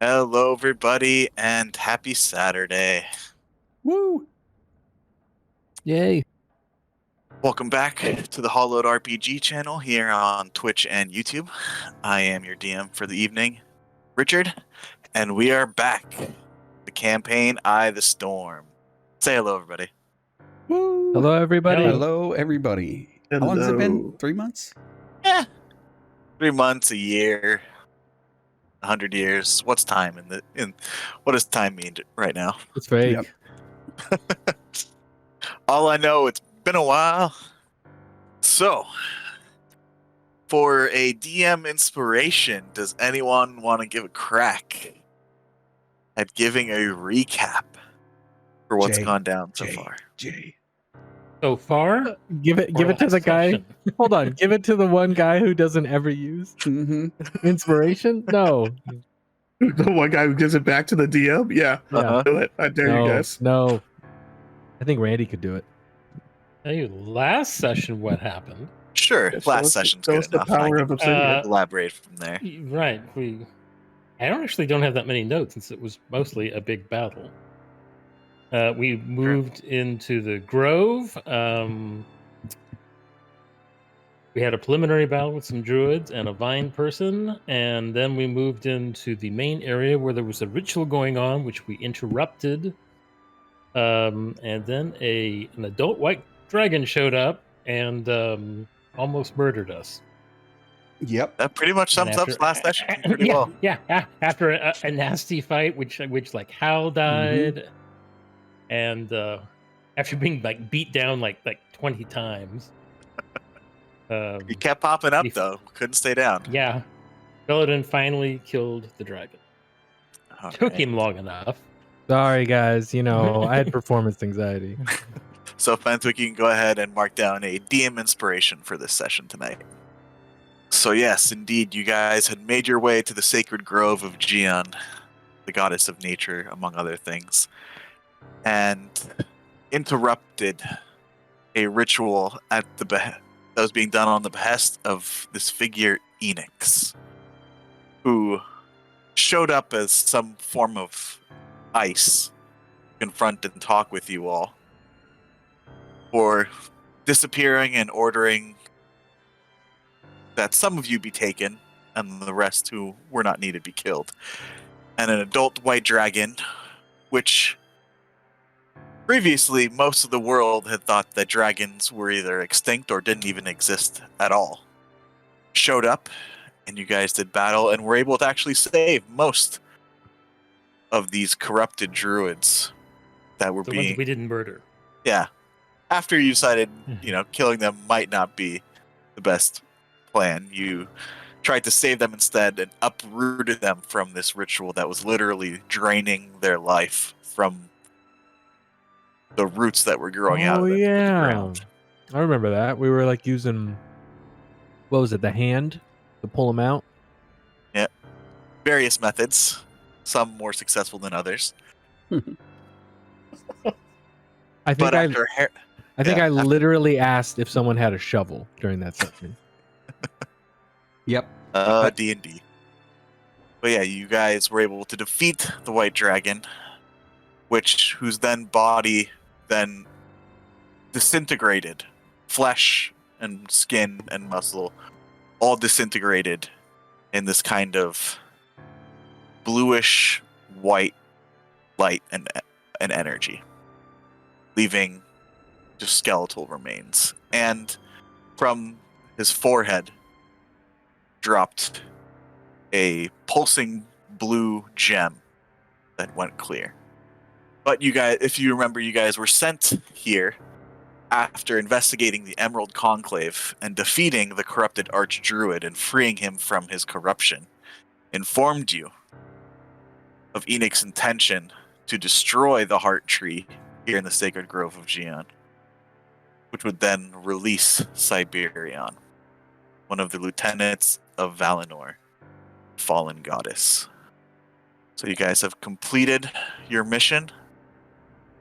Hello, everybody, and happy Saturday. Woo! Yay. Welcome back to the Hollowed RPG channel here on Twitch and YouTube. I am your DM for the evening, Richard, and we are back. The campaign Eye the Storm. Say hello, everybody. Woo! Hello, everybody. Hello, everybody. How long has it been? 3 months? 3 months, a year, 100 years. What's time what does time mean right now? It's fake. Yep. All I know, it's been a while. So, for a DM inspiration, does anyone want to give a crack at giving a recap for what's Jay, gone down so far? Jay. So far, Give it to the guy. Hold on. Give it to the one guy who doesn't ever use inspiration? No. The one guy who gives it back to the DM? Yeah. Yeah. Do it. I dare you guys. No. I think Randy could do it. Hey, last session, what happened? Sure, Yeah, show last us- session's show good us the enough. I power can of Obsidian. elaborate from there. Right, I don't have that many notes since it was mostly a big battle. We moved into the Grove. We had a preliminary battle with some druids and a vine person, and then we moved into the main area where there was a ritual going on, which we interrupted. And then an adult white dragon showed up and almost murdered us. Yep. That pretty much sums up last session pretty yeah, well. Yeah, after a nasty fight, which like Hal died, and after being like beat down like 20 times. He kept popping up though. Couldn't stay down. Yeah, Belladin finally killed the dragon. All Took right. him long enough. Sorry, guys. I had performance anxiety. So, Fenwick, you can go ahead and mark down a DM inspiration for this session tonight. So, yes, indeed, you guys had made your way to the sacred Grove of Judean, the goddess of nature, among other things, and interrupted a ritual that was being done on the behest of this figure, Enix, who showed up as some form of ice, confront and talk with you all, for disappearing and ordering that some of you be taken and the rest who were not needed be killed. And an adult white dragon, which previously most of the world had thought that dragons were either extinct or didn't even exist at all, showed up, and you guys did battle and were able to actually save most of these corrupted druids that were The ones being... we didn't murder. Yeah. After you decided, killing them might not be the best plan, you tried to save them instead and uprooted them from this ritual that was literally draining their life from the roots that were growing out of them from the ground. I remember that. We were like using, what was it, the hand to pull them out? Yeah. Various methods, some more successful than others. I think I after- literally asked if someone had a shovel during that session. Yep. D&D. But yeah, you guys were able to defeat the white dragon, whose body then disintegrated. Flesh and skin and muscle all disintegrated in this kind of bluish white light and energy, leaving just skeletal remains. And from his forehead dropped a pulsing blue gem that went clear. But you guys, if you remember, you guys were sent here after investigating the Emerald Conclave and defeating the corrupted Archdruid and freeing him from his corruption, informed you of Enix's intention to destroy the Heart Tree here in the sacred Grove of Judean, which would then release Cyberion, one of the lieutenants of Valinor, fallen goddess. So you guys have completed your mission,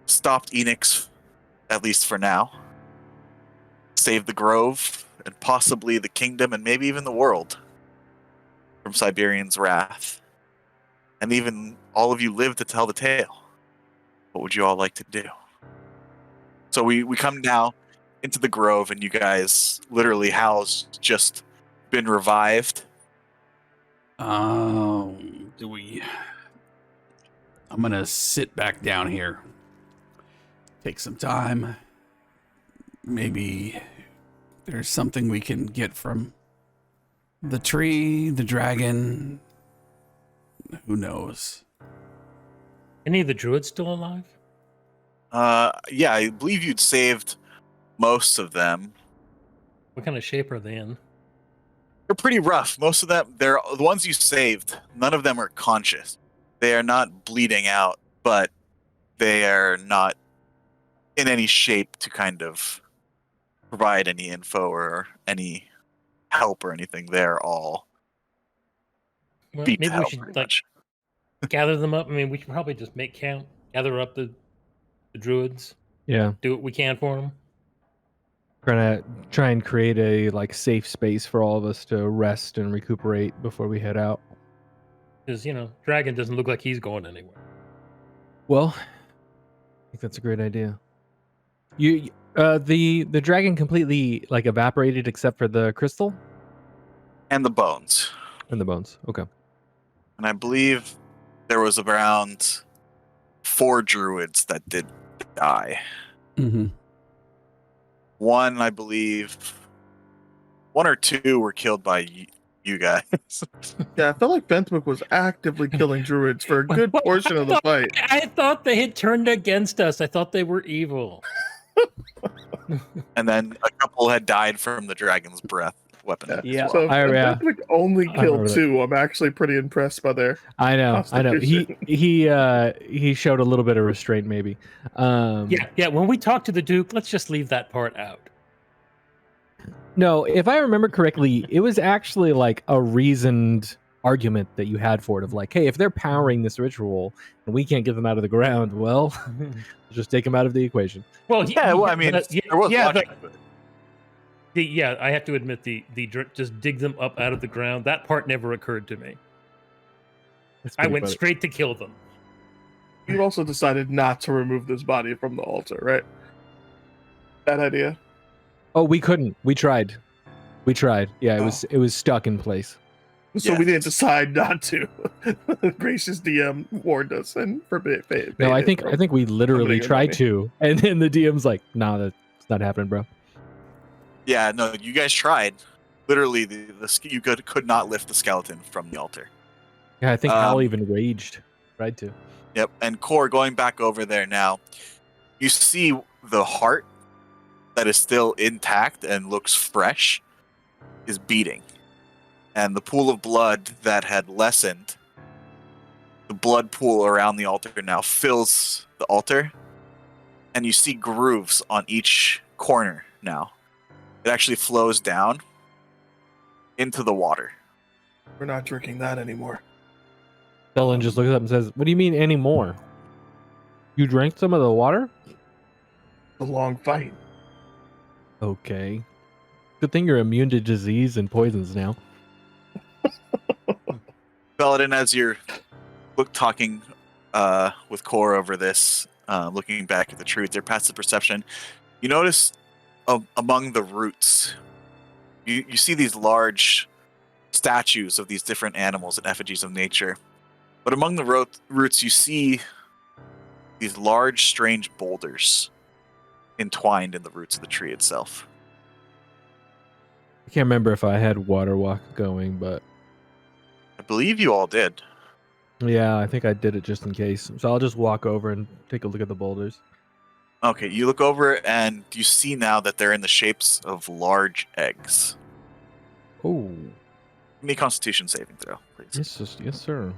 stopped Enix, at least for now, saved the Grove, and possibly the kingdom, and maybe even the world from Cyberion's wrath. and even all of you live to tell the tale. What would you all like to do? So we come now into the grove, and you guys literally Hal's just been revived. Do we? I'm gonna sit back down here. Take some time. Maybe there's something we can get from the tree, the dragon. Who knows? Any of the druids still alive? Yeah, I believe you'd saved most of them. What kind of shape are they in? They're pretty rough. Most of them, they're the ones you saved. None of them are conscious. They are not bleeding out, but they are not in any shape to kind of provide any info or any help or anything. They're all Well, beat to maybe we hell, should pretty much. gather them up. I mean, we should probably just make camp, gather up the druids, Yeah. do what we can for them. Gonna try and create a safe space for all of us to rest and recuperate before we head out. Because, Dragon doesn't look like he's going anywhere. Well, I think that's a great idea. The dragon completely evaporated except for the crystal And the bones. and the bones. Okay. And I believe there was around 4 druids that did die. Mm-hmm. One, I believe, 1 or 2 were killed by you guys. Yeah, I felt like Bentwick was actively killing druids for a good portion of the fight. I thought they had turned against us. I thought they were evil. And then a couple had died from the dragon's breath weapon. Yeah. So if Bentwick only I killed remember 2, I'm actually pretty impressed by their I know. constitution. He showed a little bit of restraint, maybe. Yeah. When we talk to the Duke, let's just leave that part out. No, if I remember correctly, it was actually a reasoned argument that you had for it of hey, if they're powering this ritual and we can't get them out of the ground, well, just take them out of the equation. Well, Yeah, well, I mean, there was logic. I have to admit the just dig them up out of the ground. That part never occurred to me. That's I pretty went funny. straight to kill them. You also decided not to remove this body from the altar, right? That idea. Oh, we couldn't. We tried. Yeah, it was stuck in place. So Yeah. we didn't decide not to. Gracious DM warned us and forbade. No, I think we literally summoning a tried mummy. to, and then the DM's like, "Nah, that's not happening, bro." Yeah, no, you guys tried. Literally, you could not lift the skeleton from the altar. Yeah, I think Hal even raged. Tried to. Yep, and Core, going back over there now, you see the heart that is still intact and looks fresh is beating. And the pool of blood that had lessened, the blood pool around the altar now fills the altar. And you see grooves on each corner now. It actually flows down into the water. We're not drinking that anymore. Dylan just looks up and says, "What do you mean anymore? You drank some of the water?" A long fight. Okay. Good thing you're immune to disease and poisons now. Paladin, as you're talking with Core over this, looking back at the truth, their passive perception, you notice among the roots, you see these large statues of these different animals and effigies of nature. But among the roots, you see these large, strange boulders entwined in the roots of the tree itself. I can't remember if I had water walk going, but I believe you all did. yeah, I think I did it just in case. So I'll just walk over and take a look at the boulders. Okay, you look over and you see now that they're in the shapes of large eggs. Oh, Give me a Constitution saving throw, please. yes, sir.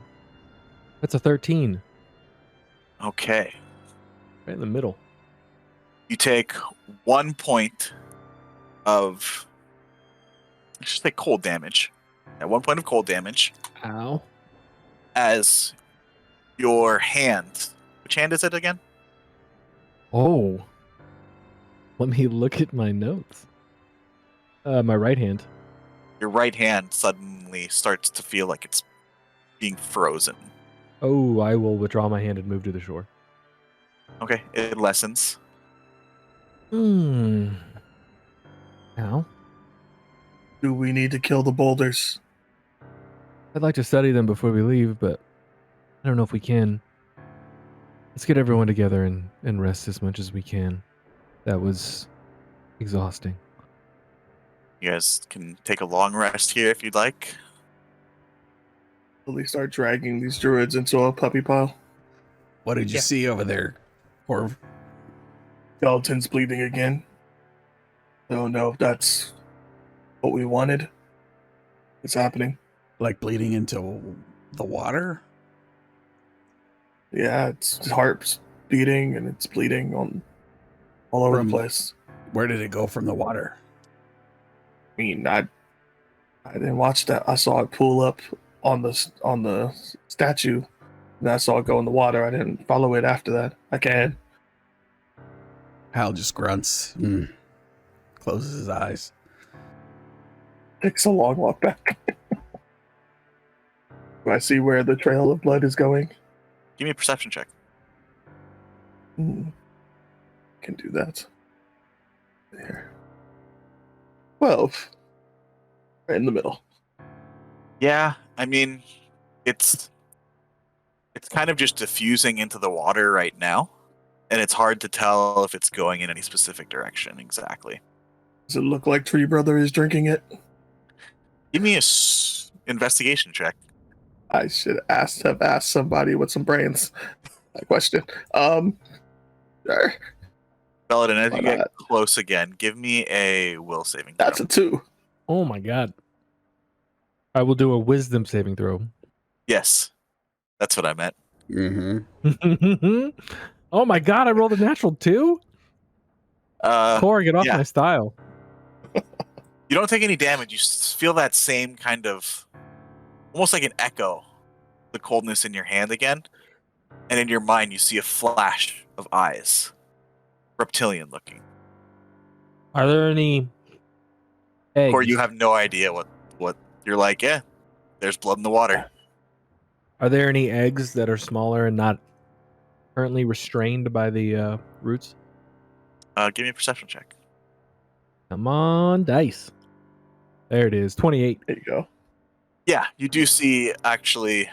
That's a 13, Okay. right in the middle. You take 1 point of, I should say, cold damage. At 1 point of cold damage Ow. as your hand. Which hand is it again? Oh. Let me look at my notes. My right hand. Your right hand suddenly starts to feel like it's being frozen. Oh, I will withdraw my hand and move to the shore. Okay, it lessens. Hmm. Now, Do we need to kill the boulders? I'd like to study them before we leave, but I don't know if we can. Let's get everyone together and rest as much as we can. That was exhausting. You guys can take a long rest here if you'd like. Will we start dragging these druids into a puppy pile? What did you Yeah. see over there? Or Skeleton's bleeding again. Don't know if that's what we wanted. It's happening. like bleeding into the water? Yeah, its heart's beating and it's bleeding on all over From- the place. Where did it go from the water? I mean, I didn't watch that. I saw it pull up on the statue, and I saw it go in the water. I didn't follow it after that. I can. Hal just grunts, closes his eyes. Takes a long walk back. Do I see where the trail of blood is going? Give me a perception check. Can do that. There. 12. Right in the middle. Yeah, I mean, it's kind of just diffusing into the water right now, and it's hard to tell if it's going in any specific direction exactly. Does it look like Tree Brother is drinking it? Give me a investigation check. I should have asked somebody with some brains that question. Sure. Belladin, as Why you get not? close again, give me a will saving throw. That's a 2. Oh my god. I will do a wisdom saving throw. Yes, that's what I meant. Mm-hmm. Oh my god, I rolled a natural 2? Corey, get off yeah. my style. You don't take any damage. You feel that same kind of, almost like an echo, the coldness in your hand again, and in your mind you see a flash of eyes, reptilian looking. Are there any eggs? Or you have no idea what you're like. Yeah, there's blood in the water. Are there any eggs that are smaller and not currently restrained by the roots? Give me a perception check. Come on, dice. There it is. 28. There you go. Yeah, you do see actually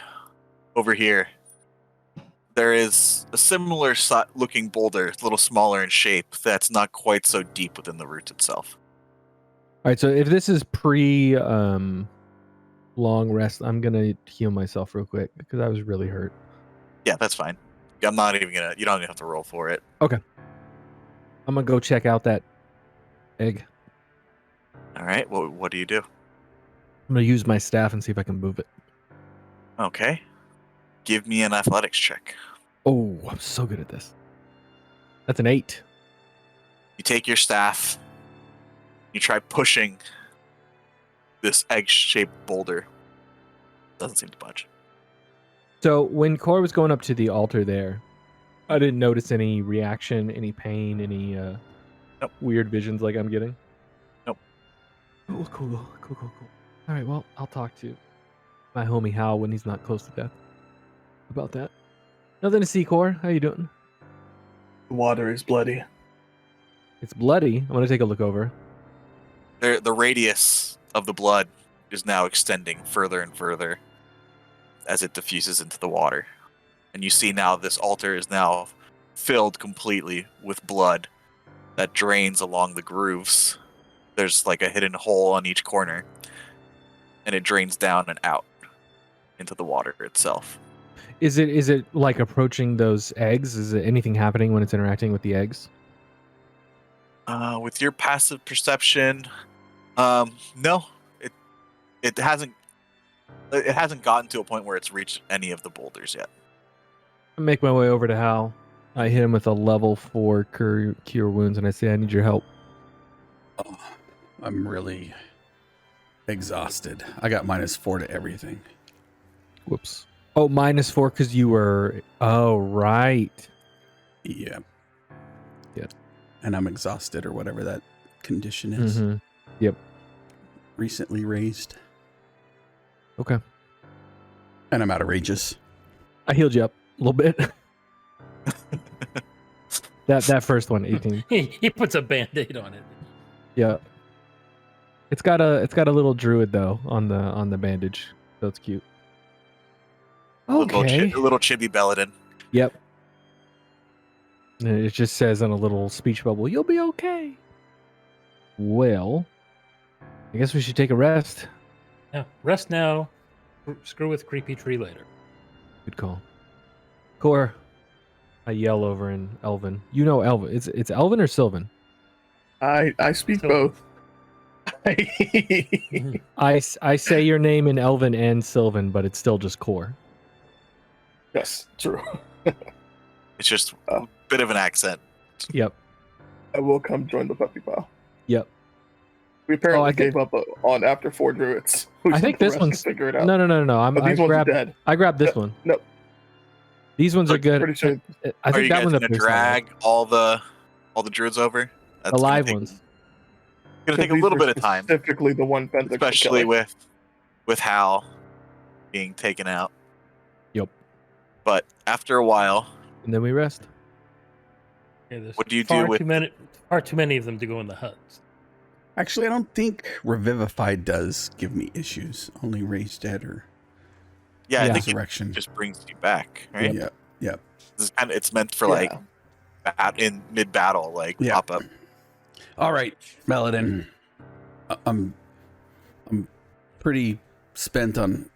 over here. There is a similar looking boulder, a little smaller in shape, that's not quite so deep within the roots itself. All right, so if this is pre long rest, I'm gonna heal myself real quick because I was really hurt. Yeah, that's fine. I'm not even gonna. You don't even have to roll for it. I'm gonna go check out that egg. All right. Well, what do you do? I'm gonna use my staff and see if I can move it. Okay. Give me an athletics check. Oh, I'm so good at this. That's an 8. You take your staff. You try pushing this egg-shaped boulder. Doesn't seem to budge. So when Cor was going up to the altar there, I didn't notice any reaction, any pain, any Nope. weird visions like I'm getting. Nope. Cool. All right, well, I'll talk to my homie Hal when he's not close to death about that. Nothing to see, Cor. How you doing? The water is bloody. It's bloody. I'm gonna take a look over. The radius of the blood is now extending further and further as it diffuses into the water. And you see now this altar is now filled completely with blood that drains along the grooves. There's like a hidden hole on each corner, and it drains down and out into the water itself. Is it like approaching those eggs? Is it anything happening when it's interacting with the eggs? With your passive perception, no, it hasn't gotten to a point where it's reached any of the boulders yet. I make my way over to Hal. I hit him with a level 4 cure wounds, and I say, I need your help. Oh, I'm really exhausted. I got -4 to everything. Whoops. Oh, -4 because you were... Oh, right. Yeah. Yeah. And I'm exhausted or whatever that condition is. Mhm. Yep. Recently raised. Okay. And I'm out of rages. I healed you up a little bit. that first one, 18. He puts a band-aid on it. Yeah. It's got a little druid though on the bandage, so it's cute. Okay. A little chibi Belladin. Yep. And it just says on a little speech bubble, "You'll be okay." Well, I guess we should take a rest. Yeah, rest now. Screw with creepy tree later. Good call. Core, I yell over in Elven. You know Elven. It's Elven or Sylvan? I speak So- both. I say your name in Elven and Sylvan, but it's still just Core. Yes, true. It's just a bit of an accent. Yep. I will come join the puppy pile. Yep. We apparently I think- gave up on after 4 druids. We I think spent the this rest one's to figure it out. No. But these ones are dead. I grabbed this one. No, These ones are But good. pretty sure. I Are think you that guys one's gonna a big drag all the druids over? That's the live gonna ones. Gonna take a These little were bit of time, Specifically, the one pentacle especially killer. with Hal being taken out. Yep. But after a while, And then we rest. Yeah, there's What do you do far with- far too many of them to go in the huts. Actually, I don't think Revivify does give me issues. Only Raise Dead or yeah, I Yeah. think it Resurrection. just brings you back, right? Yep. It's meant for like in mid battle, like Yeah. pop up. All right, Meladin. I'm pretty spent on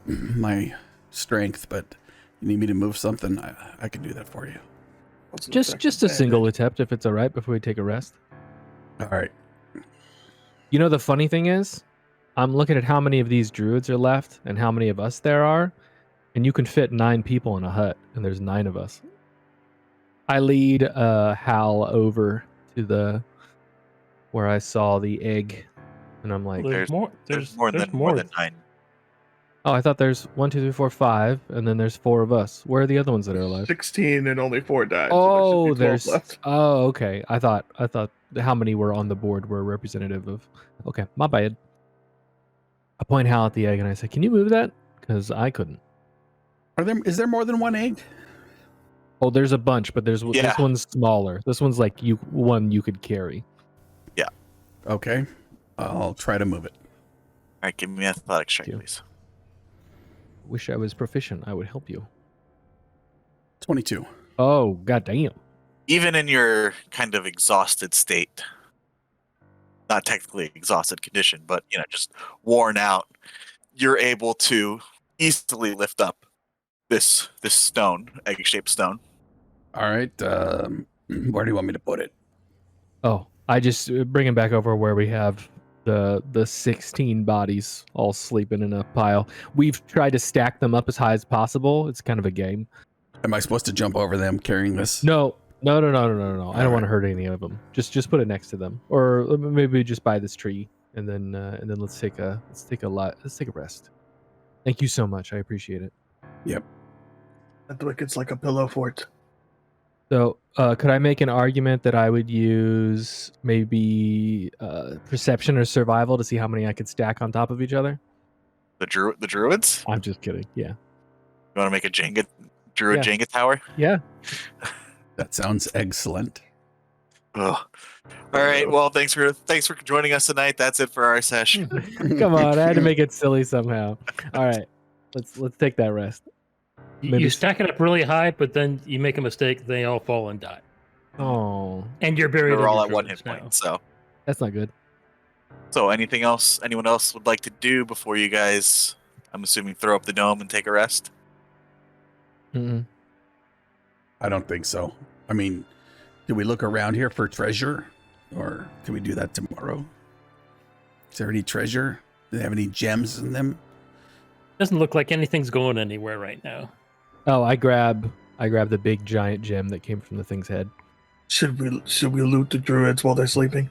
my strength, but you need me to move something, I can do that for you. Just a single attempt, if it's all right, before we take a rest. All right. You know, the funny thing is, I'm looking at how many of these druids are left and how many of us there are, and you can fit 9 people in a hut, and there's 9 of us. I lead Hal over to where I saw the egg, and I'm like, There's more than 9. oh, I thought there's 1, 2, 3, 4, 5, and then there's 4 of us. Where are the other ones that are alive? 16 and only 4 died. Oh, so there there's. should be 12 left. Oh, okay. I thought how many were on the board were representative of. Okay, my bad. I point Hal at the egg and I say, "Can you move that? Because I couldn't." Is there more than one egg? Oh, there's a bunch, but this Yeah. one's smaller. This one's like one you could carry. Okay. I'll try to move it. All right, give me an athletics check, Thank you. please. Wish I was proficient. I would help you. 22. Oh, goddamn. Even in your kind of exhausted state, not technically exhausted condition, but just worn out, you're able to easily lift up this stone, egg-shaped stone. All right. Where do you want me to put it? Oh, I just bring him back over where we have the 16 bodies all sleeping in a pile. We've tried to stack them up as high as possible. It's kind of a game. Am I supposed to jump over them carrying this? No. I don't Alright. want to hurt any of them. Just put it next to them, or maybe just by this tree, and then let's take a rest. Thank you so much. I appreciate it. It's like a pillow fort. So, could I make an argument that I would use maybe perception or survival to see how many I could stack on top of each other? The druids? I'm just kidding. Yeah. You want to make a druid Yeah. Jenga tower? Yeah. That sounds excellent. Ugh. All right. Well, thanks for joining us tonight. That's it for our session. Come on, I had to make it silly somehow. All right, let's take that rest. Maybe You s- stack it up really high, but then you make a mistake, they all fall and die. Oh, And you're buried We're all under at 1 druids hit now. point. that's not good. So anything else anyone else would like to do before you guys, I'm assuming, throw up the dome and take a rest? Mm-mm. I don't think so. I mean, do we look around here for treasure? Or can we do that tomorrow? Is there any treasure? Do they have any gems in them? Doesn't look like anything's going anywhere right now. Oh, I grab the big giant gem that came from the thing's head. Should we loot the druids while they're sleeping?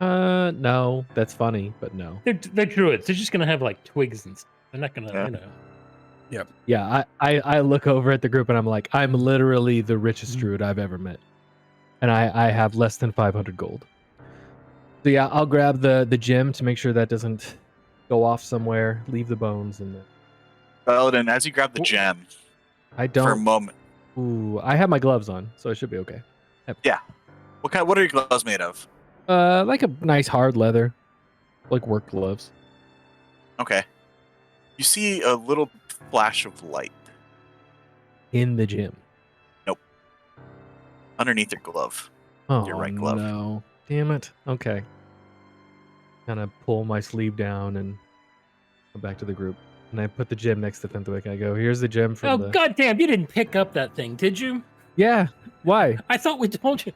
No, that's funny, but no. They're druids. They're just gonna have like twigs and stuff. They're not gonna, Yeah. Yeah, I look over at the group and I'm like, I'm literally the richest druid I've ever met, and I have less than 500 gold. So yeah, I'll grab the gem to make sure that doesn't go off somewhere. Leave the bones and then Paladin, as you grab the gem I for a don't. moment. Ooh, I have my gloves on, so it should be okay. What are your gloves made of? Like a nice hard leather, like work gloves. Okay. You see a little flash of light In the gym. underneath your glove. Oh, Your right glove. no. Damn it. Okay. Kind of pull my sleeve down and go back to the group. And I put the gem next to Fentwick. I go, here's the gem from Oh, the... goddamn, you didn't pick up that thing, did you? Yeah. Why? I thought we told you.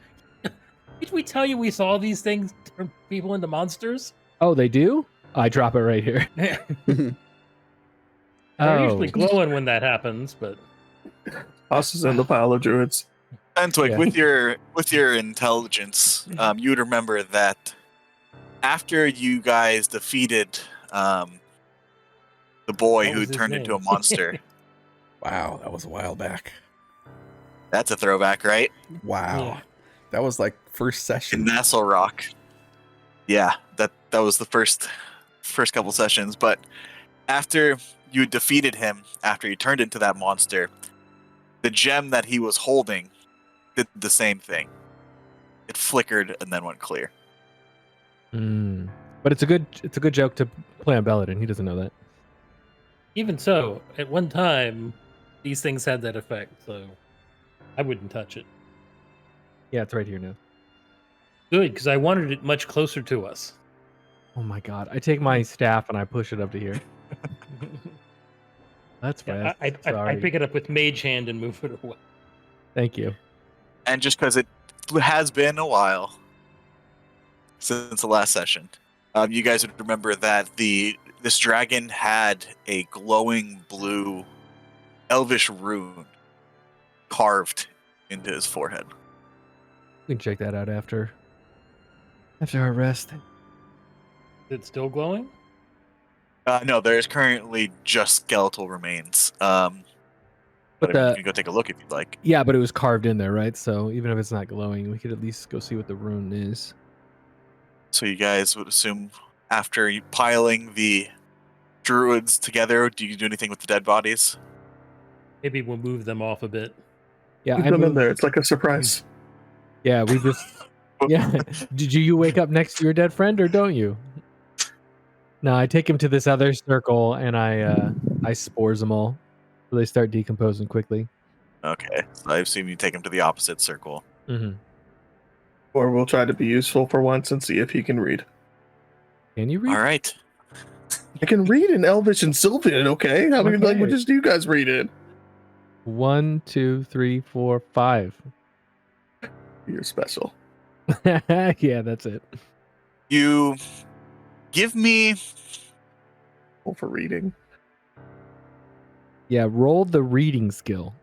Did we tell you we saw these things turn people into monsters? Oh, they do? I drop it right here. They're Oh. usually glowing when that happens, but Us is in the pile of druids. Fentwick, Yeah. with your intelligence, you would remember that after you guys defeated the boy What who was his turned into a name? monster. Wow, that was a while back. That's a throwback, right? Wow. Yeah. That was like first In session. Nestlerock. Yeah, that was the first couple sessions. But after you defeated him, after he turned into that monster, the gem that he was holding did the same thing. It flickered and then went clear. But it's a good joke to play on Belladin. He doesn't know that. even so, at one time, these things had that effect, so I wouldn't touch it. Yeah, it's right here now. Good, because I wanted it much closer to us. Oh my god. I take my staff and I push it up to here. That's Yeah, fast. I Sorry. pick it up with mage hand and move it away. Thank you. And just because it has been a while since the last session, you guys would remember that this dragon had a glowing blue elvish rune carved into his forehead. We can check that out after our rest. Is it still glowing? No, there is currently just skeletal remains. But But the- you can go take a look if you'd like. Yeah, but it was carved in there, right? So even if it's not glowing, we could at least go see what the rune is. So you guys would assume after you piling the druids together, do you do anything with the dead bodies? Maybe we'll move them off a bit. Yeah, Keep I them in moved, there. It's like a surprise. yeah, we just yeah. Did you wake up next to your dead friend or don't you? No, I take him to this other circle and I spores them all, so they start decomposing quickly. Okay, so I assume you take him to the opposite circle. Mm-hmm. Or we'll try to be useful for once and see if he can read. Can you read? All right. I can read in Elvish and Sylvan, okay? How many Okay. languages do you guys read in? 1, 2, 3, 4, 5. You're special. Yeah, that's it. You give me Well, for reading. Yeah, roll the reading skill.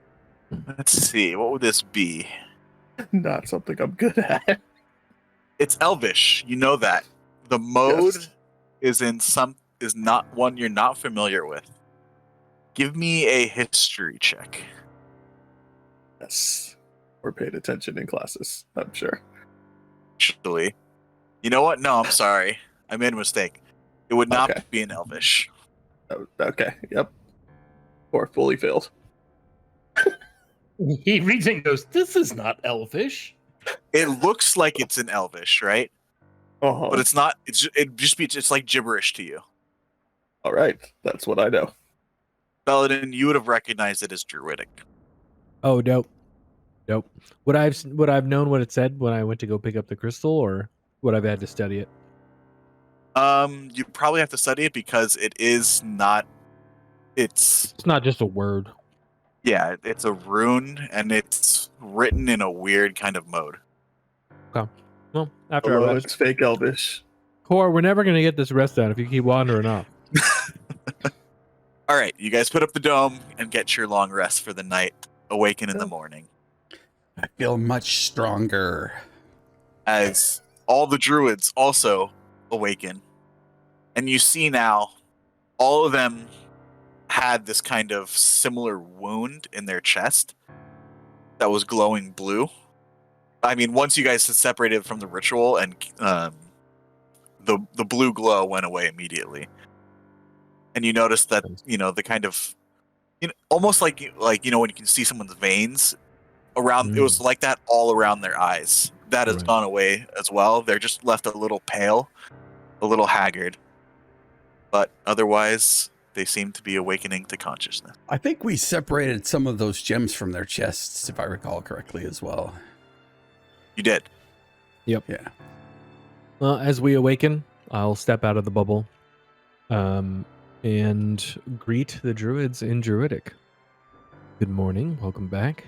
let's see, what would this be? Not something I'm good at. It's Elvish. You know that. The mode Yes. is not one you're not familiar with. Give me a history check. Yes. We're paying attention in classes, I'm sure. Actually, you know what? No, I'm sorry. I made a mistake. It would not Okay. be an Elvish. Oh, okay, yep. Or fully filled. He reads it and goes, "This is not elvish." It looks like it's an Elvish, right? Uh-huh. But it's not. It's like gibberish to you. All right, that's what I know. Paladin, you would have recognized it as Druidic. Oh, dope. Would I've known what it said when I went to go pick up the crystal, or would I've had to study it? You probably have to study it because it is not. It's It's not just a word. yeah, it's a rune and it's written in a weird kind of mode. Well, after our Although rest, it's fake Elvish. Core, we're never gonna get this rest down if you keep wandering off. All right, you guys put up the dome and get your long rest for the night. Awaken in the morning I feel much stronger. as all the druids also awaken, and you see now all of them had this kind of similar wound in their chest that was glowing blue. I mean, once you guys had separated from the ritual, and the blue glow went away immediately, and you noticed that the kind of Almost like when you can see someone's veins around. It was like that all around their eyes. That has Right. gone away as well. They're just left a little pale, a little haggard, but otherwise they seem to be awakening to consciousness. I think we separated some of those gems from their chests, if I recall correctly, as well. You did. Yeah. Well, as we awaken, I'll step out of the bubble and greet the druids in Druidic. Good morning. Welcome back.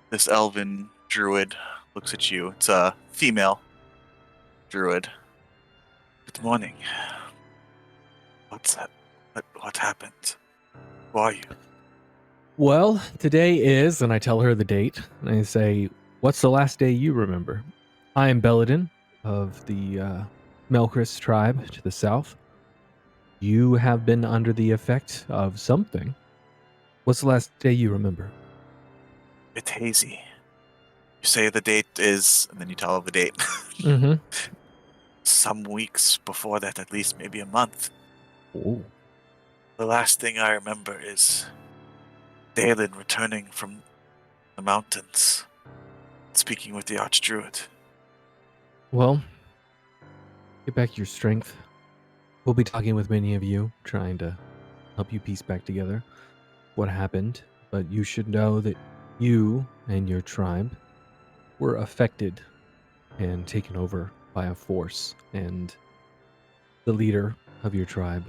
This elven druid looks at you. It's a female druid. Good morning. What's that? What happened? Who are you? Well, today is, and I tell her the date, and I say, what's the last day you remember? I am Belladin of the Melchris tribe to the south. You have been under the effect of something. What's the last day you remember? Bit hazy. You say the date is, and then you tell her the date. Mm-hmm. Some weeks before that, at least maybe a month. Oh. The last thing I remember is Dalen returning from the mountains, speaking with the Archdruid. Well, get back your strength. We'll be talking with many of you, trying to help you piece back together what happened. But you should know that you and your tribe were affected and taken over by a force. And the leader of your tribe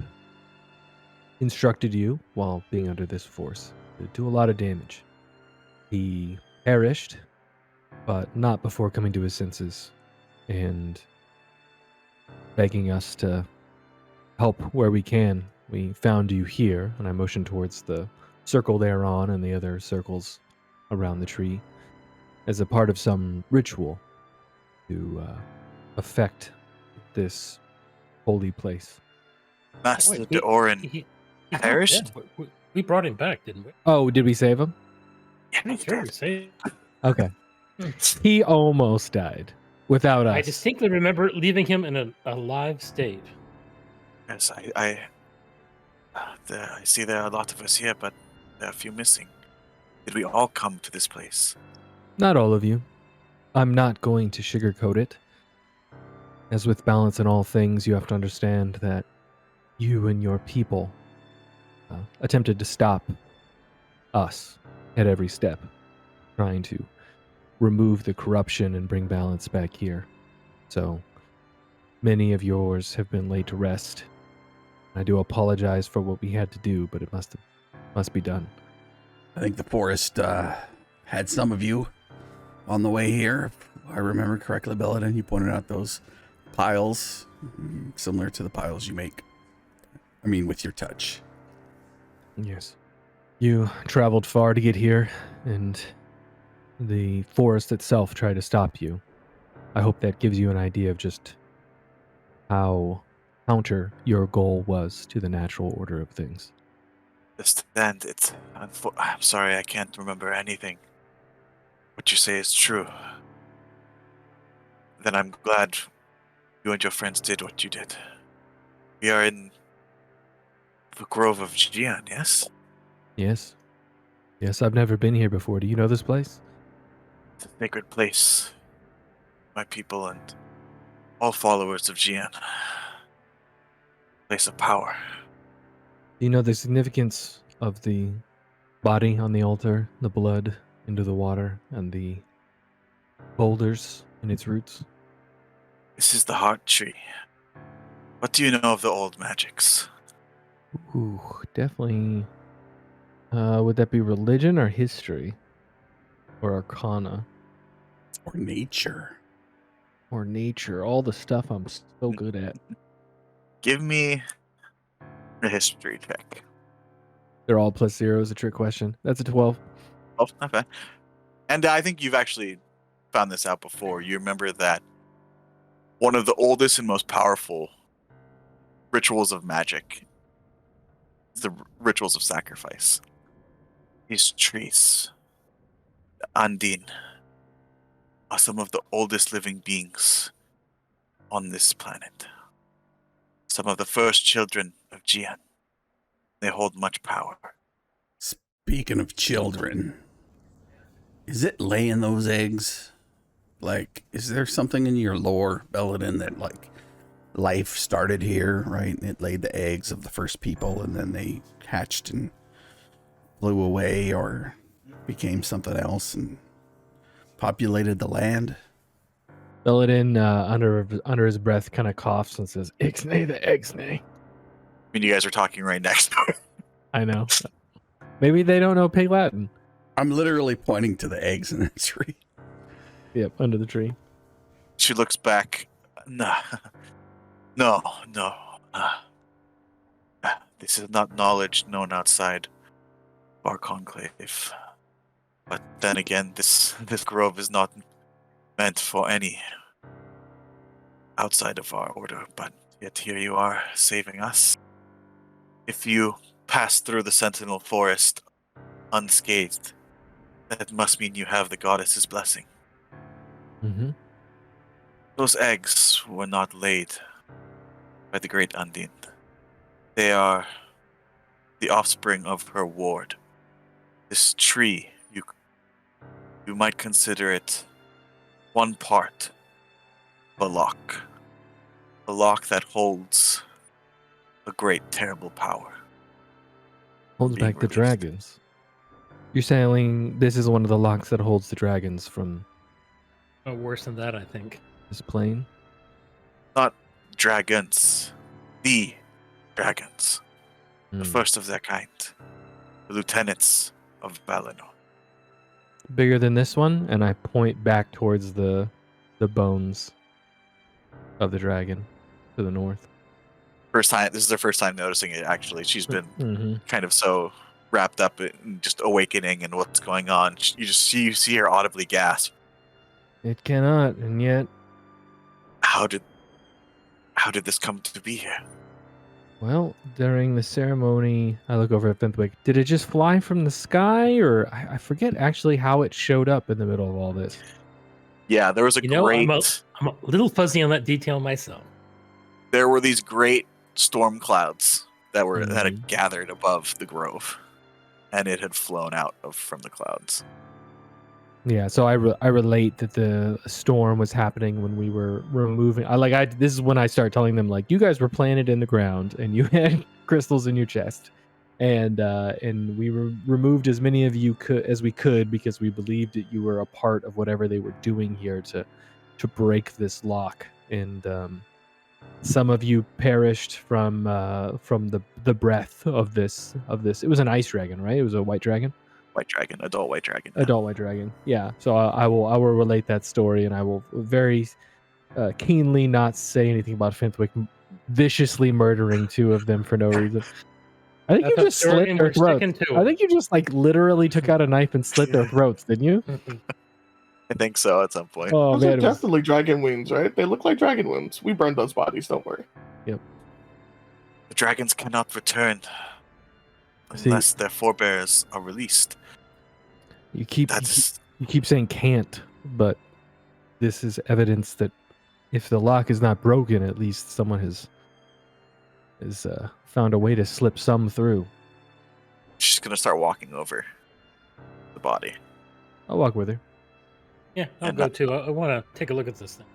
instructed you, while being under this force, to do a lot of damage. He perished, but not before coming to his senses and begging us to help where we can. We found you here, and I motioned towards the circle there on and the other circles around the tree as a part of some ritual to affect this holy place. Master Wait, Deorin He perished? we brought him back, didn't we? Oh, did we save him? Pretty sure we saved. Okay. He almost died without us. I distinctly remember leaving him in an alive state. Yes, I see there are a lot of us here, but there are a few missing. Did we all come to this place? Not all of you. I'm not going to sugarcoat it. As with balance in all things, you have to understand that you and your people attempted to stop us at every step, trying to remove the corruption and bring balance back here. So many of yours have been laid to rest. I do apologize for what we had to do, but it must be done. I think the forest had some of you on the way here. If I remember correctly, Belladin, you pointed out those piles, similar to the piles you make. I mean, with your touch. Yes. You traveled far to get here, and the forest itself tried to stop you. I hope that gives you an idea of just how counter your goal was to the natural order of things. Understand it. I'm sorry, I can't remember anything. What you say is true. Then I'm glad you and your friends did what you did. We are in the Grove of Judean, yes? Yes. Yes, I've never been here before. Do you know this place? It's a sacred place. My people and all followers of Jian. Place of power. Do you know the significance of the body on the altar, the blood into the water, and the boulders in its roots? This is the heart tree. What do you know of the old magics? Ooh, definitely. Would that be religion or history? Or arcana? Or nature. Or nature? All the stuff I'm so good at. Give me a history check. They're all +0 is a trick question. That's a 12. Oh, not bad. And I think you've actually found this out before. You remember that one of the oldest and most powerful rituals of magic is the rituals of sacrifice. These trees, the Undine, are some of the oldest living beings on this planet. Some of the first children of Jian. They hold much power. Speaking of children, is it laying those eggs? Like, is there something in your lore, Belladin, that like life started here, right? It laid the eggs of the first people and then they hatched and flew away or became something else and populated the land? Belladin, under his breath, kind of coughs and says, "Ixnay the Ixnay." I mean, you guys are talking right next door. I know. Maybe they don't know Pig Latin. I'm literally pointing to the eggs in the tree. Yep, under the tree. She looks back. No. No. This is not knowledge known outside our conclave. But then again, this grove is not meant for any outside of our order, but yet here you are, saving us. If you pass through the Sentinel Forest unscathed, that must mean you have the goddess's blessing. Mm-hmm. Those eggs were not laid by the great Undine. They are the offspring of her ward. This tree, you might consider it one part of a lock that holds a great, terrible power. Holds Being back the released. dragons. You're saying this is one of the locks that holds the dragons from Oh, worse than that, I think. this plane? Not dragons, the dragons, the Hmm. first of their kind, the lieutenants of Valinor. Bigger than this one, and I point back towards the bones of the dragon to the north. First time. This is her first time noticing it. Actually, she's been Mm-hmm. kind of so wrapped up in just awakening and what's going on. You see her audibly gasp. It cannot, and yet, How did this come to be here? well, during the ceremony, I look over at Fenthwick. Did it just fly from the sky, or I forget actually how it showed up in the middle of all this? Yeah, there was a You know, great. I'm a little fuzzy on that detail myself. There were these great storm clouds that Mhm. had gathered above the grove, and it had flown out from the clouds. Yeah, so I relate that the storm was happening when we were removing. This is when I start telling them like, you guys were planted in the ground and you had crystals in your chest, and we removed as many of you as we could because we believed that you were a part of whatever they were doing here to break this lock, and some of you perished from the breath of this. It was an ice dragon, right? It was a white dragon. White dragon, adult white dragon. Yeah. Adult white dragon. Yeah. So I will relate that story, and I will very keenly not say anything about Fenthwick viciously murdering two of them for no reason. I think That's you a just story slit and their we're throats. sticking to I it. think you just like literally took out a knife and slit their throats, didn't you? I think so at some point. Oh Those man, are it was, definitely dragon wounds, right? They look like dragon wounds. We burned those bodies, don't worry. The dragons cannot return See- unless their forebears are released. you keep That's saying can't, but this is evidence that if the lock is not broken, at least someone has found a way to slip some through. she's gonna start walking over the body. I'll walk with her. Yeah, I'll And go too. I want to take a look at this thing.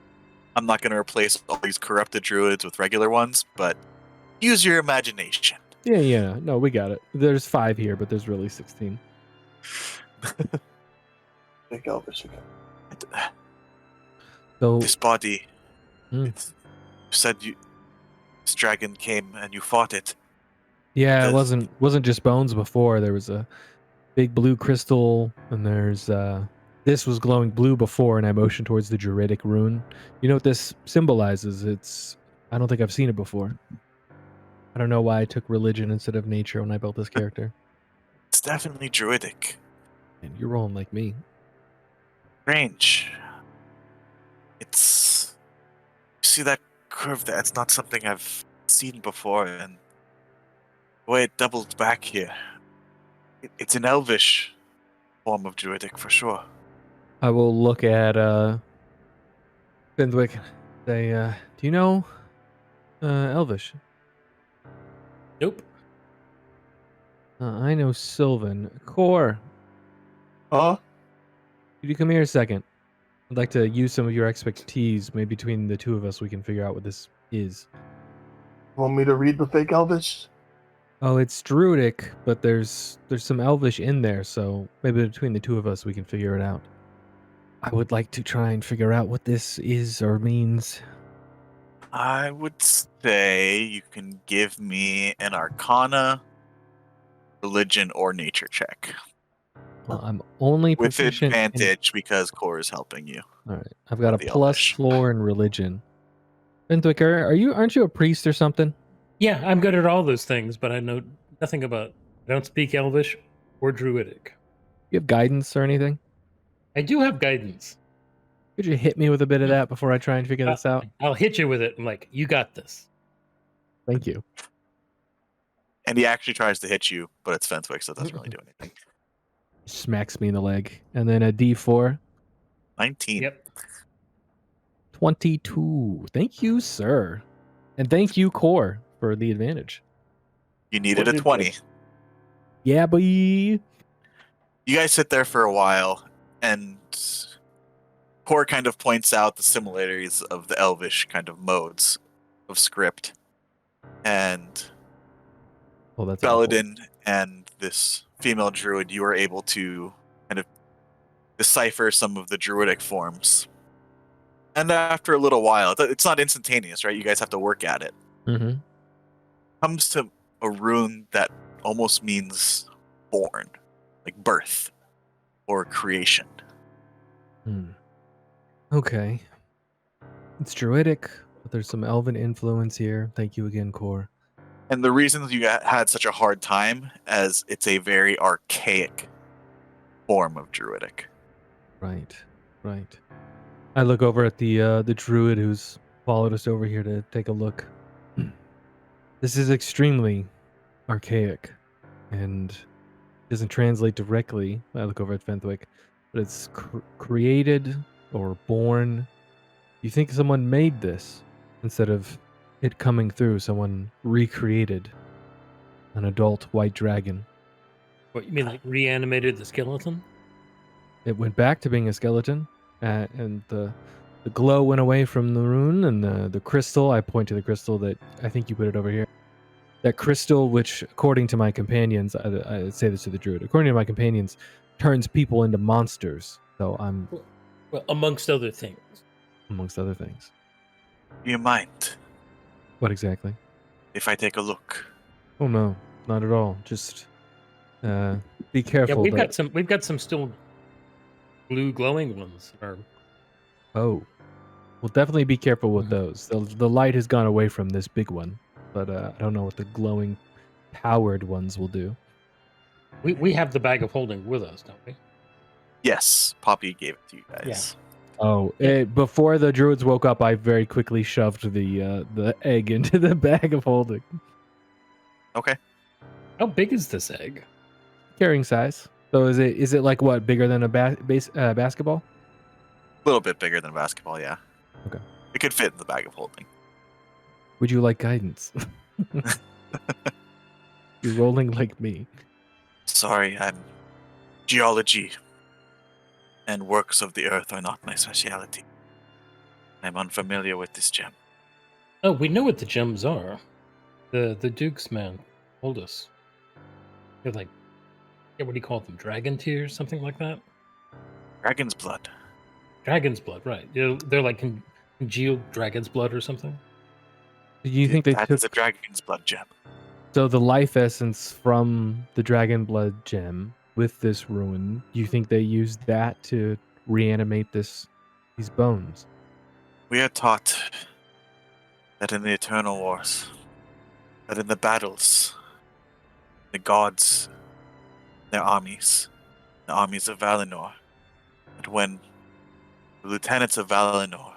I'm not gonna replace all these corrupted druids with regular ones, but use your imagination. Yeah. No, we got it. There's 5 here, but there's really 16. Big Elvis again. So This body, Hmm. you said this dragon came and you fought it. yeah, it Does- wasn't just bones before. There was a big blue crystal, and there's this was glowing blue before, and I motioned towards the Druidic Rune. You know what this symbolizes? I don't think I've seen it before. I don't know why I took religion instead of nature when I built this character. It's definitely druidic. And you're rolling like me. Strange. It's you see that curve there? It's not something I've seen before, and the way it doubles back here. It's an elvish form of druidic for sure. I will look at Fenthwick and say, do you know Elvish? Nope. I know Sylvan. Core, Huh? could you come here a second? I'd like to use some of your expertise. Maybe between the two of us, we can figure out what this is. Want me to read the fake Elvish? Oh, it's Druidic, but there's some Elvish in there, so maybe between the two of us, we can figure it out. I would like to try and figure out what this is or means. I would say you can give me an Arcana, Religion, or Nature check. Well, I'm only With proficient in... advantage because Core is helping you. All right, I've got a the plus Elvish. 4 in religion. Bentwicker, aren't you a priest or something? Yeah, I'm good at all those things, but I know nothing about. I don't speak Elvish or Druidic. You have guidance or anything? I do have guidance. Could you hit me with a bit of that before I try and figure this out? I'll hit you with it. I'm like, you got this. Thank you. And he actually tries to hit you, but it's Fenswick, so it doesn't really do anything. Smacks me in the leg. And then a D4. 19. Yep. 22. Thank you, sir. And thank you, Core, for the advantage. You needed a 20. Yeah, boy. You guys sit there for a while, and Core kind of points out the similarities of the Elvish kind of modes of script. And Oh, that's awful. Paladin and this female druid, you are able to kind of decipher some of the druidic forms. And after a little while, it's not instantaneous, right? You guys have to work at it. Mm-hmm. Comes to a rune that almost means born, like birth or creation. Okay. It's druidic, but there's some elven influence here. Thank you again, Core. And the reason you had such a hard time as it's a very archaic form of druidic. Right. I look over at the druid who's followed us over here to take a look. This is extremely archaic and doesn't translate directly. I look over at Fenthwick, but it's created or born. You think someone made this instead of it coming through? Someone recreated an adult white dragon. What you mean, like reanimated the skeleton? It went back to being a skeleton, and the glow went away from the rune, and the crystal. I point to the crystal that I think you put it over here. That crystal, which according to my companions, I say this to the druid, according to my companions, turns people into monsters. So I'm, Well, amongst other things. amongst other things. Do you mind What exactly? if I take a look? Oh no, not at all. Just be careful. Yeah, we've got some still blue glowing ones. Oh, well, definitely be careful with those. The light has gone away from this big one, but I don't know what the glowing, powered ones will do. We have the bag of holding with us, don't we? Yes, Poppy gave it to you guys. Oh, before the druids woke up, I very quickly shoved the egg into the bag of holding. Okay. How big is this egg? Carrying size. So is it like what, bigger than a basketball? A little bit bigger than a basketball, yeah. Okay. It could fit in the bag of holding. Would you like guidance? You're rolling like me. Sorry, geology and works of the earth are not my speciality. I'm unfamiliar with this gem. Oh, we know what the gems are. The Duke's man told us. They're like, what do you call them? Dragon tears, something like that? Dragon's blood. Dragon's blood, right. They're like congealed dragon's blood or something. Do you think they That took is a dragon's blood gem. so the life essence from the dragon blood gem with this rune? Do you think they used that to reanimate these bones? We are taught that in the eternal wars, that in the battles, the gods, their armies, the armies of Valinor, that when the lieutenants of Valinor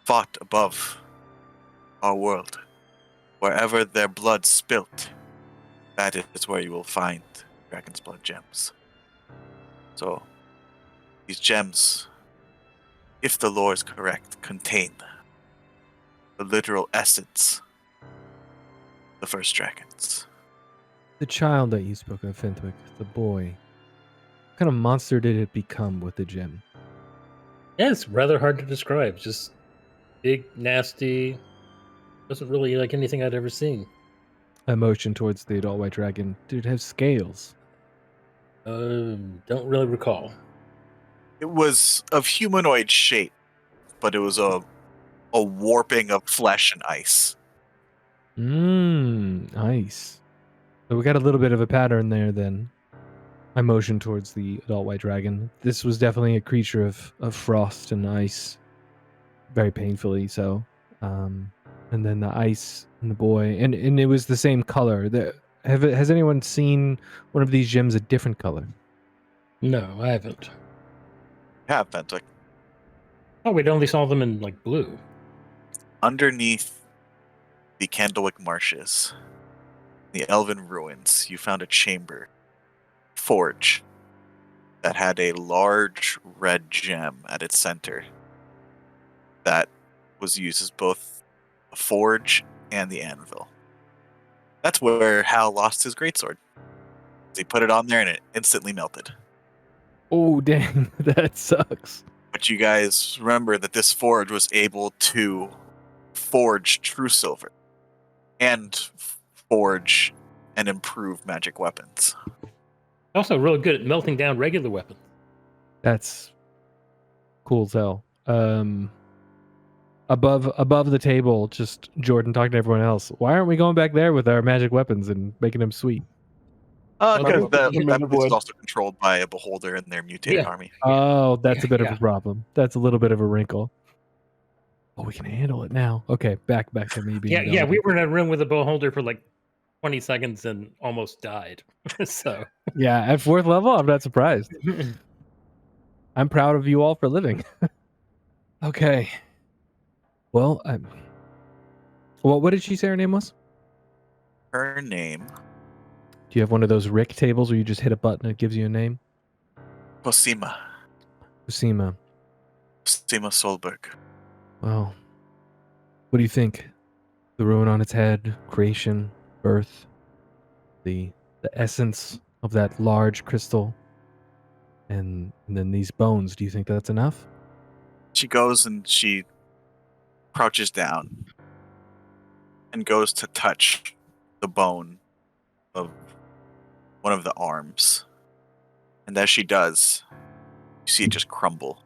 fought above our world, wherever their blood spilt, that is where you will find dragon's blood gems. So, these gems, if the lore is correct, contain the literal essence of the first dragons. The child that you spoke of, Fintwick, the boy. What kind of monster did it become with the gem? Yeah, it's rather hard to describe. Just big, nasty. Wasn't really like anything I'd ever seen. I motioned towards the adult white dragon. Did it have scales? Don't really recall. It was of humanoid shape, but it was a warping of flesh and ice. Nice. So we got a little bit of a pattern there then. I motioned towards the adult white dragon. This was definitely a creature of frost and ice. Very painfully so. And then the ice and the boy. And it was the same color. Has anyone seen one of these gems a different color? No, I haven't. Yeah, Fenwick. Oh, we'd only saw them in like blue. Underneath the Candlewick Marshes, the Elven Ruins, you found a chamber, forge, that had a large red gem at its center that was used as both a forge and the anvil. That's where Hal lost his greatsword. He put it on there and it instantly melted. Oh, dang. That sucks. But you guys remember that this forge was able to forge true silver and forge and improve magic weapons. Also, really good at melting down regular weapons. That's cool as hell. Above the table, just Jordan talking to everyone else. Why aren't we going back there with our magic weapons and making them sweet? Because Okay. that place is also controlled by a beholder and their mutated army. Oh, that's a bit of Yeah. a problem. That's a little bit of a wrinkle. Oh, we can handle it now. Okay, back to me being. Yeah, we were in a room with a bowholder for like 20 seconds and almost died. So Yeah, at 4th level, I'm not surprised. I'm proud of you all for living. Okay. Well, what did she say her name was? Her name, Do you have one of those Rick tables where you just hit a button and it gives you a name? Cosima Usima. Solberg. Well, what do you think? The ruin on its head, creation, birth, the essence of that large crystal, and then these bones. Do you think that's enough? She goes and she crouches down and goes to touch the bone of one of the arms. And as she does, you see it just crumble.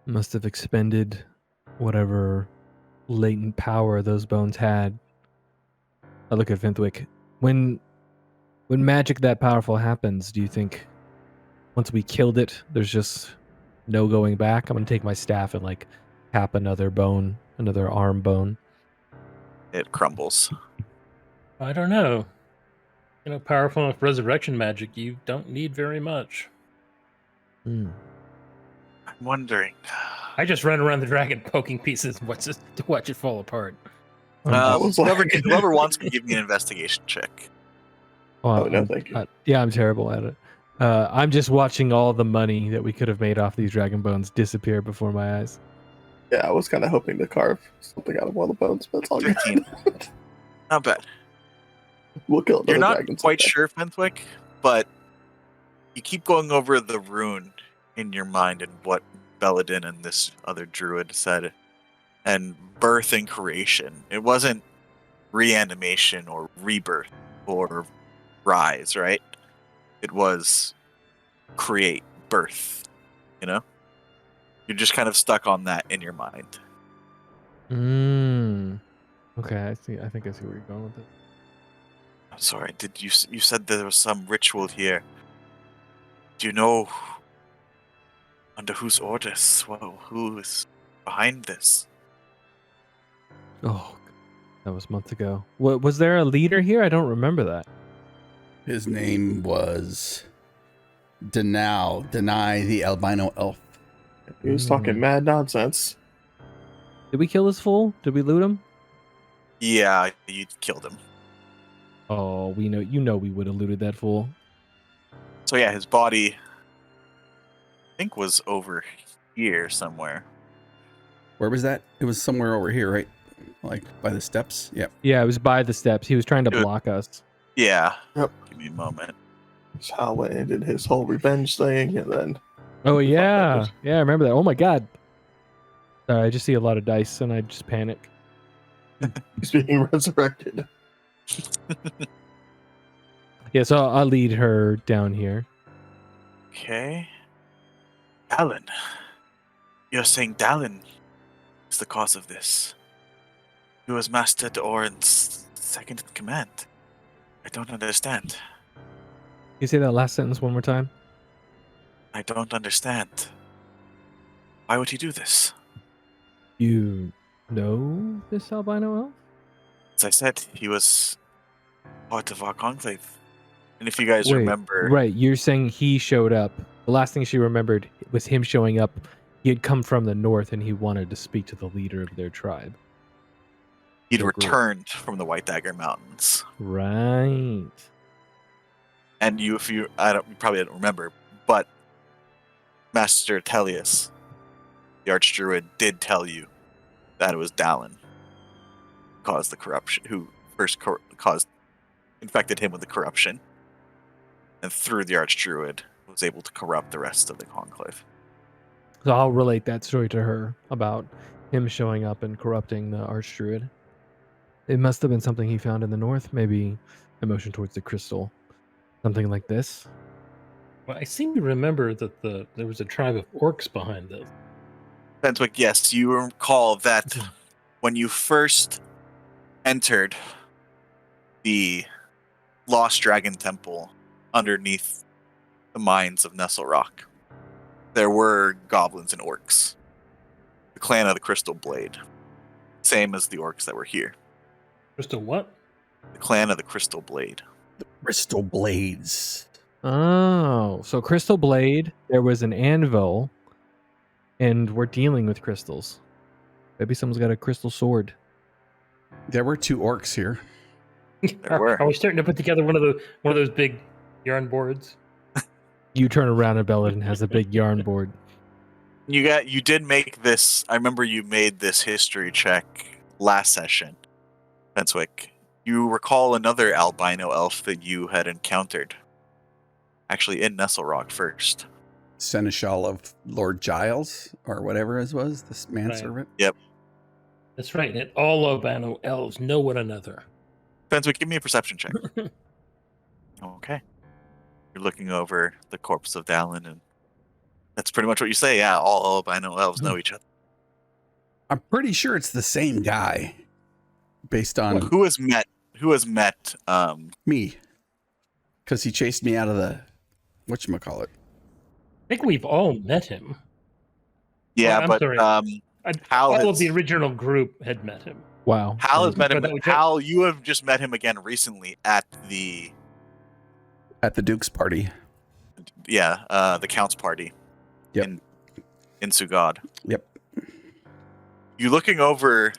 Must have expended whatever latent power those bones had. I look at Fintwick. When magic that powerful happens, do you think once we killed it, there's just no going back? I'm gonna take my staff and like tap another bone, another arm bone. It crumbles. I don't know. You know, powerful enough resurrection magic, you don't need very much. I'm wondering. I just run around the dragon poking pieces and watch it fall apart. I was like- Whoever wants can give me an investigation check. Oh, no, thank you. Yeah, I'm terrible at it. I'm just watching all the money that we could have made off these dragon bones disappear before my eyes. Yeah, I was kind of hoping to carve something out of one of the bones, but it's all good. 15. Not bad. We'll kill another You're not dragon quite someday. sure, Fenwick, but you keep going over the rune in your mind and what Belladin and this other druid said. And birth and creation. It wasn't reanimation or rebirth or rise, right? It was create, birth, you know? You're just kind of stuck on that in your mind. Okay, I see. I think I see where you're going with it. I'm sorry, you said there was some ritual here. Do you know under whose orders? Well, who is behind this? Oh, that was months ago. Was there a leader here? I don't remember that. His name was Deny the albino elf. He was talking mad nonsense. Did we kill this fool? Did we loot him? Yeah, you killed him. Oh, we know we would have looted that fool. So yeah, his body, I think, was over here somewhere. Where was that? It was somewhere over here, right? Like by the steps? Yep. Yeah, it was by the steps. He was trying to Dude. block us. Yeah. Yep. Give me a moment. Shawa ended his whole revenge thing, and then Oh We fought yeah, that. yeah, I remember that. Oh my god. Sorry, I just see a lot of dice and I just panic. he's being resurrected. Yeah, so I'll lead her down here. Okay. Dallin. You're saying Dallin is the cause of this. He was Master Doran's second in command. I don't understand. Can you say that last sentence one more time? I don't understand. Why would he do this? You know this albino elf? As I said, he was part of our conclave. And if you guys Wait, remember, right, you're saying he showed up. The last thing she remembered was him showing up. He had come from the north and he wanted to speak to the leader of their tribe. he'd the group. returned from the White Dagger Mountains. Right. And you probably don't remember, but Master Tellius, the Archdruid, did tell you that it was Dallin who caused the corruption, who first infected him with the corruption, and through the Archdruid was able to corrupt the rest of the conclave. So I'll relate that story to her about him showing up and corrupting the Archdruid. It must have been something he found in the north, maybe emotion towards the crystal. Something like this. Well, I seem to remember that there was a tribe of orcs behind this. Fenswick, yes, you recall that when you first entered the Lost Dragon Temple underneath the mines of Nestlerock, there were goblins and orcs. The clan of the Crystal Blade. Same as the orcs that were here. Crystal what? The clan of the Crystal Blade. Crystal blades. Oh, so Crystal Blade, there was an anvil, and we're dealing with crystals. Maybe someone's got a crystal sword. There were 2 orcs here. There were. Are we starting to put together one of those big yarn boards? You turn around and Belladin has a big yarn board. You did make this. I remember you made this history check last session, Fenswick. You recall another albino elf that you had encountered, actually in Nestlerock first. Seneschal of Lord Giles, or whatever it was, this manservant. Yep. That's right. And all albino elves know one another. Fenswick, give me a perception check. Okay. You're looking over the corpse of Dallin, and that's pretty much what you say. Yeah, all albino elves know each other. I'm pretty sure it's the same guy, based on Who has met? me, because he chased me out of the whatchamacallit. I think we've all met him. Yeah, I'm but sorry. Hal All has, of the original group had met him. Wow. Hal has met him. But that was- Hal, you have just met him again recently at the Duke's party. the Count's party. Yep. In Sugod. Yep. You looking over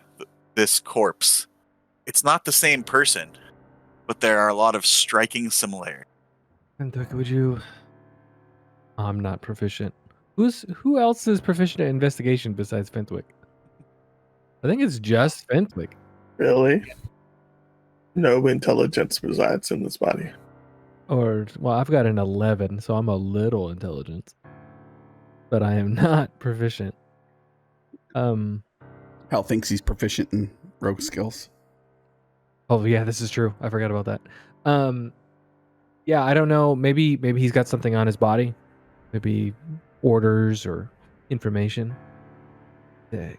this corpse. It's not the same person, but there are a lot of striking similarities. Fentwick, would you... I'm not proficient. Who else is proficient at investigation besides Fentwick? I think it's just Fentwick. Really? No intelligence resides in this body. Or, well, I've got an 11, so I'm a little intelligent. But I am not proficient. Hal thinks he's proficient in rogue skills. Oh yeah, this is true. I forgot about that. Yeah, I don't know. Maybe he's got something on his body. Maybe orders or information.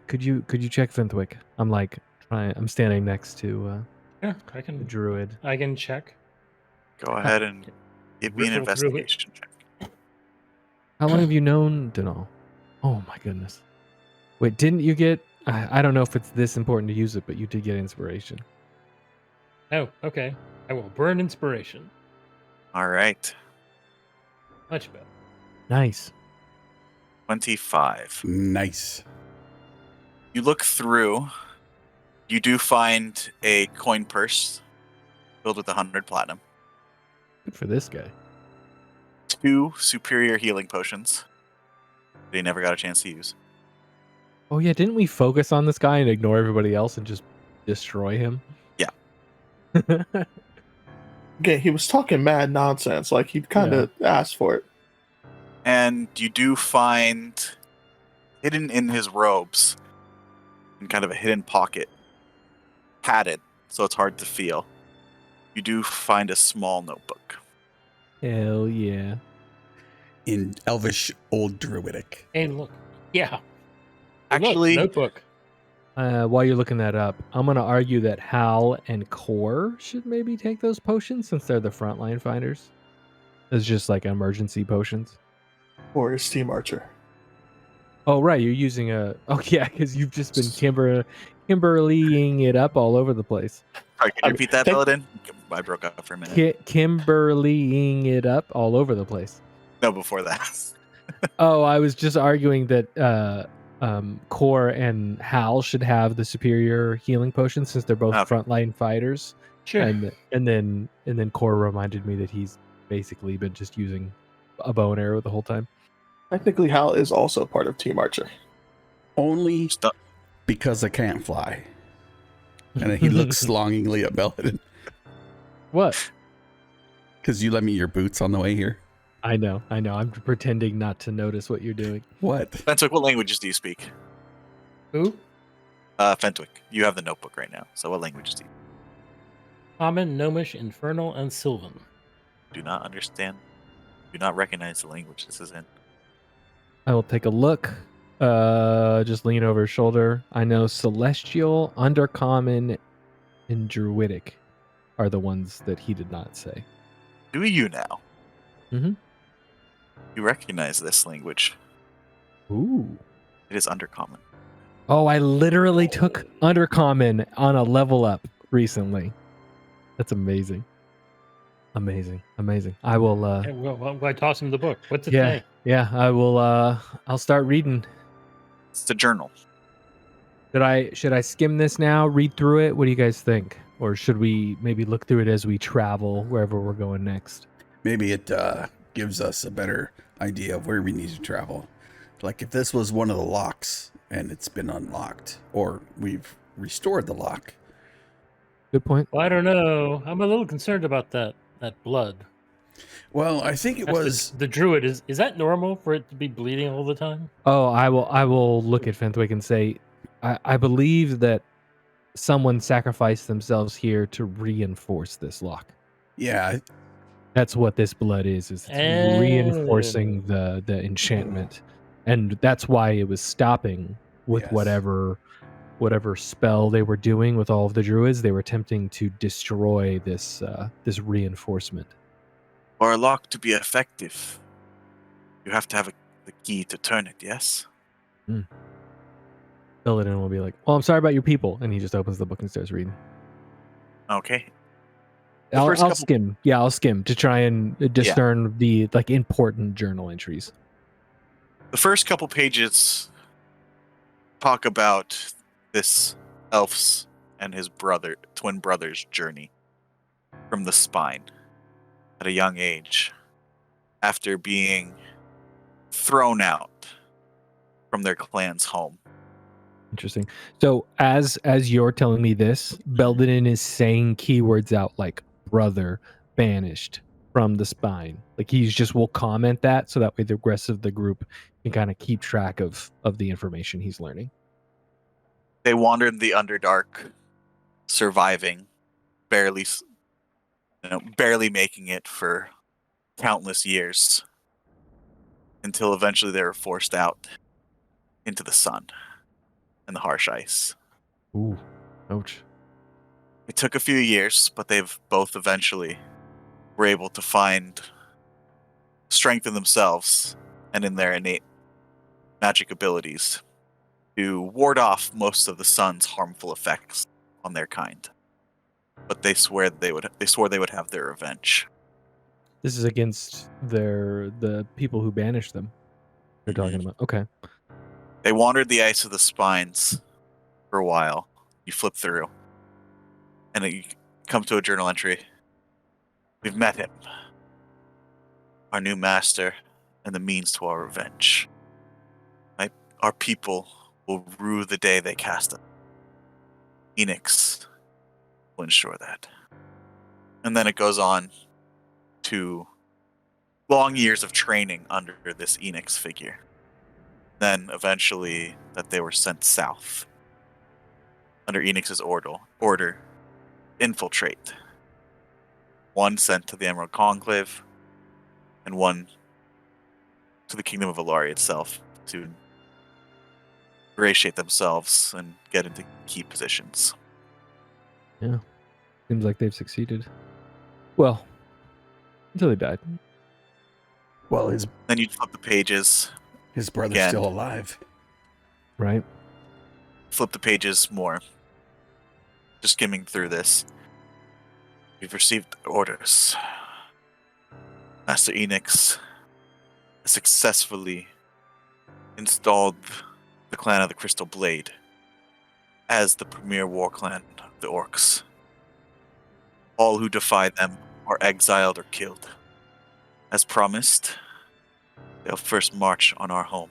Could you check Fentwick? I'm standing next to Yeah, the druid. I can check. Go ahead and give me an Riffle through it. investigation check. How long have you known Denal? Oh my goodness. Wait, didn't you get? I don't know if it's this important to use it, but you did get inspiration. Oh, okay. I will burn inspiration. All right. Much better. Nice. 25. Nice. You look through. You do find a coin purse filled with 100 platinum. Good for this guy. 2 superior healing potions that he never got a chance to use. Oh yeah, didn't we focus on this guy and ignore everybody else and just destroy him? Yeah. Okay, he was talking mad nonsense. Like he kind of asked for it. And you do find hidden in his robes, in kind of a hidden pocket, padded, so it's hard to feel. You do find a small notebook. Hell yeah. In Elvish Old Druidic. Hey, look. Yeah. Hey, Actually, look, notebook. While you're looking that up, I'm going to argue that Hal and Core should maybe take those potions since they're the frontline fighters. It's just like emergency potions. Or his team archer. Oh, right. You're using a... Oh, yeah, because you've just been Kimberlying it up all over the place. sorry, can I you mean, repeat that, take- Paladin? I broke up for a minute. Kimberlying it up all over the place. No, before that. Oh, I was just arguing that Core and Hal should have the superior healing potions since they're both Okay. frontline fighters. Sure. And then Core reminded me that he's basically been just using a bow and arrow the whole time. Technically, Hal is also part of Team Archer. Only Stop. because I can't fly. And he looks longingly at Belladin. What? Because you lent me your boots on the way here. I know. I'm pretending not to notice what you're doing. What? Fentwick, what languages do you speak? Who? Fentwick, you have the notebook right now. So what languages do you Common, Gnomish, Infernal, and Sylvan. do not understand? Do not recognize the language this is in. I will take a look. Just lean over his shoulder. I know Celestial, Undercommon, and Druidic are the ones that he did not say. Do you now? Mhm. You recognize this language. Ooh. It is undercommon. Oh, I literally took Undercommon on a level up recently. That's amazing. Amazing. I will Hey, well, why toss him the book? What's it yeah. say? Yeah, I will I'll start reading. It's a journal. Should I skim this now, read through it? What do you guys think? Or should we maybe look through it as we travel wherever we're going next? Maybe it gives us a better idea of where we need to travel. Like if this was one of the locks and it's been unlocked, or we've restored the lock. Good point. Well, I don't know. I'm a little concerned about that blood. Well, I think it That's was. the druid. Is that normal for it to be bleeding all the time? Oh, I will look at Fentwick and say, I believe that someone sacrificed themselves here to reinforce this lock. Yeah, That's what this blood is. It's reinforcing the enchantment, and that's why it was stopping with Yes. whatever spell they were doing with all of the druids. They were attempting to destroy this reinforcement. For a lock to be effective, you have to have the key to turn it, yes? Illidan will be like, "Well, I'm sorry about your people," and he just opens the book and starts reading. Okay. I'll skim. Yeah, I'll skim to try and discern the important journal entries. The first couple pages talk about this elf's and his twin brother's journey from the spine at a young age after being thrown out from their clan's home. Interesting. So as you're telling me this, Belden is saying keywords out like brother, banished, from the spine. Like he's just will comment that so that way the rest of the group can kind of keep track of the information he's learning. They wandered in the Underdark, surviving, barely making it for countless years, until eventually they were forced out into the sun and the harsh ice. Ooh, ouch. It took a few years, but they've both eventually were able to find strength in themselves and in their innate magic abilities to ward off most of the sun's harmful effects on their kind. But they swore they would have their revenge. This is against the people who banished them. They're talking about. Okay. They wandered the ice of the spines for a while. You flip through, and you come to a journal entry. We've met him, our new master, and the means to our revenge. Our people will rue the day they cast us. Phoenix will ensure that. And then it goes on to long years of training under this Enix figure. Then eventually that they were sent south under Enix's order infiltrate. One sent to the Emerald Conclave, and one to the Kingdom of Alari itself to ingratiate themselves and get into key positions. Seems like they've succeeded. Well, until they died. Well, Then you'd flip the pages, his brother's Again. still alive. Right? flip the pages more. Just skimming through this. We've received orders. Master Enix successfully installed the Clan of the Crystal Blade as the premier war clan of the Orcs. All who defy them are exiled or killed. As promised, they'll first march on our home.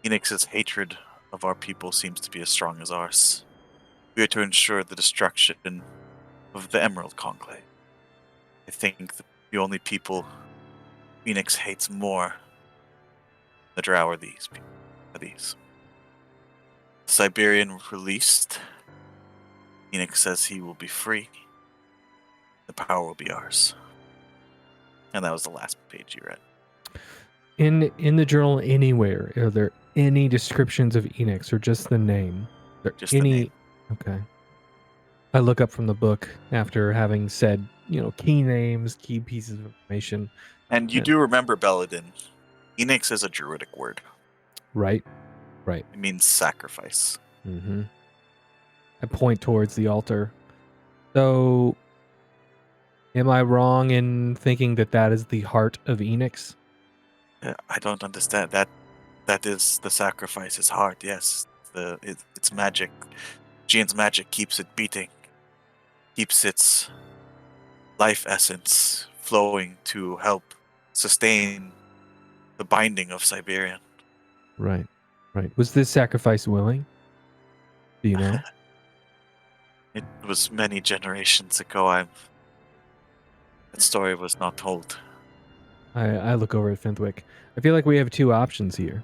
Enix's hatred of our people seems to be as strong as ours. We are to ensure the destruction of the Emerald Conclave. I think the only people Enix hates more than the Drow are these people. Siberian released. Enix says he will be free. The power will be ours. And that was the last page you read. In the journal anywhere, are there any descriptions of Enix or just the name? Just the name. Okay. I look up from the book after having said, key names, key pieces of information. And you do remember Belladin. Enix is a Druidic word. Right. It means sacrifice. Mm-hmm. I point towards the altar. So, am I wrong in thinking that is the heart of Enix? I don't understand. That is the sacrifice's heart, yes. It's magic. Gian's magic keeps it beating. Keeps its life essence flowing to help sustain the binding of Siberian. Right. Was this sacrifice willing? Do you know? It was many generations ago. That story was not told. I look over at Fenthwick. I feel like we have two options here.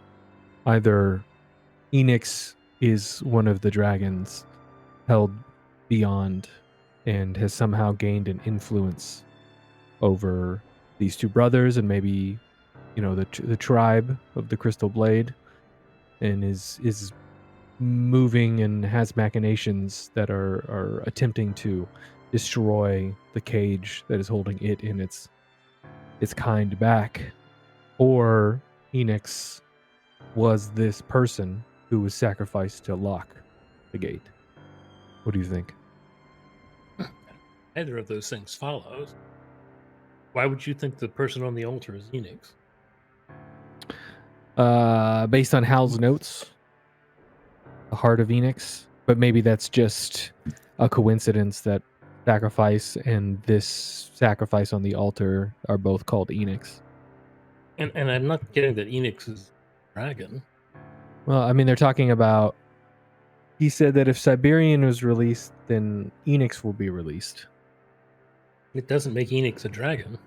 Either Enix is one of the dragons held beyond and has somehow gained an influence over these two brothers and maybe, the tribe of the Crystal Blade, and is moving and has machinations that are attempting to destroy the cage that is holding it in its kind back. Or Enix was this person who was sacrificed to lock the gate. What do you think? Neither of those things follows. Why would you think the person on the altar is Enix? Based on Hal's notes, the heart of Enix, but maybe that's just a coincidence that sacrifice and this sacrifice on the altar are both called Enix. And I'm not getting that Enix is a dragon. Well, I mean, they're talking about. He said that if Siberian was released, then Enix will be released. It doesn't make Enix a dragon.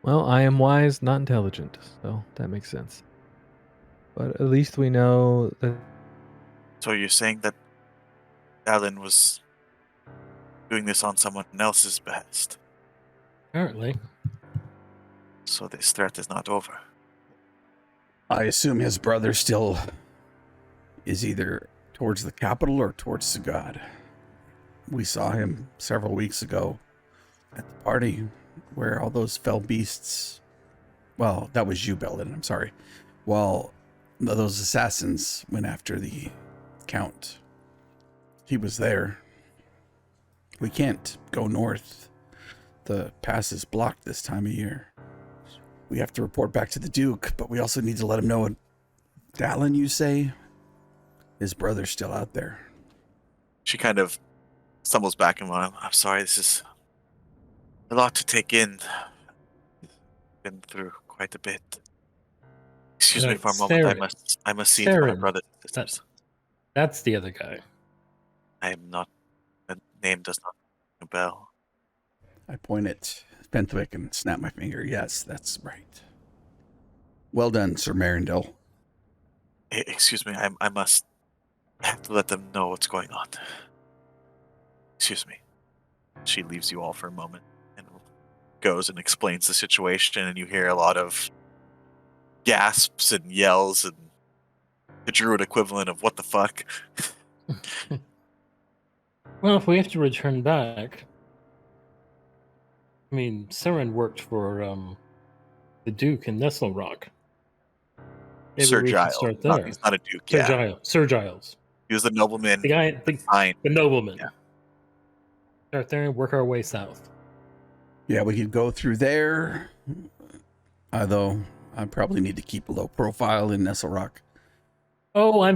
Well, I am wise, not intelligent, so that makes sense. But at least we know that. So you're saying that Alan was doing this on someone else's behest? Apparently. So this threat is not over. I assume his brother still is either towards the capital or towards Sagad. We saw him several weeks ago at the party where all those fell beasts... Well, that was you, Belden, I'm sorry. Well, those assassins went after the Count. He was there. We can't go north. The pass is blocked this time of year. We have to report back to the Duke, but we also need to let him know. Dallin, you say? His brother's still out there. She kind of stumbles back and I'm sorry, this is a lot to take in. Been through quite a bit. Excuse me for a moment. I must see my brother and sisters. That's the other guy. I am not. The name does not. A bell. I point at Fenthwick and snap my finger. Yes, that's right. Well done, Sir Marindel. Excuse me, I must have to let them know what's going on. Excuse me. She leaves you all for a moment and goes and explains the situation, and you hear a lot of gasps and yells and the druid equivalent of what the fuck. Well, if we have to return back, I mean, Seren worked for the Duke in Nestlerock. Maybe Sir we should Giles. start there. He's not a duke, Sir yeah. Giles. Sir Giles. He was a nobleman. The guy, Fine. the nobleman. Yeah. Start there and work our way south. Yeah, we could go through there. Although I probably need to keep a low profile in Nestlerock. Oh, I'm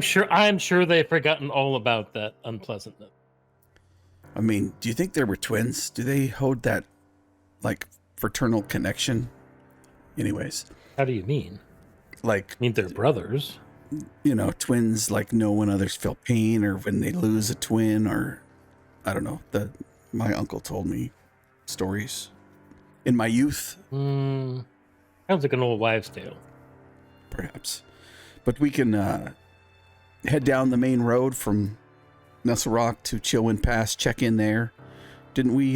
sure they've forgotten all about that unpleasantness. I mean, do you think there were twins? Do they hold that, like, fraternal connection? Anyways, How do you mean? like, I mean, they're brothers. you know, twins, like, know when others feel pain or when they lose a twin, or I don't know. My uncle told me stories in my youth, Sounds like an old wives' tale. perhaps. But we can head down the main road from Nestlerock to Chillwind Pass, check in there. Didn't we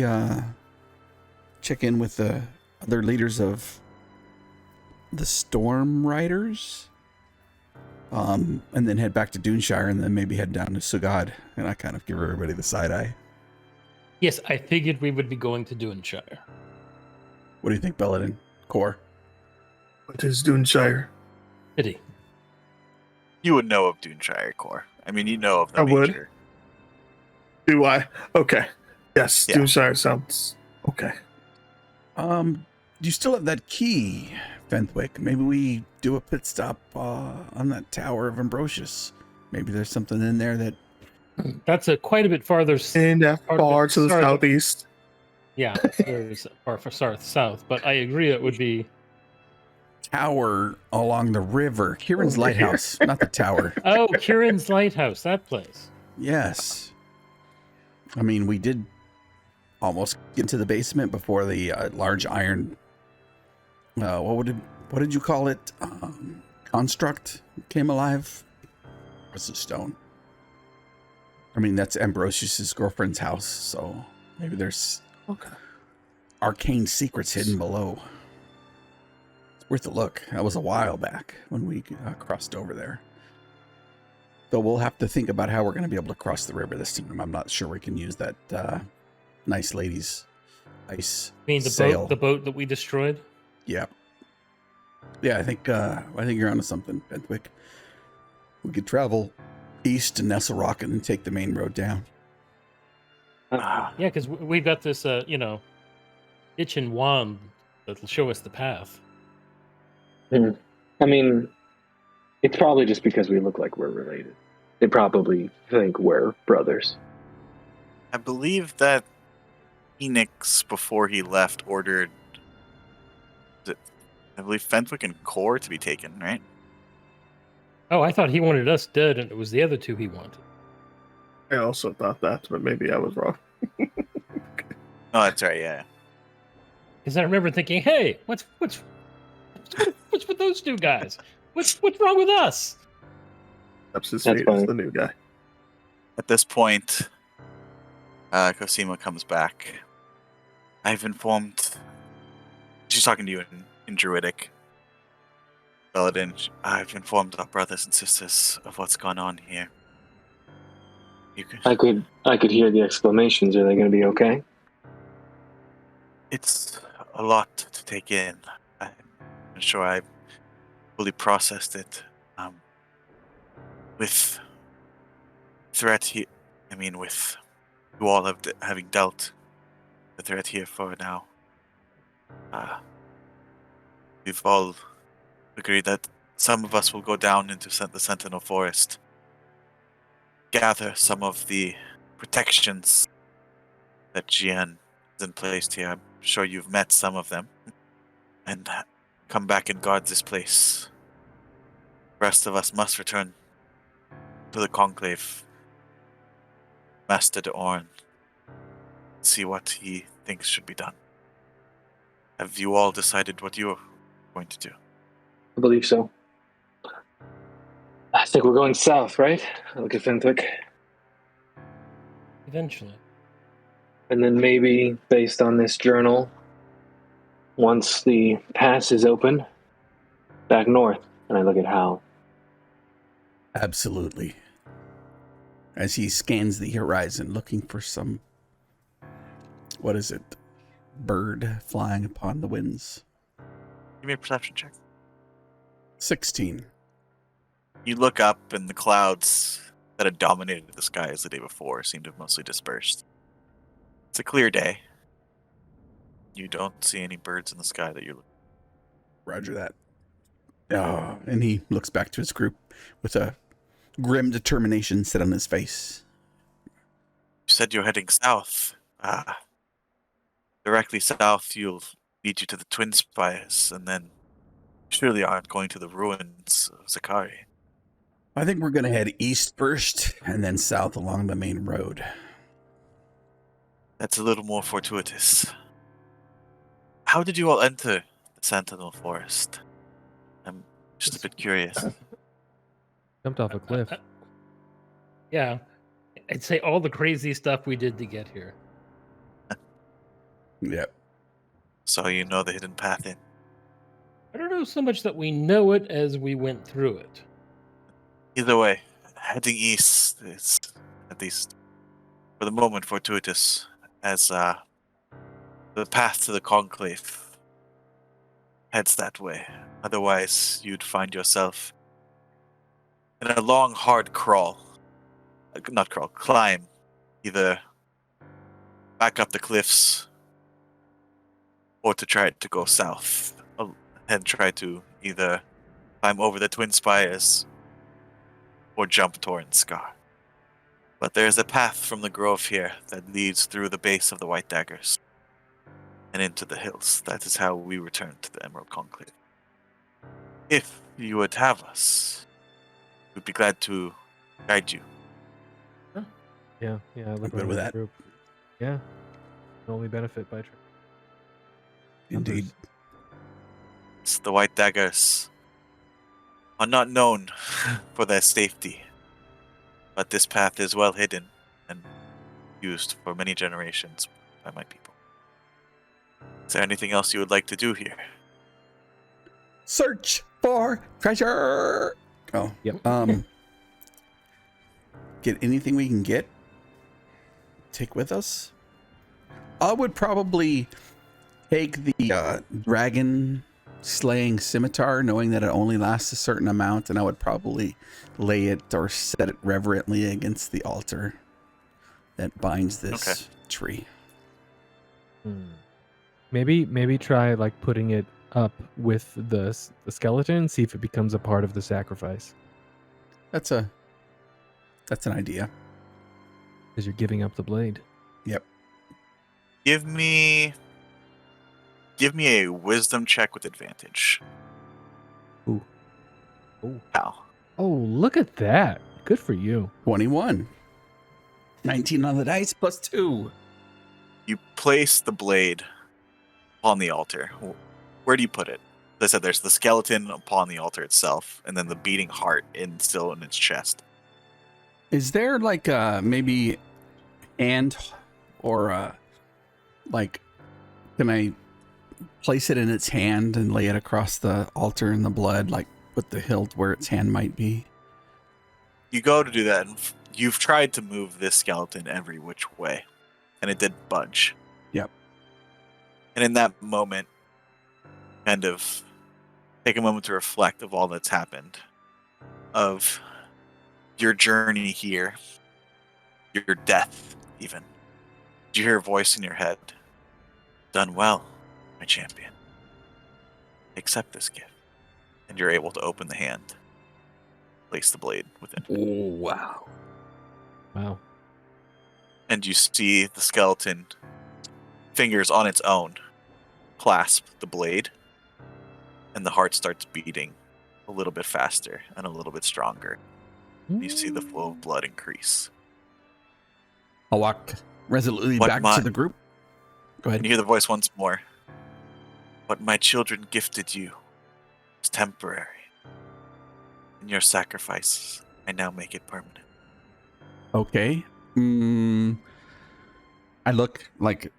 check in with the other leaders of the Storm Riders? And then head back to Duneshire, and then maybe head down to Sugad. And I kind of give everybody the side eye. Yes, I figured we would be going to Duneshire. What do you think, Belladin? Core? What is Duneshire? Pity. You would know of Duneshire Core. I mean, you know of the I would. major. Do I? Okay. Yes, Yeah. Duneshire sounds okay. You still have that key, Fenthwick. Maybe we do a pit stop on that Tower of Ambrosius. Maybe there's something in there that... That's quite a bit farther. And far to the Sorry. southeast. Yeah, there's far south. But I agree, it would be. Tower along the river. Kieran's Over here. Lighthouse, not the tower. Oh, Kieran's Lighthouse, that place. Yes. I mean, we did almost get into the basement before the large iron... what did you call it? Construct came alive? What's the stone? I mean, that's Ambrosius's girlfriend's house, so maybe there's arcane secrets hidden below. It's worth a look. That was a while back when we crossed over there. Though we'll have to think about how we're going to be able to cross the river this time. I'm not sure we can use that nice lady's ice I mean, sail. the boat that we destroyed. Yeah. Yeah, I think you're onto something, Fenthwick. We could travel east to Nestlerock and then take the main road down. Yeah, because we've got this, itch and wand that'll show us the path. I mean, it's probably just because we look like we're related. They probably think we're brothers. I believe that Phoenix, before he left, ordered, I believe, Fenthwick and Core to be taken, right? Oh, I thought he wanted us dead, and it was the other two he wanted. I also thought that, but maybe I was wrong. Oh, that's right, yeah. Because I remember thinking, hey, what's with those two guys? What's wrong with us? Perhaps his That's fate is fine. the new guy. At this point, Cosima comes back. I've informed... She's talking to you in Druidic. Belladin, I've informed our brothers and sisters of what's gone on here. You can... I could hear the exclamations. Are they going to be okay? It's a lot to take in. I'm not sure I fully processed it. With threat here, I mean, with you all having dealt the threat here for now, we've all agreed that some of us will go down into the Sentinel Forest, gather some of the protections that Jian has in place here. I'm sure you've met some of them, and come back and guard this place. The rest of us must return to the Conclave. Master de Orn see what he thinks should be done. Have you all decided what you are going to do? I believe so. I think we're going south, right? I look at Finthic. Eventually. And then maybe, based on this journal, once the pass is open, back north. And I look at Hal. Absolutely. As he scans the horizon looking for some, what is it? Bird flying upon the winds. Give me a perception check. 16. You look up, and the clouds that had dominated the skies the day before seem to have mostly dispersed. It's a clear day. You don't see any birds in the sky that you're looking Roger that. Oh, and he looks back to his group with a grim determination set on his face. You said you're heading south. Directly south, you'll lead you to the Twin Spires, and then surely aren't going to the ruins of Zakari. I think we're going to head east first and then south along the main road. That's a little more fortuitous. How did you all enter the Sentinel Forest? I'm just a bit curious. Jumped off a cliff. Yeah. I'd say all the crazy stuff we did to get here. Yep. So you know the hidden path in. I don't know so much that we know it as we went through it. Either way, heading east is, at least for the moment, fortuitous, as the path to the Conclave heads that way. Otherwise, you'd find yourself in a long, hard climb, either back up the cliffs or to try to go south and try to either climb over the Twin Spires or jump Torrent Scar. But there's a path from the grove here that leads through the base of the White Daggers and into the hills. That is how we return to the Emerald Conclave. If you would have us, we'd be glad to guide you. Yeah, I look good around with the that. Group. Yeah, only benefit by trip. Indeed. The White Daggers are not known for their safety, but this path is well hidden and used for many generations by my people. Is there anything else you would like to do here? Search for treasure. Oh, Yep. Get anything we can get. Take with us. I would probably take the dragon slaying scimitar, knowing that it only lasts a certain amount, and I would probably lay it or set it reverently against the altar that binds this tree. Maybe try like putting it up with the skeleton, see if it becomes a part of the sacrifice. That's an idea. Because you're giving up the blade. Yep. Give me a wisdom check with advantage. Ooh. How? Oh, look at that. Good for you. 21. 19 on the dice plus 2. You place the blade on the altar. Where do you put it? As I said, there's the skeleton upon the altar itself, and then the beating heart still in its chest. Is there like maybe hand or like can I place it in its hand and lay it across the altar in the blood, like with the hilt where its hand might be? You go to do that, and you've tried to move this skeleton every which way, and it did budge. Yep. And in that moment, kind of take a moment to reflect of all that's happened, of your journey here, your death, even. Did you hear a voice in your head? Done well, my champion. Accept this gift. And you're able to open the hand, place the blade within. Oh, wow. Wow. And you see the skeleton, fingers on its own, clasp the blade, and the heart starts beating a little bit faster and a little bit stronger. You see the flow of blood increase. I'll walk resolutely What back my- to the group. Go ahead. And you hear the voice once more. What my children gifted you is temporary. In your sacrifices, I now make it permanent. Okay. I look like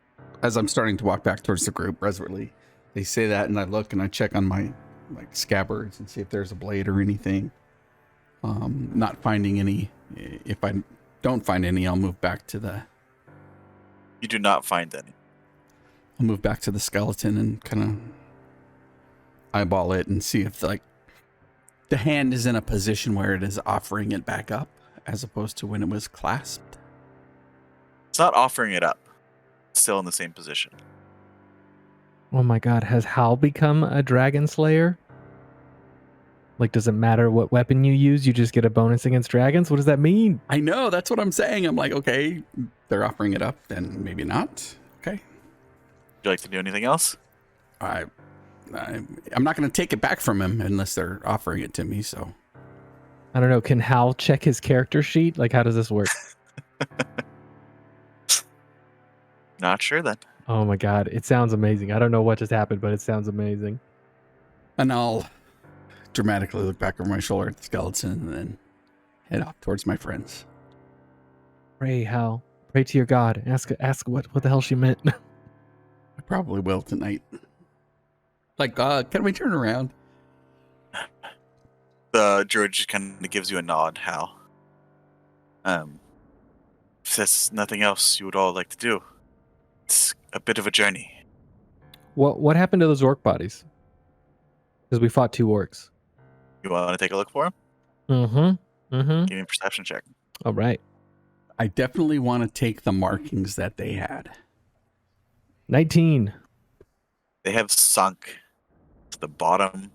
as I'm starting to walk back towards the group, resolutely. They say that, and I look and I check on my scabbards and see if there's a blade or anything. Not finding any. If I don't find any, I'll move back to the. You do not find any. I'll move back to the skeleton and kind of eyeball it and see if the hand is in a position where it is offering it back up as opposed to when it was clasped. It's not offering it up. It's still in the same position. Oh my god, has Hal become a dragon slayer? Like, does it matter what weapon you use? You just get a bonus against dragons? What does that mean? I know, that's what I'm saying. I'm like, okay, they're offering it up, then maybe not. Okay. Would you like to do anything else? I'm not going to take it back from him unless they're offering it to me, so. I don't know. Can Hal check his character sheet? Like, how does this work? Not sure then. Oh my god, it sounds amazing. I don't know what just happened, but it sounds amazing. And I'll dramatically look back over my shoulder at the skeleton and then head off towards my friends. Pray, Hal. Pray to your god. Ask what the hell she meant. I probably will tonight. Can we turn around? The druid just kind of gives you a nod, Hal. If there's nothing else you would all like to do, it's a bit of a journey. What happened to those orc bodies? Because we fought 2 orcs. You want to take a look for him? Mm-hmm. Give me a perception check. All right. I definitely want to take the markings that they had. 19. They have sunk to the bottom.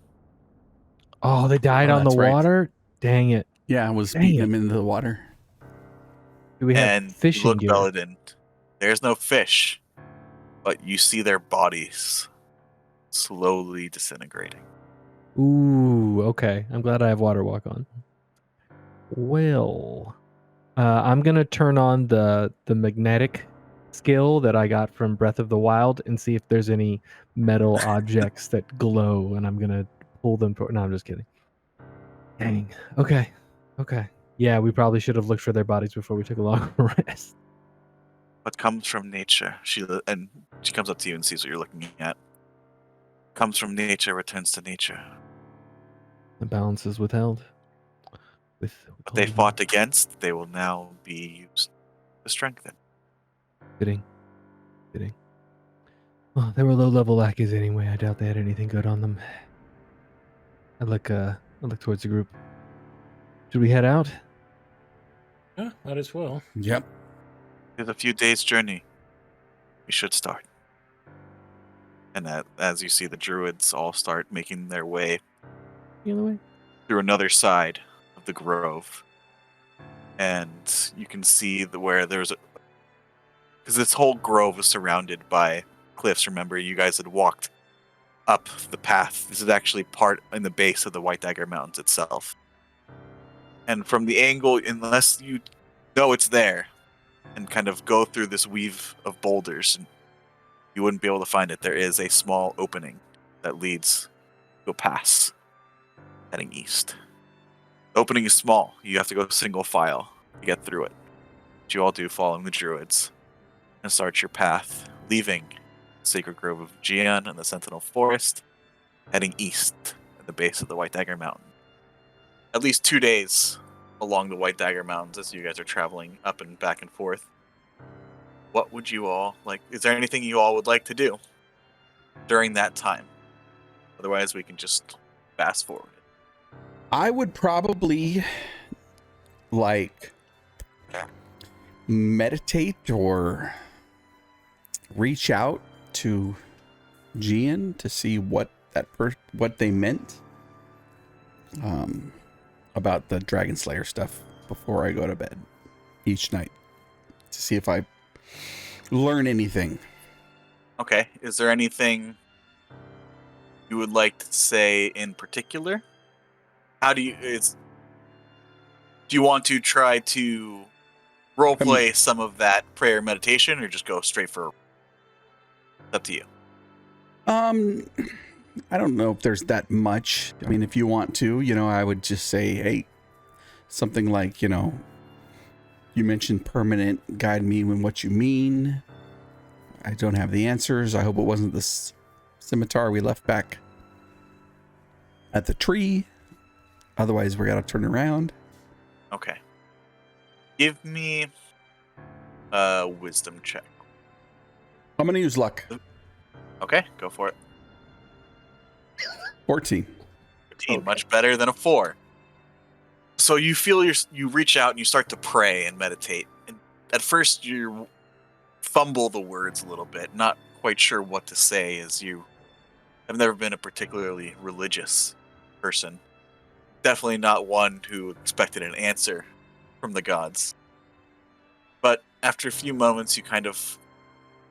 Oh, they died Oh, on the that's right. water? Dang it. Yeah, I was Dang beating it. them into the water. Do we have And fishing you look, gear? Belladin. There's no fish, but you see their bodies slowly disintegrating. Ooh, okay. I'm glad I have water walk on. Well, I'm gonna turn on the magnetic skill that I got from Breath of the Wild and see if there's any metal objects that glow, and I'm gonna pull them. No, I'm just kidding. Dang. Okay. Yeah, we probably should have looked for their bodies before we took a long rest. What comes from nature, she comes up to you and sees what you're looking at. Comes from nature, returns to nature. The balance is withheld. What they fought against, they will now be used to strengthen. Fitting. Well, they were low-level lackeys anyway. I doubt they had anything good on them. I look towards the group. Should we head out? Yeah, might as well. Yep. It's a few days' journey. We should start. And as you see, the druids all start making their way The other way? through another side of the grove. And you can see where there's because this whole grove is surrounded by cliffs. Remember, you guys had walked up the path. This is actually part in the base of the White Dagger Mountains itself. And from the angle, unless you know it's there and kind of go through this weave of boulders, you wouldn't be able to find it. There is a small opening that leads to a pass heading east. The opening is small. You have to go single file to get through it. But you all do, following the druids, and start your path, leaving Sacred Grove of Judean and the Sentinel Forest, heading east at the base of the White Dagger Mountain. At least 2 days along the White Dagger Mountains as you guys are traveling up and back and forth. What would you all like? Is there anything you all would like to do during that time? Otherwise, we can just fast forward. I would probably meditate or reach out to Gian to see what they meant about the Dragon Slayer stuff before I go to bed each night to see if I learn anything. Okay. Is there anything you would like to say in particular? Do you want to try to roleplay some of that prayer meditation, or just go straight for? It's up to you. I don't know if there's that much. I mean, if you want to, I would just say, hey, something like, you mentioned permanent, guide me in what you mean. I don't have the answers. I hope it wasn't this scimitar we left back at the tree. Otherwise, we gotta turn around. Okay. Give me a wisdom check. I'm gonna use luck. Okay, go for it. 14. 15, Okay. much better than a 4. So you feel you reach out and you start to pray and meditate. And at first you fumble the words a little bit, not quite sure what to say, as you have never been a particularly religious person. Definitely not one who expected an answer from the gods. But after a few moments, you kind of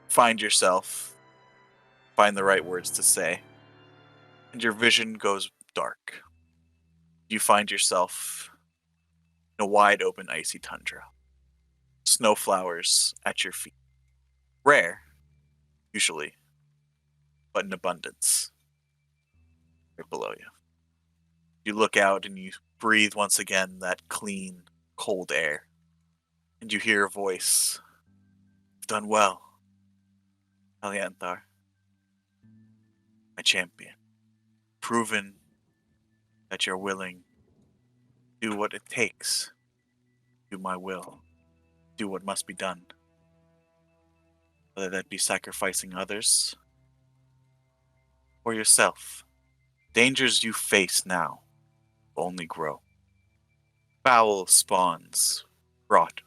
find the right words to say, and your vision goes dark. You find yourself in a wide open icy tundra. Snow flowers at your feet. Rare, usually, but in abundance. Right below you. You look out and you breathe once again that clean, cold air. And you hear a voice. You've done well, Alianthar. My champion. Proven that you're willing to do what it takes. Do my will. Do what must be done. Whether that be sacrificing others or yourself. Dangers you face now will only grow. Foul spawns brought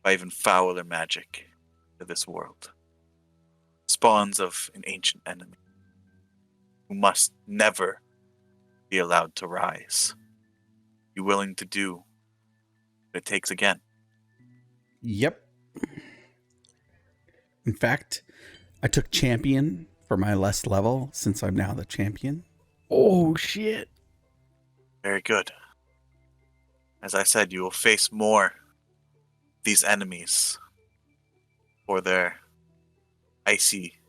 by even fouler magic to this world. Spawns of an ancient enemy who must never be allowed to rise. You willing to do what it takes again? Yep. In fact, I took champion for my less level since I'm now the champion. Oh shit! Very good. As I said, you will face more of these enemies for their icy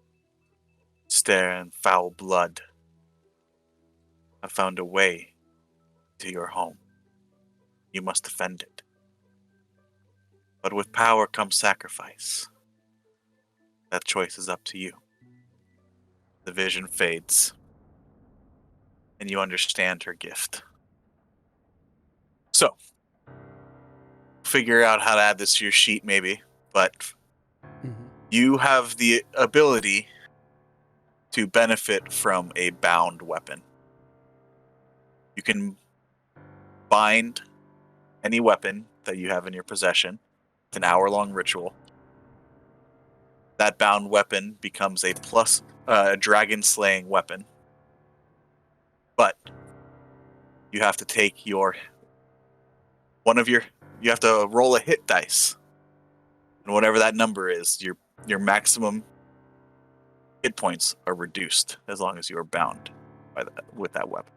stare and foul blood. I found a way to your home. You must defend it. But with power comes sacrifice. That choice is up to you. The vision fades, and you understand her gift. So, figure out how to add this to your sheet, maybe, but you have the ability to benefit from a bound weapon. You can bind any weapon that you have in your possession. It's an hour-long ritual. That bound weapon becomes a dragon-slaying weapon. But you have to take you have to roll a hit dice. And whatever that number is, your maximum hit points are reduced as long as you are bound with that weapon.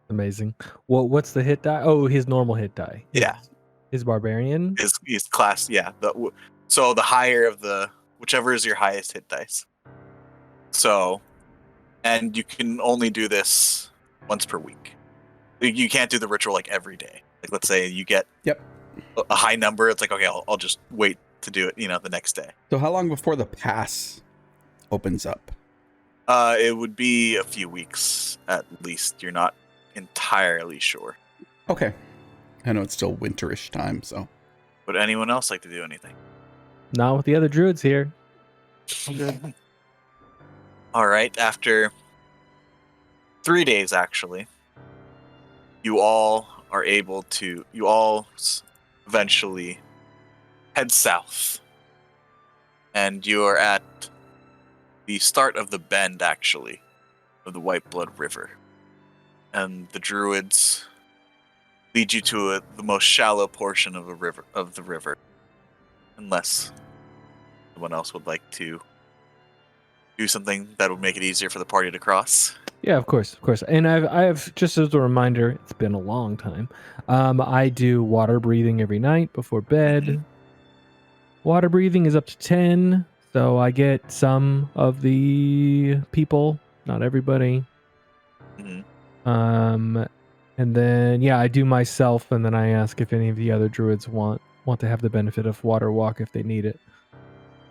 Amazing. Well, what's the hit die? Oh, his normal hit die. Yeah. His barbarian. His class, yeah. So the higher of whichever is your highest hit dice. So, and you can only do this once per week. You can't do the ritual like every day. Like, let's say you get a high number. It's like, okay, I'll just wait to do it, the next day. So how long before the pass opens up? It would be a few weeks at least. You're not entirely sure. Okay. I know it's still winterish time, so. Would anyone else like to do anything? Not with the other druids here. Good. All right. After 3 days, actually, you all eventually head south. And you are at the start of the bend, actually, of the White Blood River. And the druids lead you to the most shallow portion of the river. Unless someone else would like to do something that would make it easier for the party to cross. Yeah, of course, of course. And I've just as a reminder, it's been a long time. I do water breathing every night before bed. Mhm. Water breathing is up to 10, so I get some of the people, not everybody. Mhm. And then yeah, I do myself, and then I ask if any of the other druids want to have the benefit of water walk if they need it.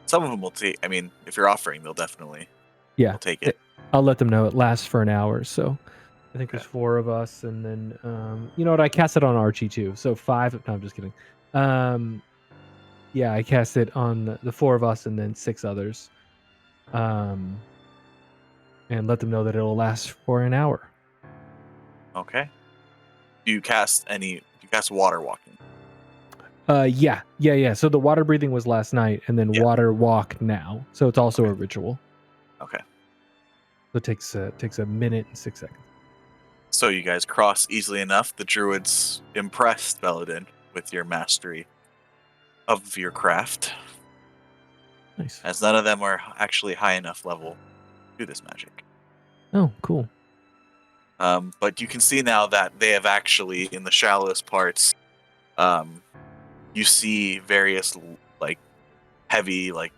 Some of them will take. I mean, if you're offering, they'll definitely Yeah, will take it. I'll let them know it lasts for an hour. So I think there's Okay. 4 of us, and then you know what? I cast it on Archie too. So 5. No, I'm just kidding. Yeah, I cast it on the 4 of us, and then 6 others. And let them know that it'll last for an hour. Okay. Do you cast any? Do you cast water walking? Yeah. So the water breathing was last night, and then Yeah. water walk now. So it's also a Okay. ritual. Okay. So it takes a minute and 6 seconds. So you guys cross easily enough. The druids impressed Belladin with your mastery of your craft, Nice. as none of them are actually high enough level to do this magic. Oh, cool. But you can see now that they have actually, in the shallowest parts, you see various like heavy, like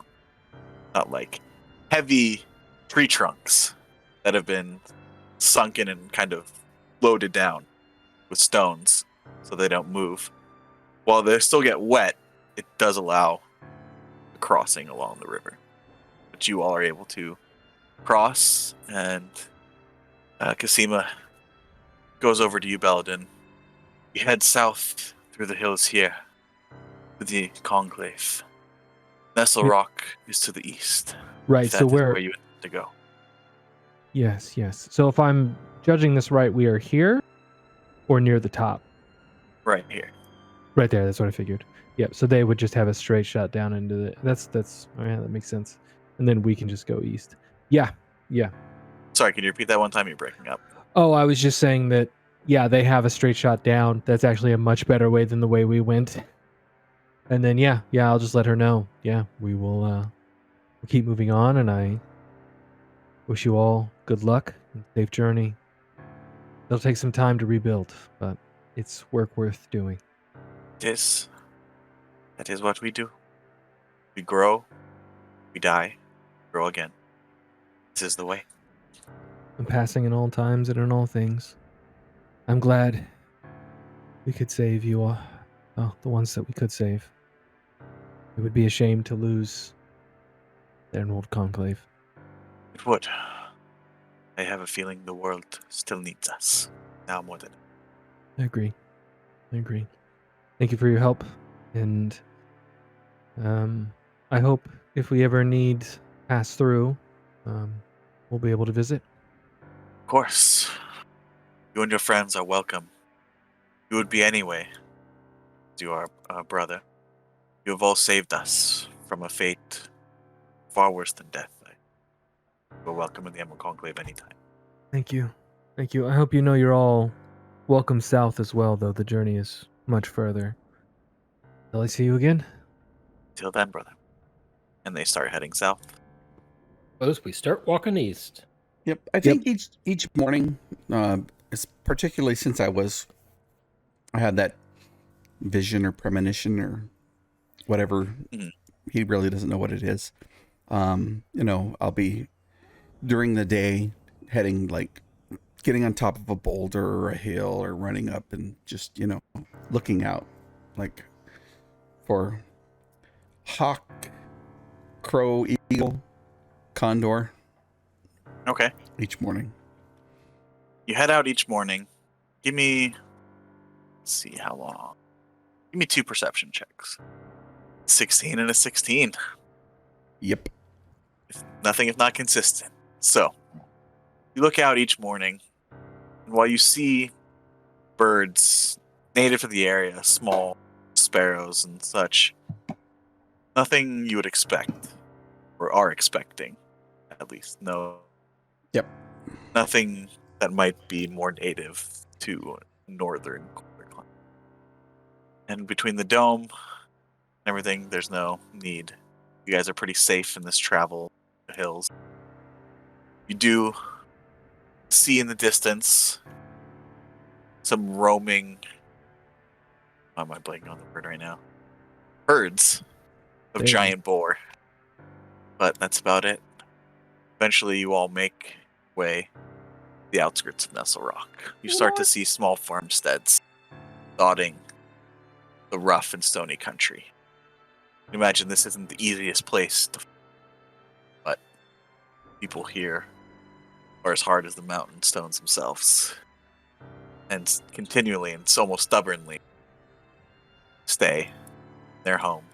not like heavy tree trunks that have been sunken and kind of loaded down with stones so they don't move. While they still get wet, it does allow the crossing along the river. But you all are able to cross, and Casima goes over to you, Belladin. You head south through the hills here to the Conclave. Nestlerock is to the east. Right. If So that is where? where you intend to go. Yes. So if I'm judging this right, we are here or near the top. Right here. Right there. That's what I figured. Yep. So they would just have a straight shot down into the. That's. Oh yeah, that makes sense. And then we can just go east. Yeah. Sorry, can you repeat that one time? You're breaking up. Oh, I was just saying that. Yeah, they have a straight shot down. That's actually a much better way than the way we went. And then yeah, I'll just let her know. Yeah, we will. We'll keep moving on, and I wish you all good luck and safe journey. It'll take some time to rebuild, but it's work worth doing. That is what we do. We grow, we die, grow again. This is the way. I'm passing in all times and in all things. I'm glad we could save you all. Well, the ones that we could save. It would be a shame to lose their old conclave. It would. I have a feeling the world still needs us. Now more than ever. I agree. Thank you for your help, and I hope if we ever need pass through, we'll be able to visit. Of course. You and your friends are welcome. You would be anyway. You are a brother. You have all saved us from a fate far worse than death. You are welcome in the Emerald Conclave anytime. Thank you. I hope you know you're all welcome south as well, though the journey is much further. Till I see you again. Till then, brother. And they start heading south. Suppose we start walking east. Yep. I think each morning, particularly since I had that vision or premonition or whatever. Mhm. He really doesn't know what it is. I'll be during the day heading, like, getting on top of a boulder or a hill or running up and just, looking out, like, for hawk, crow, eagle, condor. Okay. Each morning. You head out each morning. Give me... Let's see how long. Give me 2 perception checks. 16 and a 16. Yep. Nothing if not consistent. So, you look out each morning, and while you see birds native to the area, small sparrows and such, nothing you would expect, or are expecting, at least. No. Yep. Nothing that might be more native to northern climate. And between the dome and everything, there's no need. You guys are pretty safe in this travel, the hills. You do see in the distance some roaming. Why am I blanking on the word right now? Herds of There you giant boar. But that's about it. Eventually, you all make way to the outskirts of Nestlerock. You start to see small farmsteads dotting the rough and stony country. Imagine this isn't the easiest place to, but people here are as hard as the mountain stones themselves, and continually and almost stubbornly stay in their home,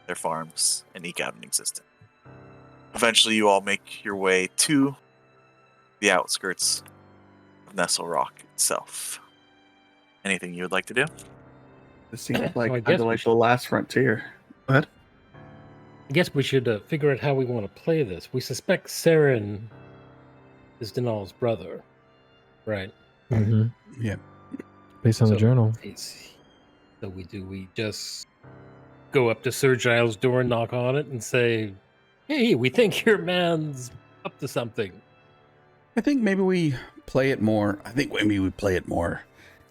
their farms, and eke out an existence. Eventually, you all make your way to the outskirts of Nestlerock itself. Anything you would like to do? This seems I like guess kind of we like should- the last frontier. What? I guess we should figure out how we want to play this. We suspect Saren is Denal's brother, right? Mm-hmm. Yeah. Based on the So journal. So we just go up to Sir Giles' door and knock on it and say, "Hey, we think your man's up to something." I think maybe we play it more.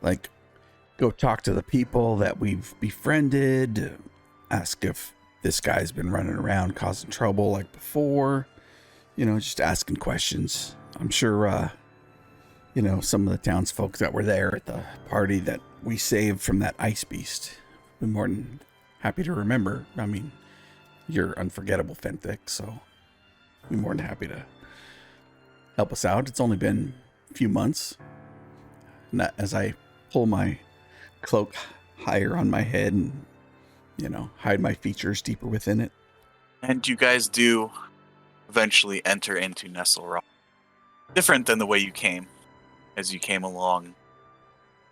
Like, go talk to the people that we've befriended, ask if this guy's been running around causing trouble like before, just asking questions. I'm sure, some of the townsfolk that were there at the party that we saved from that ice beast been more than happy to remember. I mean, you're unforgettable, Fenthic, so be more than happy to help us out. It's only been a few months. And as I pull my cloak higher on my head and, hide my features deeper within it. And you guys do eventually enter into Nestlerock. Different than the way you came, as you came along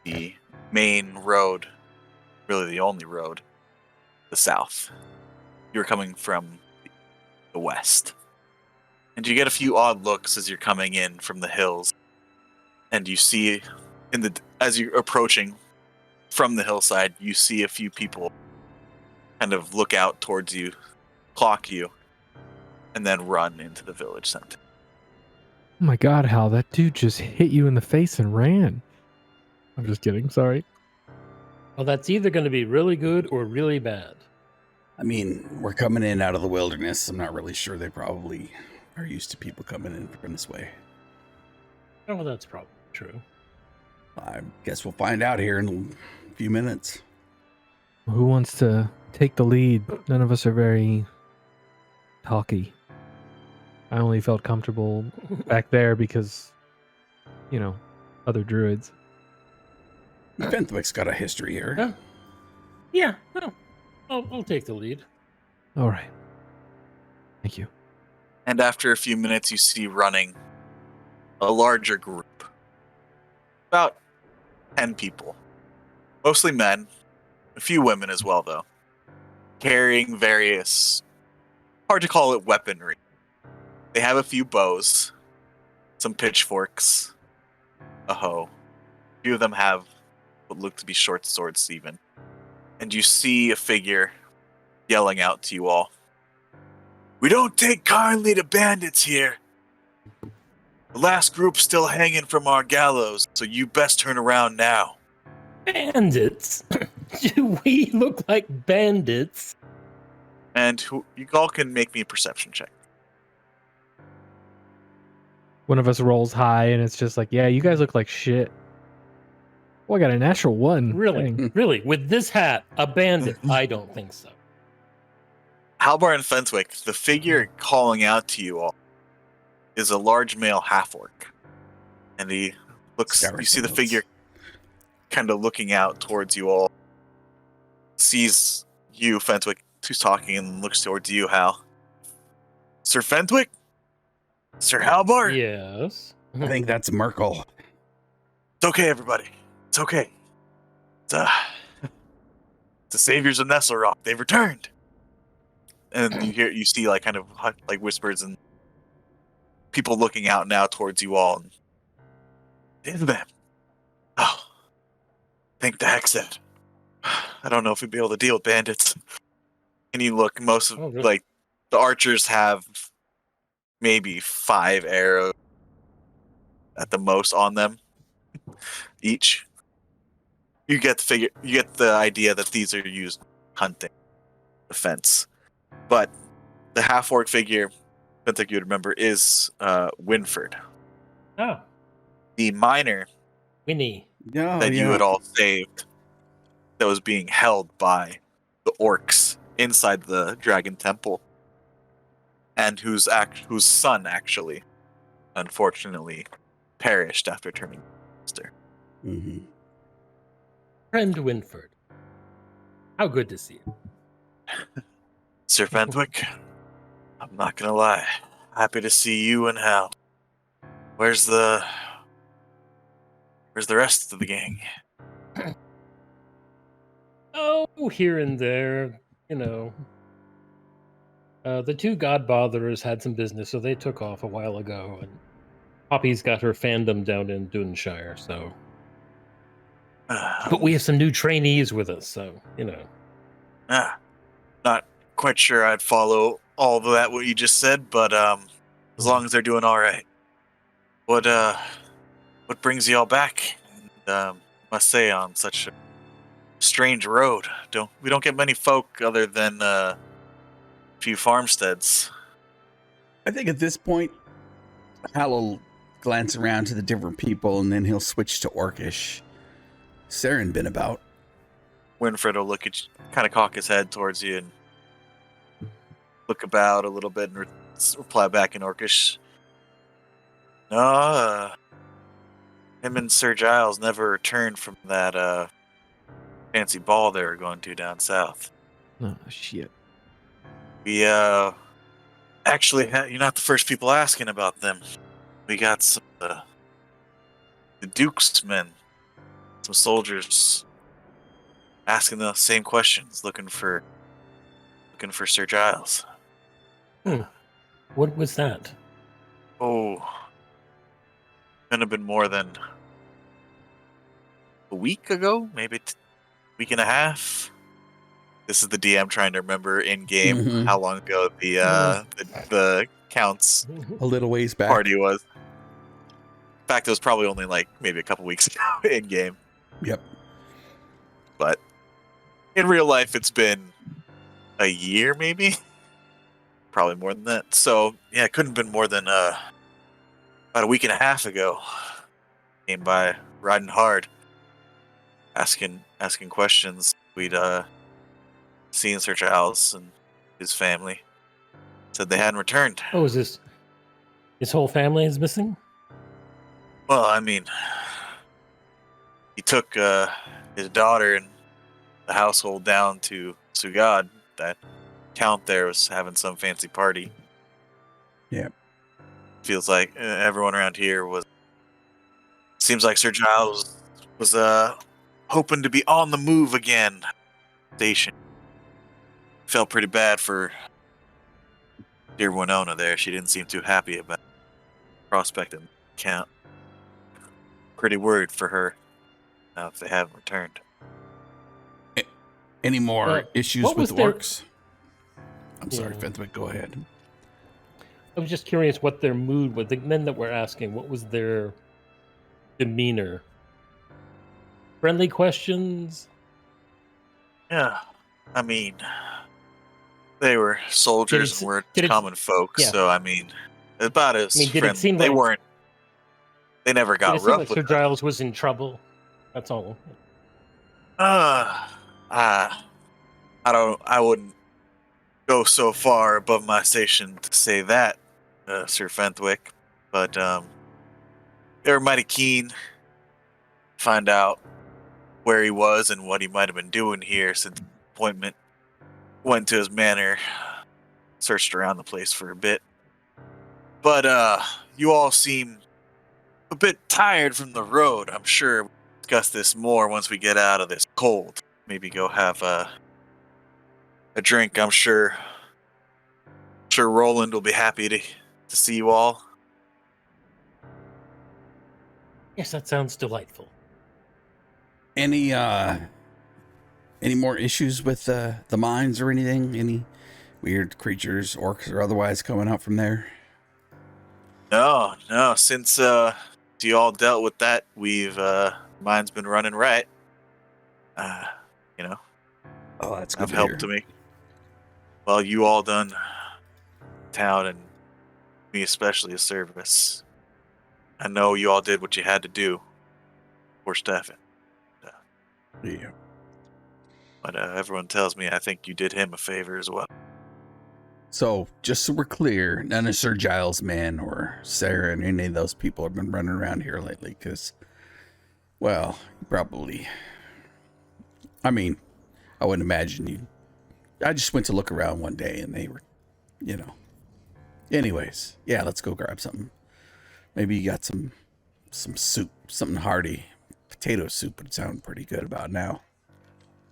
the main road, really the only road, the south. You're coming from the west. And you get a few odd looks as you're coming in from the hills. And you see, as you're approaching from the hillside, you see a few people kind of look out towards you, clock you, and then run into the village center. Oh my god, Hal, that dude just hit you in the face and ran. I'm just kidding, sorry. Well, that's either going to be really good or really bad. I mean, we're coming in out of the wilderness. I'm not really sure they probably are used to people coming in from this way. Oh, that's probably true. I guess we'll find out here in a few minutes. Who wants to take the lead? None of us are very talky. I only felt comfortable back there because, other druids. Fenthwick's got a history here. Huh? Yeah, well, I'll take the lead. All right. Thank you. And after a few minutes, you see running a larger group. About 10 people. Mostly men. A few women as well, though. Carrying various, hard to call it weaponry. They have a few bows, some pitchforks, a hoe. A few of them have what look to be short swords even. And you see a figure yelling out to you all. "We don't take kindly to bandits here. The last group's still hanging from our gallows, so you best turn around now." Bandits? Do we look like bandits? And you all can make me a perception check. One of us rolls high and it's just like, yeah, you guys look like shit. Oh, I got a natural one. Really? Dang. Really? With this hat, a bandit? I don't think so. Halbar and Fenswick, the figure calling out to you all is a large male half-orc. And he looks, you see the figure kind of looking out towards you all. Sees you, Fenswick, who's talking, and looks towards you, Hal. "Sir Fenswick? Sir Halbar?" Yes. I think that's Merkel. "It's okay, everybody. It's okay. It's the saviors of Nestlerock. They've returned." And you see like kind of like whispers and people looking out now towards you all. "It's them. Oh, thank the heck said. I don't know if we'd be able to deal with bandits." And you look, most of Oh, really? like the archers have maybe 5 arrows. at the most on them each. You get the idea that these are used hunting, defense. But the half-orc figure, I don't think you would remember, is Winford, Oh, the miner Winnie. Oh, that you yeah. had all saved, that was being held by the orcs inside the dragon temple, and whose son actually, unfortunately, perished after turning monster. Mm-hmm. Friend Winford. How good to see you. Sir Fenwick, I'm not gonna lie, happy to see you and Hal. Where's the rest of the gang? Oh, here and there, you know. The two Godbotherers had some business, so they took off a while ago, and Poppy's got her fandom down in Dunshire, so. But we have some new trainees with us, so, you know. Not quite sure I'd follow all of that what you just said, but as long as they're doing all right. What brings you all back? And, must say, on such a strange road. We don't get many folk other than a few farmsteads. I think at this point, Hal will glance around to the different people, and then he'll switch to Orcish. Saren been about. Winfred will look at you, kind of cock his head towards you and look about a little bit and reply back in Orcish. No, him and Sir Giles never returned from that fancy ball they were going to down south. Oh, shit. We actually you're not the first people asking about them. We got some the Duke's men, some soldiers asking the same questions, looking for Sir Giles. What was that? Oh, couldn't have been more than a week ago, maybe week and a half. This is the DM trying to remember in game Mhm. how long ago the Count's A little ways back. party was. In fact, it was probably only like maybe a couple weeks ago in game. Yep. But in real life, it's been a year, maybe. Probably more than that. So yeah, it couldn't have been more than about a week and a half ago. Came by riding hard, asking questions. We'd seen Sir Giles and his family. Said they hadn't returned. Oh, is this his whole family is missing? Well, I mean, he took his daughter and the household down to Sugad. That Count there was having some fancy party. Yeah. Feels like everyone around here was. Seems like Sir Giles was hoping to be on the move again. Station. Felt pretty bad for dear Winona there. She didn't seem too happy about prospecting Count. Pretty worried for her now if they haven't returned. Any more issues what with was their- orcs? I'm sorry, Yeah. Fenthwick, go ahead. I was just curious what their mood was. The men that were asking, what was their demeanor? Friendly questions? Yeah, I mean, they were soldiers and we're did it- common folk, yeah. so I mean, about as I mean, did it friendly. seem They like- weren't. They never Did got it seem rough like with Sir them. Giles was in trouble? That's all. I wouldn't go so far above my station to say that, Sir Fenthwick, but they were mighty keen to find out where he was and what he might have been doing here since the appointment. Went to his manor, searched around the place for a bit, but you all seem a bit tired from the road. I'm sure we'll discuss this more once we get out of this cold. Maybe go have a drink. I'm sure Roland will be happy to see you all. Yes, that sounds delightful. Any more issues with the mines or anything? Any weird creatures, orcs or otherwise, coming out from there? No. Since after you all dealt with that, mine's been running right. You know, Oh, that's good I've to helped to hear. make. Well, you all done town and me especially a service. I know you all did what you had to do for Stefan. Yeah. But everyone tells me I think you did him a favor as well. So, just so we're clear, none of Sir Giles' men or Sarah and any of those people have been running around here lately, because, well, probably. I mean, I wouldn't imagine you. I just went to look around one day and they were, you know. Anyways, yeah, let's go grab something. Maybe you got some soup, something hearty. Potato soup would sound pretty good about now.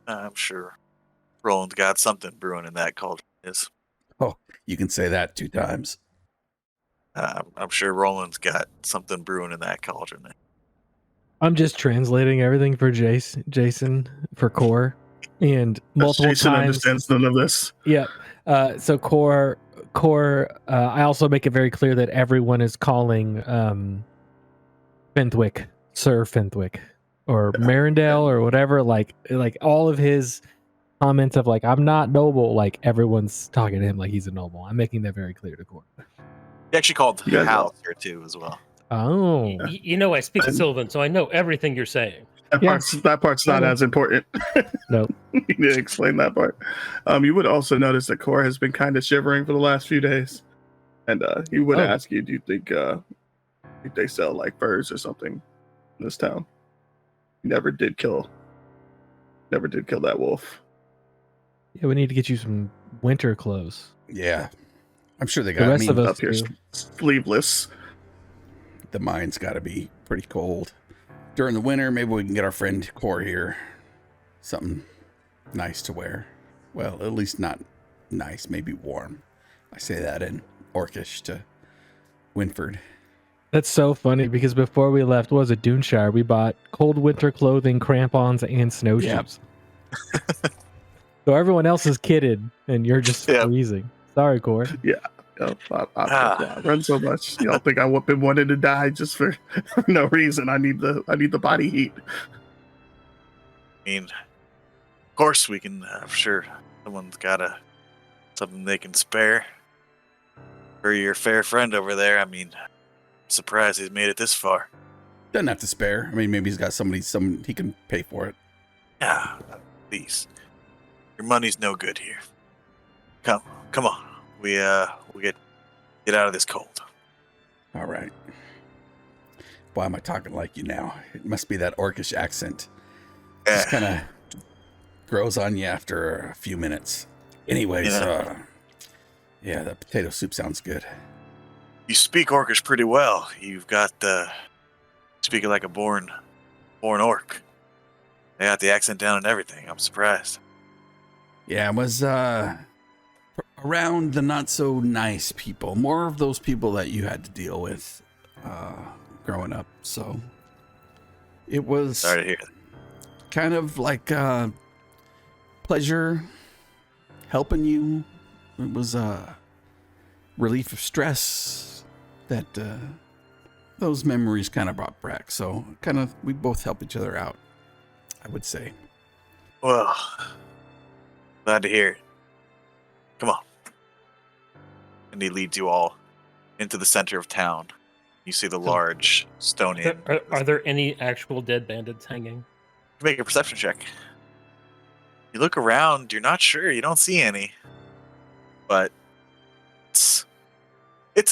I'm sure Roland's got something brewing in that cauldron. Oh, you can say that 2 times. I'm sure Roland's got something brewing in that cauldron. I'm just translating everything for Jason for Core, and multiple Jason times. understands none of this. Yep. So Core. I also make it very clear that everyone is calling Fenthwick Sir Fenthwick or Marindale or whatever. Like all of his comments of like, I'm not noble. Like everyone's talking to him like he's a noble. I'm making that very clear to Core. He actually called You guys Hal here too as well. Oh, You know, I speak Sylvan, so I know everything you're saying. That part's not as important. Nope. You need to explain that part. You would also notice that Cora has been kind of shivering for the last few days, and he would ask you, "Do you think they sell like furs or something in this town?" He never did kill that wolf. Yeah, we need to get you some winter clothes. Yeah. I'm sure they The got rest of us Up here, do. sleeveless. The mine's got to be pretty cold. During the winter, maybe we can get our friend Core here something nice to wear. Well, at least not nice, maybe warm. I say that in Orcish to Winford. That's so funny because before we left, what was it, Duneshire? We bought cold winter clothing, crampons, and snowshoes. So everyone else is kitted, and you're just freezing. Sorry, Core. Yeah. I run so much. Y'all think I would been wanting to die just for no reason. I need the body heat. I mean, of course we can. I'm sure someone's got something they can spare for your fair friend over there. I mean, I'm surprised he's made it this far. Doesn't have to spare. I mean, maybe he's got some he can pay for it. Yeah, please. Your money's no good here. Come on. We get out of this cold. All right. Why am I talking like you now? It must be that Orcish accent. Just kind of grows on you after a few minutes. Anyways, yeah, that potato soup sounds good. You speak Orcish pretty well. You've got speaking like a born orc. They got the accent down and everything. I'm surprised. Yeah, it was around the not so nice people, more of those people that you had to deal with growing up. So it was Sorry to hear that. kind of like pleasure helping you. It was a relief of stress that those memories kind of brought back. So kind of we both help each other out, I would say. Well, glad to hear it. Come on. And he leads you all into the center of town. You see the large stone inn. Are there any actual dead bandits hanging? Make a perception check. You look around, you're not sure, you don't see any. But it's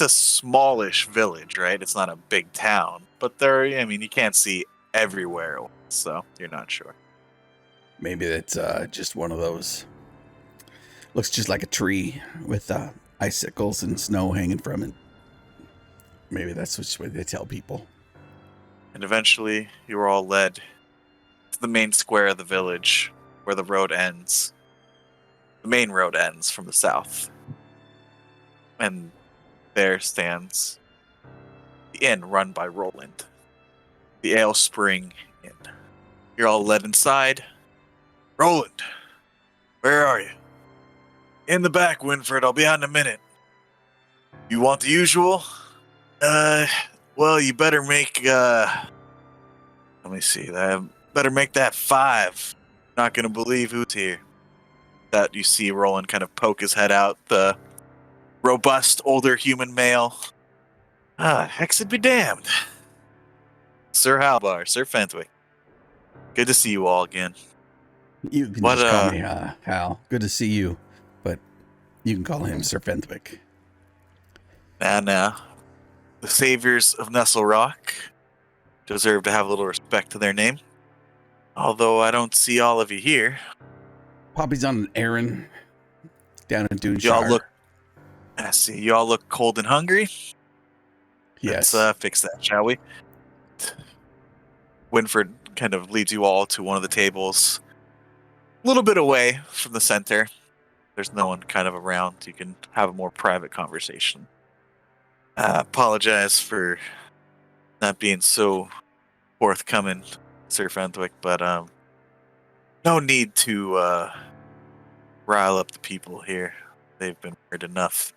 a smallish village, right? It's not a big town. But you can't see everywhere, so you're not sure. Maybe that's just one of those. Looks just like a tree with icicles and snow hanging from it. Maybe that's what they tell people. And eventually, you were all led to the main square of the village, where the road ends. The main road ends from the south. And there stands the inn run by Roland. The Ale Spring Inn. You're all led inside. Roland, where are you? In the back, Winford. I'll be out in a minute. You want the usual? Well, you better make, let me see, better make that 5. Not gonna believe who's here. That you see Roland kind of poke his head out, the robust, older human male. Hexed be damned. Sir Halbar, Sir Fentwick. Good to see you all again. You can What, just call me Hal. Good to see you, but you can call him Sir Fentwick. Now, the saviors of Nestlerock deserve to have a little respect to their name. Although I don't see all of you here. Poppy's on an errand down in Duneshire. You all look cold and hungry. Yes. Let's fix that, shall we? Winford kind of leads you all to one of the tables, a little bit away from the center. There's no one kind of around. You can have a more private conversation. Apologize for not being so forthcoming, Sir Fentwick, but no need to rile up the people here. They've been worried enough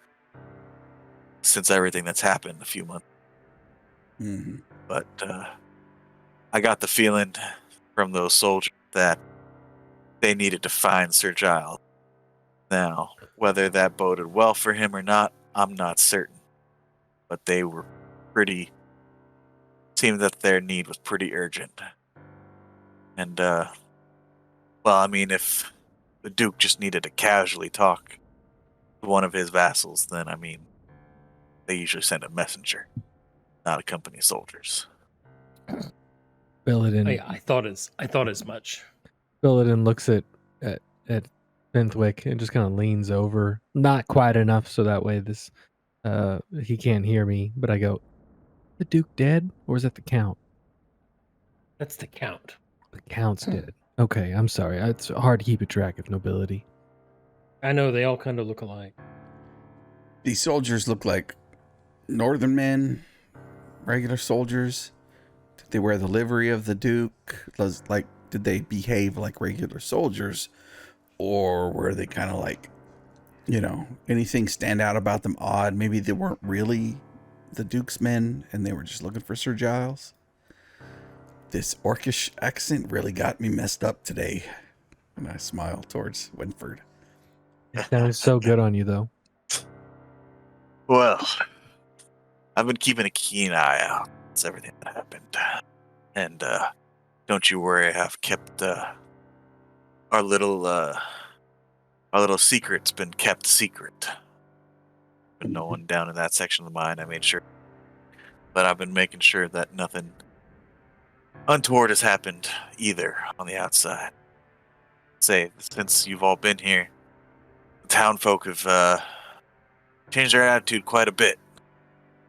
since everything that's happened a few months. Mm-hmm. But I got the feeling from those soldiers that they needed to find Sir Giles. Now, whether that boded well for him or not, I'm not certain. But they were seemed that their need was pretty urgent. And, if the Duke just needed to casually talk to one of his vassals, then, they usually send a messenger, not a company of soldiers. Billidan. I thought as much. Billidan looks at Fentwick and just kind of leans over, not quite enough so that way he can't hear me. But I go, "The Duke dead, or is that the Count?" That's the Count. The Count's dead. Okay, I'm sorry. It's hard to keep a track of nobility. I know they all kind of look alike. These soldiers look like northern men, regular soldiers. Did they wear the livery of the Duke? Did they behave like regular soldiers? Or were they kind of like, anything stand out about them odd? Maybe they weren't really the Duke's men and they were just looking for Sir Giles. This Orcish accent really got me messed up today. And I smile towards Winford. It sounds so good on you, though. Well, I've been keeping a keen eye out since everything that happened. And don't you worry, I've kept our little secret's been kept secret. But no one down in that section of the mine, I made sure. But I've been making sure that nothing untoward has happened either on the outside. Say, since you've all been here, the town folk have changed their attitude quite a bit.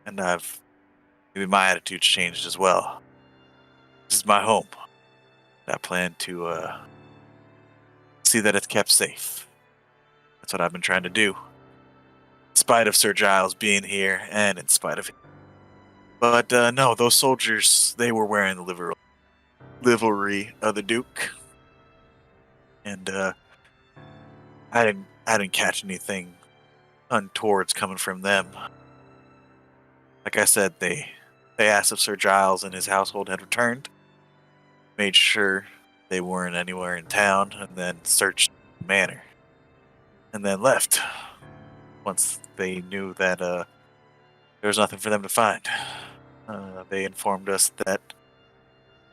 And maybe my attitude's changed as well. This is my home. I plan to see that it's kept safe. That's what I've been trying to do. In spite of Sir Giles being here, and in spite of him. But no, those soldiers, they were wearing the livery of the Duke. And I didn't catch anything untowards coming from them. Like I said, they asked if Sir Giles and his household had returned, made sure they weren't anywhere in town, and then searched the manor, and then left once they knew that there was nothing for them to find. They informed us that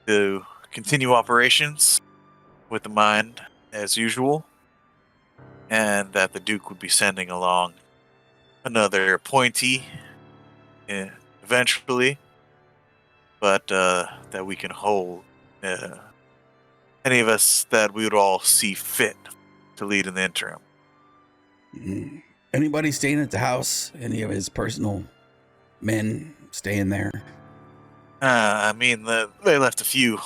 to continue operations with the mine as usual, and that the Duke would be sending along another appointee eventually, but that we can hold any of us that we would all see fit to lead in the interim. Mm-hmm. Anybody staying at the house? Any of his personal men staying there? They left a few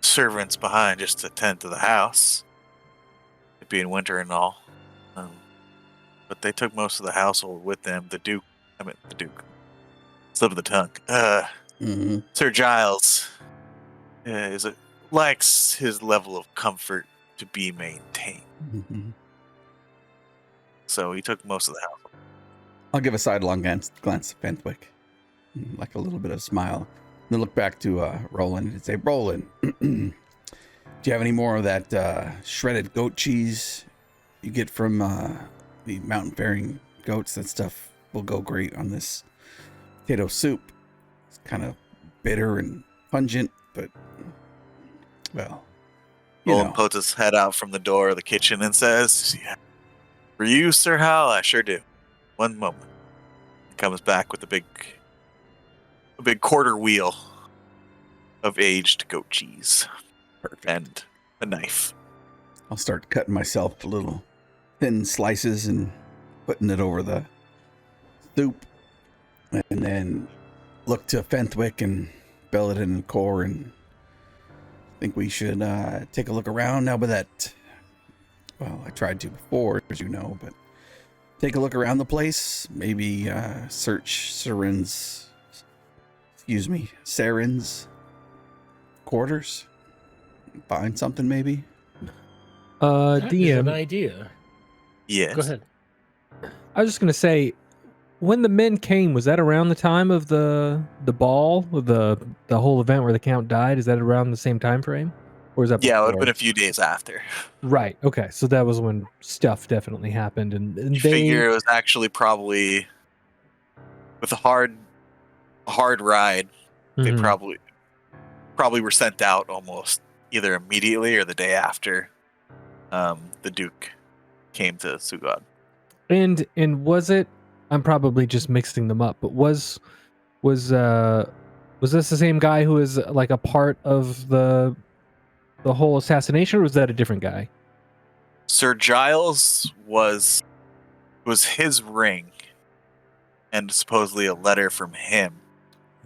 servants behind just to tend to the house, it being winter and all. But they took most of the household with them. The Duke, slip of the tongue. Mm-hmm. Sir Giles likes his level of comfort to be maintained. Mm-hmm. So he took most of the house. I'll give a sidelong glance to Fentwick. like a little bit of smile. Then look back to Roland and say, Roland, do you have any more of that shredded goat cheese you get from the mountain faring goats? That stuff will go great on this potato soup. It's kind of bitter and pungent, but, well, you Roland know. puts his head out from the door of the kitchen and says, yeah, for you, Sir Hal, I sure do. One moment. He comes back with a big quarter wheel of aged goat cheese. Perfect. And a knife. I'll start cutting myself little thin slices and putting it over the soup, and then look to Fenthwick and Belladin and Core, and think we should take a look around now. But that, well, I tried to before, as you know, but take a look around the place. Maybe search Saren's quarters. Find something, maybe. That is an DM, idea. Yes. Go ahead. I was just gonna say, when the men came, was that around the time of the ball, the whole event where the Count died? Is that around the same time frame, or is that Yeah, it would have before? been a few days after. Right. Okay. So that was when stuff definitely happened, and You they. figure it was actually probably with a hard ride. They Mhm. probably were sent out almost either immediately or the day after the Duke came to Sugod. And was it? I'm probably just mixing them up, but was this the same guy who was like a part of the whole assassination, or was that a different guy? Sir Giles was his ring, and supposedly a letter from him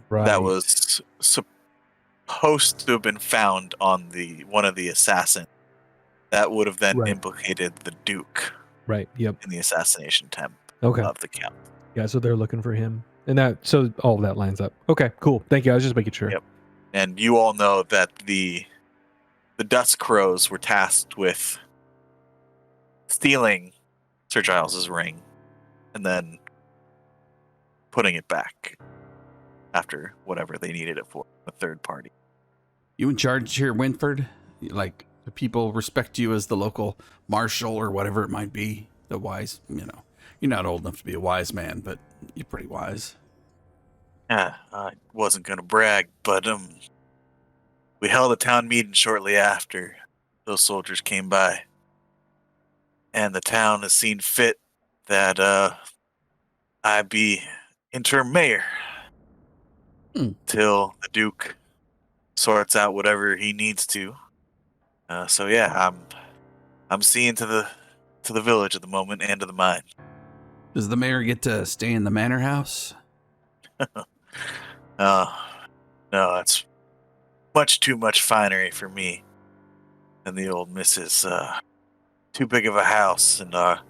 Right. that was supposed to have been found on one of the assassins. That would have then Right. implicated the Duke Right. Yep. in the assassination attempt Okay. of the Count. Yeah. So they're looking for him, and so all of that lines up. Okay. Cool. Thank you. I was just making sure. Yep. And you all know that the Dusk Crows were tasked with stealing Sir Giles's ring and then putting it back after whatever they needed it for, a third party. You in charge here, Winford? Like, the people respect you as the local marshal or whatever it might be. The wise, you're not old enough to be a wise man, but you're pretty wise. I wasn't going to brag, but we held a town meeting shortly after those soldiers came by. And the town has seen fit that I be interim mayor till the Duke sorts out whatever he needs to. So yeah, I'm seeing to the village at the moment and to the mine. Does the mayor get to stay in the manor house? No, it's much too much finery for me and the old missus. Too big of a house, and our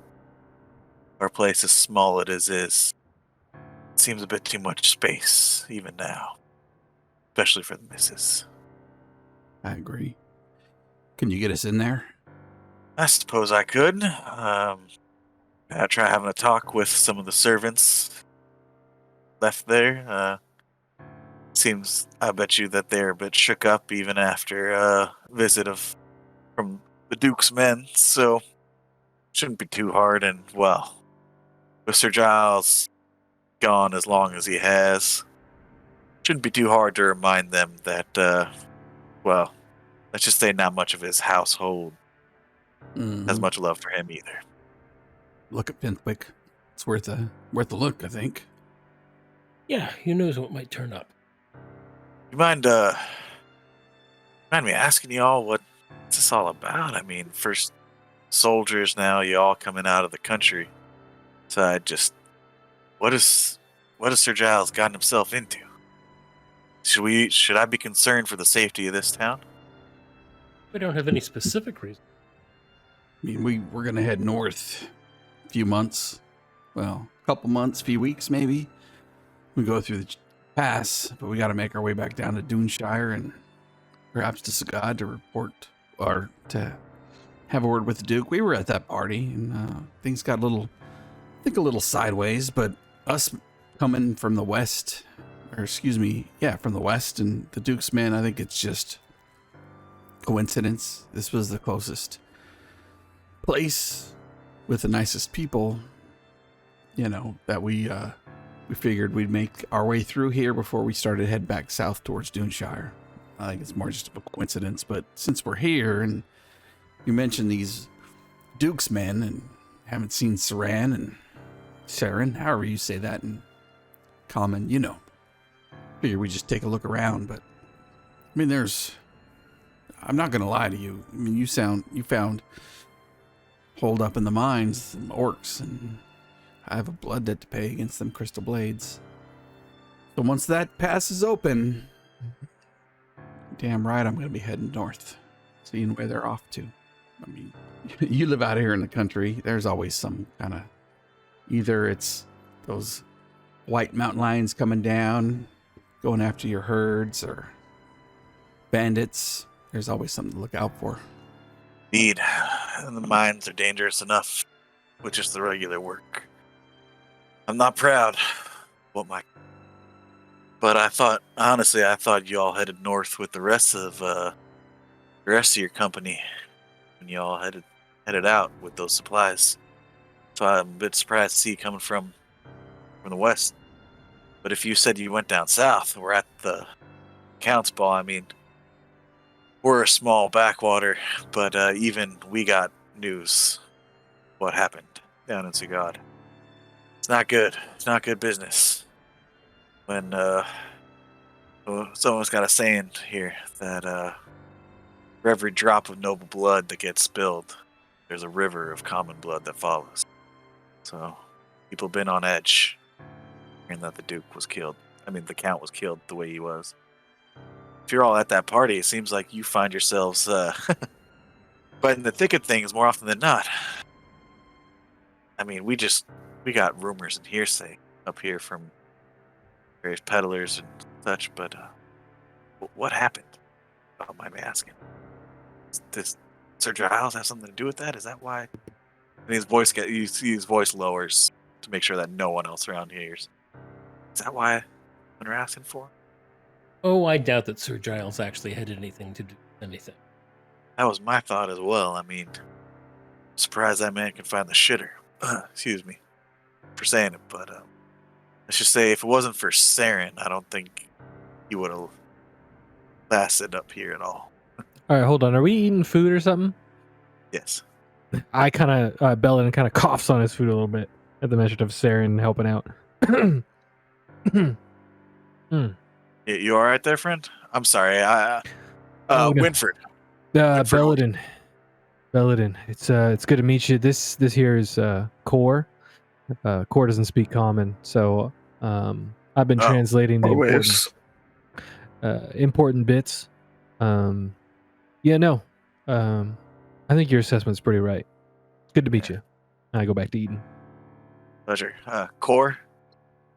place is small as is. It seems a bit too much space, even now. Especially for the missus. I agree. Can you get us in there? I suppose I could. I'll try having a talk with some of the servants left there. Seems, I bet you, that they're a bit shook up even after a visit from the Duke's men, so shouldn't be too hard. And, well, with Sir Giles gone as long as he has, shouldn't be too hard to remind them that, well, let's just say not much of his household has much love for him either. Look at Fenthwick. It's worth a look, I think. Yeah, who knows what might turn up. You mind me asking you all what's this all about? I mean, first soldiers, now you all coming out of the country. So I just, what has Sir Giles gotten himself into? Should I be concerned for the safety of this town? We don't have any specific reason. I mean, we're going to head north a few months. Well, a couple months, few weeks maybe. We go through the pass, but we got to make our way back down to Duneshire and perhaps to Sagad to report or to have a word with the Duke. We were at that party and things got a little sideways, but us coming from the west from the west, and the Duke's men, I think it's just coincidence. This was the closest place with the nicest people, that we figured we'd make our way through here before we started head back south towards Duneshire. I think it's more just of a coincidence, but since we're here and you mentioned these Duke's men and haven't seen Saren, however you say that in common, figure we just take a look around. But I mean, I'm not gonna lie to you. I mean, you found holed up in the mines some orcs, and I have a blood debt to pay against them crystal blades. So once that pass is open, damn right I'm gonna be heading north, seeing where they're off to. I mean, you live out here in the country, there's always some kind of, either it's those white mountain lions coming down, going after your herds, or bandits. There's always something to look out for. Indeed, and the mines are dangerous enough with just the regular work. I'm not proud. But I thought you all headed north with the rest of your company when you all headed out with those supplies. So I'm a bit surprised to see you coming from the west. But if you said you went down south, we're at the Count's Ball. I mean, we're a small backwater, but even we got news. What happened down in Zugod? It's not good. It's not good business. When someone's got a saying here that for every drop of noble blood that gets spilled, there's a river of common blood that follows. So people have been on edge hearing that the Duke was killed. I mean, the Count was killed the way he was. If you're all at that party, it seems like you find yourselves but in the thick of things more often than not. I mean, we got rumors and hearsay up here from various peddlers and such, but what happened? Oh, mind me asking. Does Sir Giles have something to do with that? Is that why? And you see his voice lowers to make sure that no one else around hears. Is that why you're asking for? Oh, I doubt that Sir Giles actually had anything to do with anything. That was my thought as well. I mean, I'm surprised that man can find the shitter. Excuse me for saying it, but let's just say if it wasn't for Saren, I don't think he would have lasted up here at all. All right, hold on. Are we eating food or something? Yes. I kind of, Belladin kind of coughs on his food a little bit at the mention of Saren helping out. You all right there, friend? I'm sorry. No. Winford. Belladin. It's good to meet you. This here is Core. Core doesn't speak common, so I've been translating the important bits. I think your assessment's pretty right. It's good to meet you. I go back to Eden. Pleasure. Core.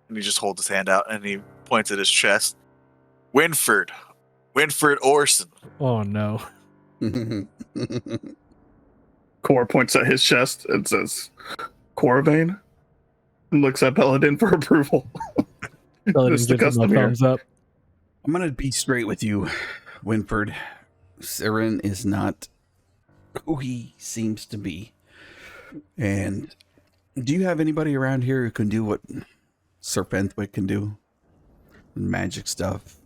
And he just holds his hand out and he points at his chest. Winford Orson. Oh no. Core points at his chest and says, Corvain? And looks at Belladin for approval. Belladin Just the gives him a custom here. thumbs up. I'm going to be straight with you, Winford. Saren is not who he seems to be. And do you have anybody around here who can do what Sir Fenthwick can do? Magic stuff.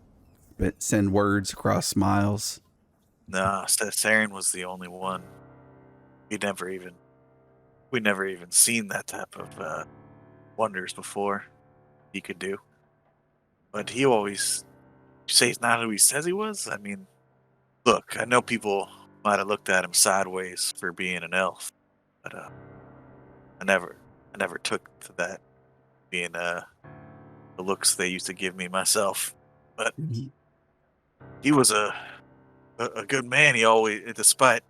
But send words across miles. Nah, Saren was the only one. We'd never even seen that type of wonders before he could do. But he always, you say he's not who he says he was? I mean, look, I know people might have looked at him sideways for being an elf, but I never took to that being the looks they used to give me myself. But he was a good man. He always, despite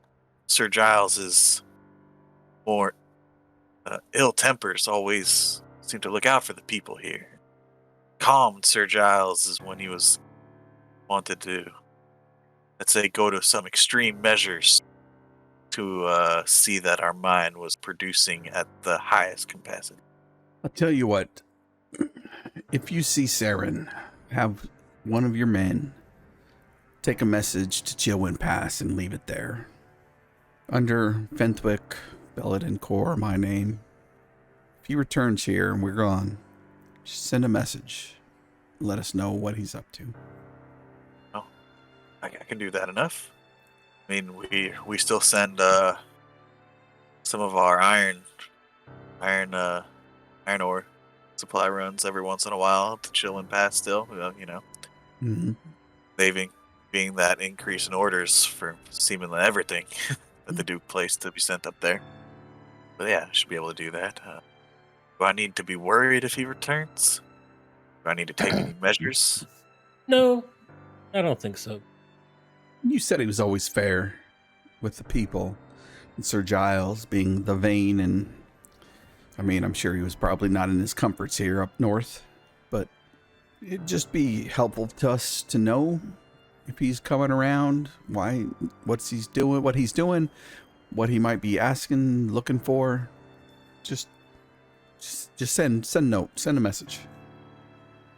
Sir Giles's more ill tempers, always seemed to look out for the people here. Calmed Sir Giles is when he was wanted to, let's say, go to some extreme measures to see that our mind was producing at the highest capacity. I'll tell you what, if you see Saren, have one of your men take a message to Chillwind Pass and leave it there. Under Fentwick, Belladin Core, my name. If he returns here and we're gone, just send a message. Let us know what he's up to. Oh, I can do that enough. I mean, we still send some of our iron ore supply runs every once in a while to Chillwind Pass still, you know. Mm-hmm. Saving being that increase in orders for seemingly everything that the Duke placed to be sent up there. But yeah, I should be able to do that. Do I need to be worried if he returns? Do I need to take any measures? No, I don't think so. You said he was always fair with the people. And Sir Giles being the vain, and I mean, I'm sure he was probably not in his comforts here up north, but it'd just be helpful to us to know if he's coming around, what he's doing, what he might be asking, looking for. Just send a note, send a message.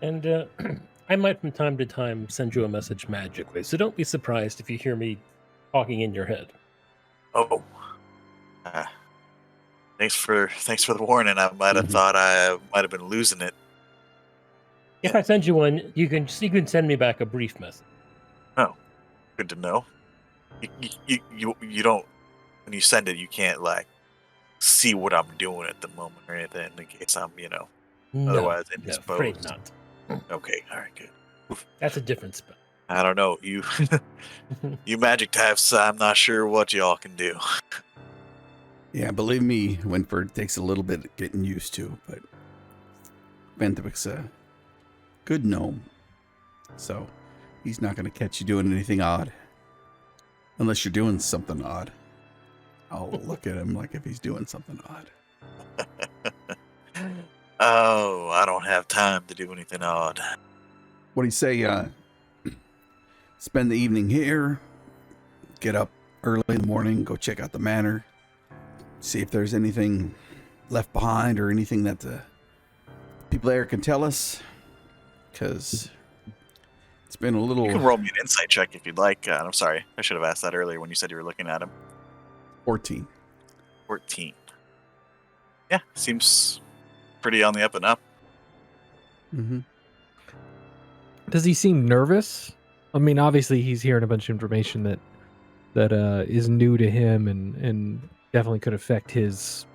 And I might from time to time send you a message magically, so don't be surprised if you hear me talking in your head. Oh, thanks for the warning. I might have thought I might have been losing it. If I send you one, you can send me back a brief message. Oh, good to know. You don't, when you send it, you can't like see what I'm doing at the moment or anything in case I'm otherwise indisposed. No, afraid not. Okay, all right, good. That's a different spell. I don't know you magic types. I'm not sure what y'all can do. Yeah, believe me, Winford takes a little bit of getting used to, but Fentwick's a good gnome, so he's not going to catch you doing anything odd. Unless you're doing something odd. I'll look at him like if he's doing something odd. Oh, I don't have time to do anything odd. What do you say, spend the evening here, get up early in the morning, go check out the manor, see if there's anything left behind or anything that the people there can tell us, because it's been a little... You can roll me an insight check if you'd like. I'm sorry, I should have asked that earlier when you said you were looking at him. 14. 14. Yeah, seems pretty on the up and up. Mm-hmm. Does he seem nervous? I mean, obviously he's hearing a bunch of information that is new to him and definitely could affect his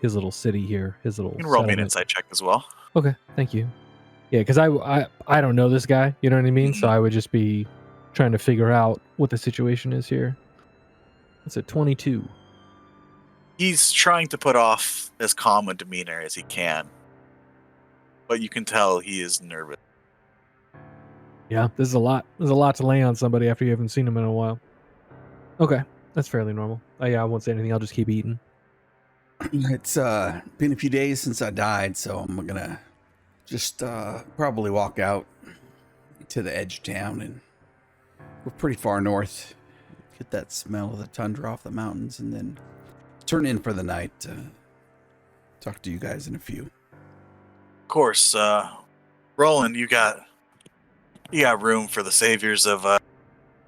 little city here, his little. You can roll me an settlement. insight check as well. Okay, thank you. Yeah, because I don't know this guy, you know what I mean? So I would just be trying to figure out what the situation is here. It's a 22. He's trying to put off as calm a demeanor as he can, but you can tell he is nervous. Yeah, this is a lot. There's a lot to lay on somebody after you haven't seen him in a while. Okay, that's fairly normal. Yeah, I won't say anything. I'll just keep eating. It's been a few days since I died, so I'm gonna just probably walk out to the edge of town, and we're pretty far north. Get that smell of the tundra off the mountains, and then turn in for the night. Talk to you guys in a few. Of course, Roland, you got room for the saviors of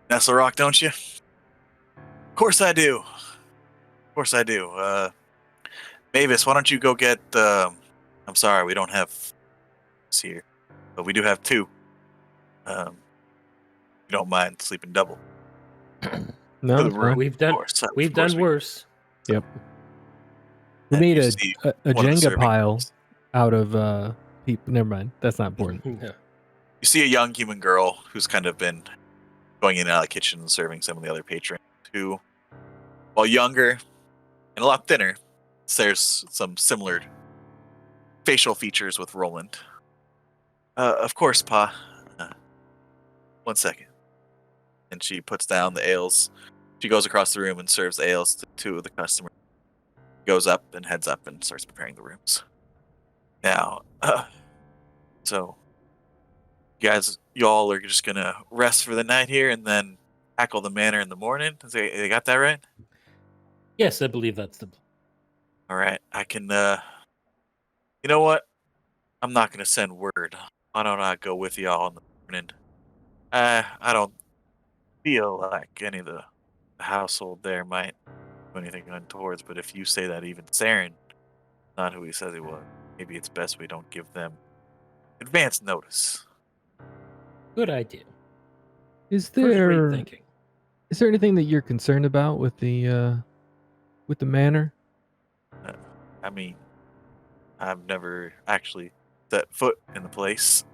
Nestlerock, don't you? Of course I do. Of course I do. Mavis, why don't you go get... I'm sorry, we don't have here, but we do have 2. You don't mind sleeping double. No, the room, We've done worse. Yep. We And made you a see a one of the Jenga serving pile rooms. out of people. Never mind. That's not important. Yeah. You see a young human girl who's kind of been going in and out of the kitchen and serving some of the other patrons who, while younger and a lot thinner, shares some similar facial features with Roland. Of course, Pa. 1 second. And she puts down the ales. She goes across the room and serves ales to 2 of the customers. Goes up and heads up and starts preparing the rooms. Now, so y'all are just gonna rest for the night here and then tackle the manor in the morning. They got that right? Yes, I believe that's the plan. All right, I can. You know what? I'm not gonna send word. Why don't I go with y'all And I don't feel like any of the household there might do anything untoward, but if you say that even Saren, not who he says he was, maybe it's best we don't give them advance notice. Good idea. Is First rate there thinking. is there anything that you're concerned about with the manor? I mean, I've never actually set foot in the place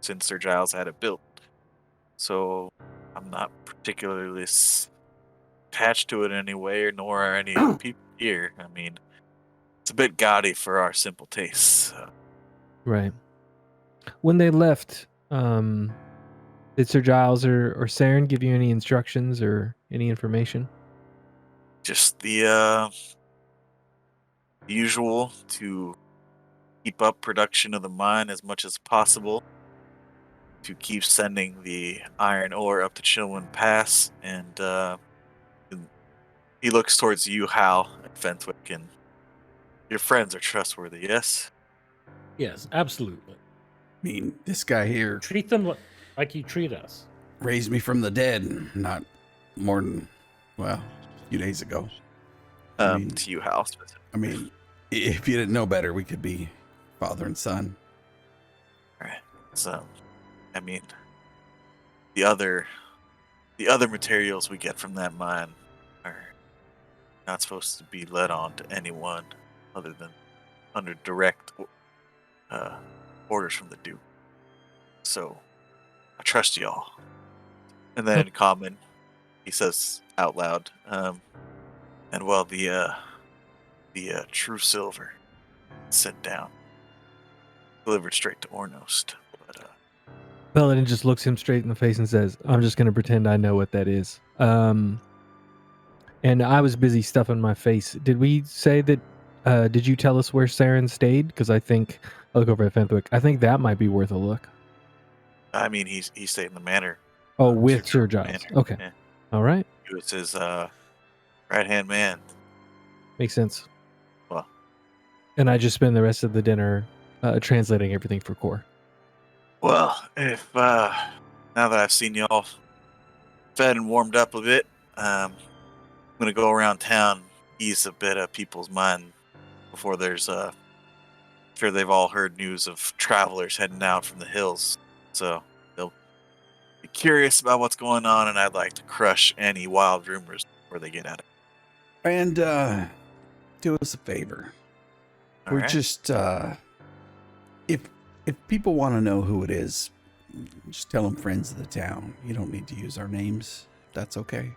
since Sir Giles had it built, so I'm not particularly attached to it in any way, nor are any of the people here. I mean, it's a bit gaudy for our simple tastes. Right. When they left, did Sir Giles or Saren give you any instructions or any information? Just the usual to keep up production of the mine as much as possible, to keep sending the iron ore up to Chilwyn Pass, and he looks towards you, Hal, and Fenwick, and your friends are trustworthy, yes? Yes, absolutely. I mean, this guy here Treat them like you treat us. raised me from the dead, not more than, well, a few days ago. I mean, To you, Hal, specifically. I mean, if you didn't know better, we could be father and son. Alright. So, I mean, the other materials we get from that mine are not supposed to be let on to anyone other than under direct orders from the Duke. So, I trust y'all. And then in common, he says out loud, and well, the true silver sent down, delivered straight to Ornost. But Paladin just looks him straight in the face and says, "I'm just going to pretend I know what that is." And I was busy stuffing my face. Did we say that? Did you tell us where Saren stayed? Because I think I'll look over at Fenwick. I think that might be worth a look. I mean, he stayed in the manor. Oh, with Sir Sir Giles. Manor. Okay. Yeah. All right. He was his right-hand man. Makes sense. Well, And I just spend the rest of the dinner translating everything for Core. well, if now that I've seen y'all fed and warmed up a bit, I'm gonna go around town, ease a bit of people's mind before there's sure they've all heard news of travelers heading out from the hills, so they'll be curious about what's going on, and I'd like to crush any wild rumors before they get at it. And do us a favor. All We're right? just if people want to know who it is, just tell them friends of the town. You don't need to use our names. If that's okay.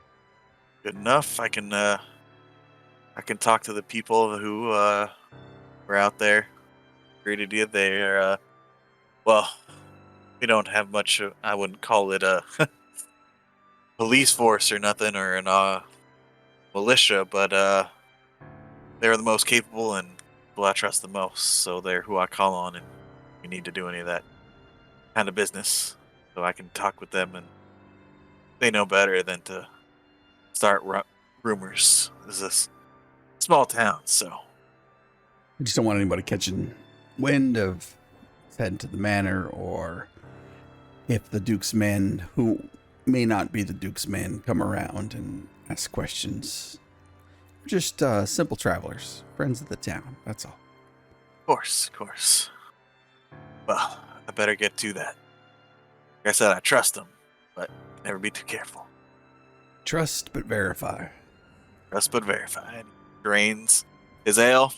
Good enough. I can talk to the people who were out there. Greeted you. They're well, we don't have much. I wouldn't call it a police force or nothing, or an militia, but they're the most capable and who I trust the most. So they're who I call on, and we need to do any of that kind of business. So I can talk with them, and they know better than to start rumors. This is a small town, so We just don't want anybody catching wind of heading to the manor, or if the Duke's men, who may not be the Duke's men, come around and ask questions. We're just simple travelers, friends of the town. That's all. of course. Well, I better get to that. Like I said, I trust them, but never be too careful. Trust but verify. Trust but verify. And he drains his ale.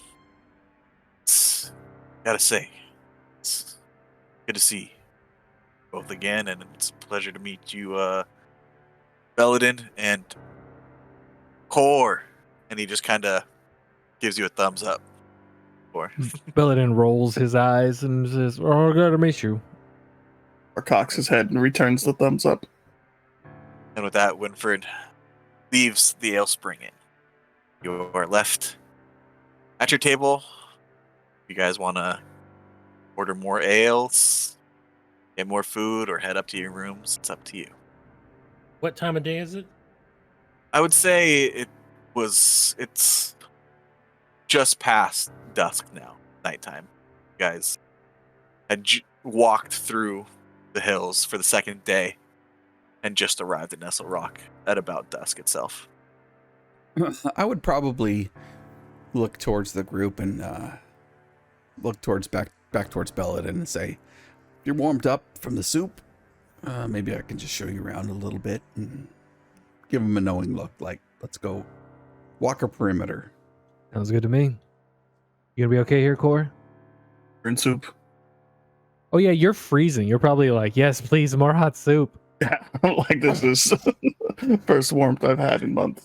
Gotta say, it's good to see you both again, and it's a pleasure to meet you, Belladin and Core. And he just kind of gives you a thumbs up. Core. Paladin rolls his eyes and says, "Oh, good to meet you." Or cocks his head and returns the thumbs up. And with that, Winfred leaves the ale spring in. You are left at your table. You guys want to order more ales, get more food, or head up to your rooms? It's up to you. What time of day is it? I would say it's just past dusk now, nighttime. You guys had walked through the hills for the second day and just arrived at Nestlerock at about dusk itself. I would probably look towards the group and look towards back towards Belladin and say, "You're warmed up from the soup. Maybe I can just show you around a little bit and give him a knowing look. Like, let's go walk a perimeter." Sounds good to me. You gonna be okay here, Core? We're in soup. Oh yeah, you're freezing. You're probably like, yes, please, more hot soup. Yeah, like this is first warmth I've had in months.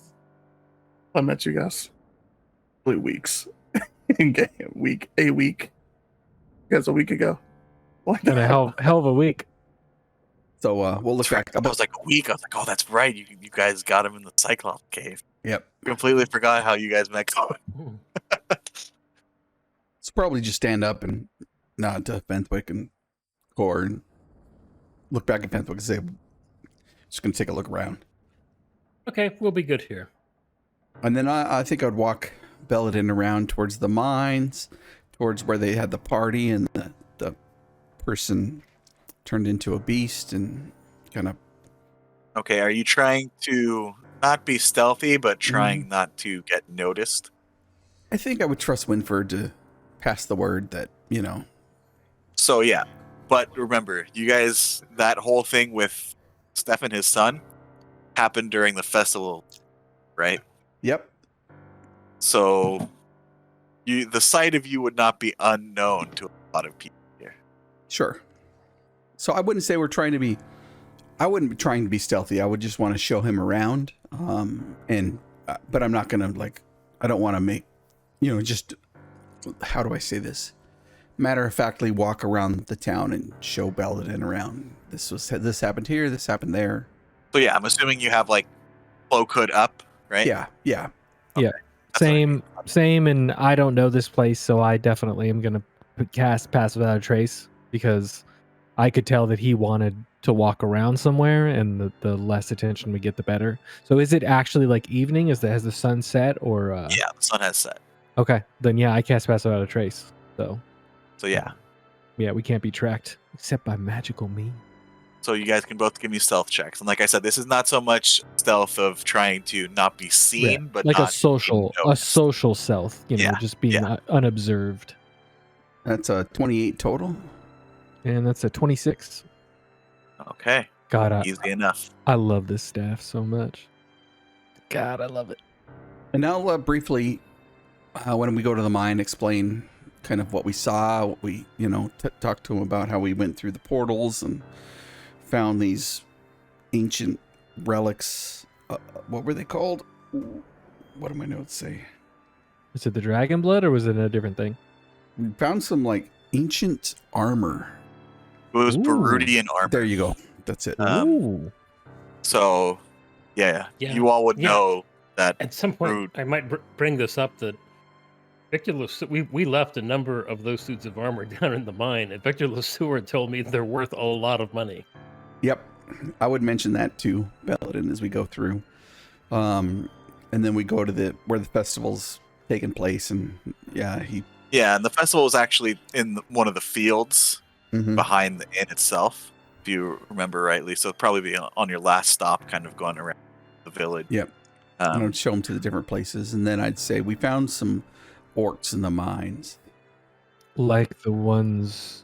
I met you guys. Probably weeks. A week. You guys a week ago. Like And a hell of a week. So we'll look back. I was like a week. I was like, oh, that's right. You guys got him in the Cyclops cave. Yep. Completely forgot how you guys met. So probably just stand up and nod to Fenthwick and Core and look back at Fenthwick and say, just going to take a look around. Okay, we'll be good here. And then I think I'd walk Belladin around towards the mines, towards where they had the party and the person turned into a beast and kind of... Okay, are you trying to not be stealthy, but trying not to get noticed? I think I would trust Winford to pass the word that, you know... So yeah, but remember, you guys, that whole thing with Steph and his son happened during the festival, right? Yep. So the sight of you would not be unknown to a lot of people here. Sure. So I wouldn't say we're trying to be... I wouldn't be trying to be stealthy. I would just want to show him around. But I'm not going to, like... I don't want to make... You know, just... How do I say this? Matter-of-factly walk around the town and show Belladin around. This happened here, this happened there. So yeah, I'm assuming you have like cloak hood up, right? Yeah. Yeah. Same, and I don't know this place, so I definitely am going to cast Pass Without a Trace because I could tell that he wanted to walk around somewhere, and the less attention we get, the better. So is it actually like evening? Has the sun set or? Yeah, the sun has set. Okay, then yeah, I cast Pass Without a Trace. So yeah, we can't be tracked except by magical means. So you guys can both give me stealth checks, and like I said, this is not so much stealth of trying to not be seen, but like not a social stealth, just being unobserved. That's a 28 total. And that's a 26. Okay. God, Easy enough. I love this staff so much. God, I love it. And I'll briefly, when we go to the mine, explain kind of what we saw, what we, talk to him about how we went through the portals and found these ancient relics. What were they called? What do my notes say? Was it the dragon blood or was it a different thing? We found some like ancient armor. It was Ooh. Peruvian armor. There you go. That's it. Ooh. So, yeah, Yeah. you all would know that. At some point, Rude. I might bring this up that Victor Lesueur, we left a number of those suits of armor down in the mine, and Victor Lesueur told me they're worth a lot of money. Yep. I would mention that to Belladin as we go through. And then we go to where the festival's taking place, and And the festival was actually in one of the fields behind the inn itself, if you remember rightly. So it'd probably be on your last stop, kind of going around the village. Yep. I'd show them to the different places, and then I'd say we found some orcs in the mines. Like the ones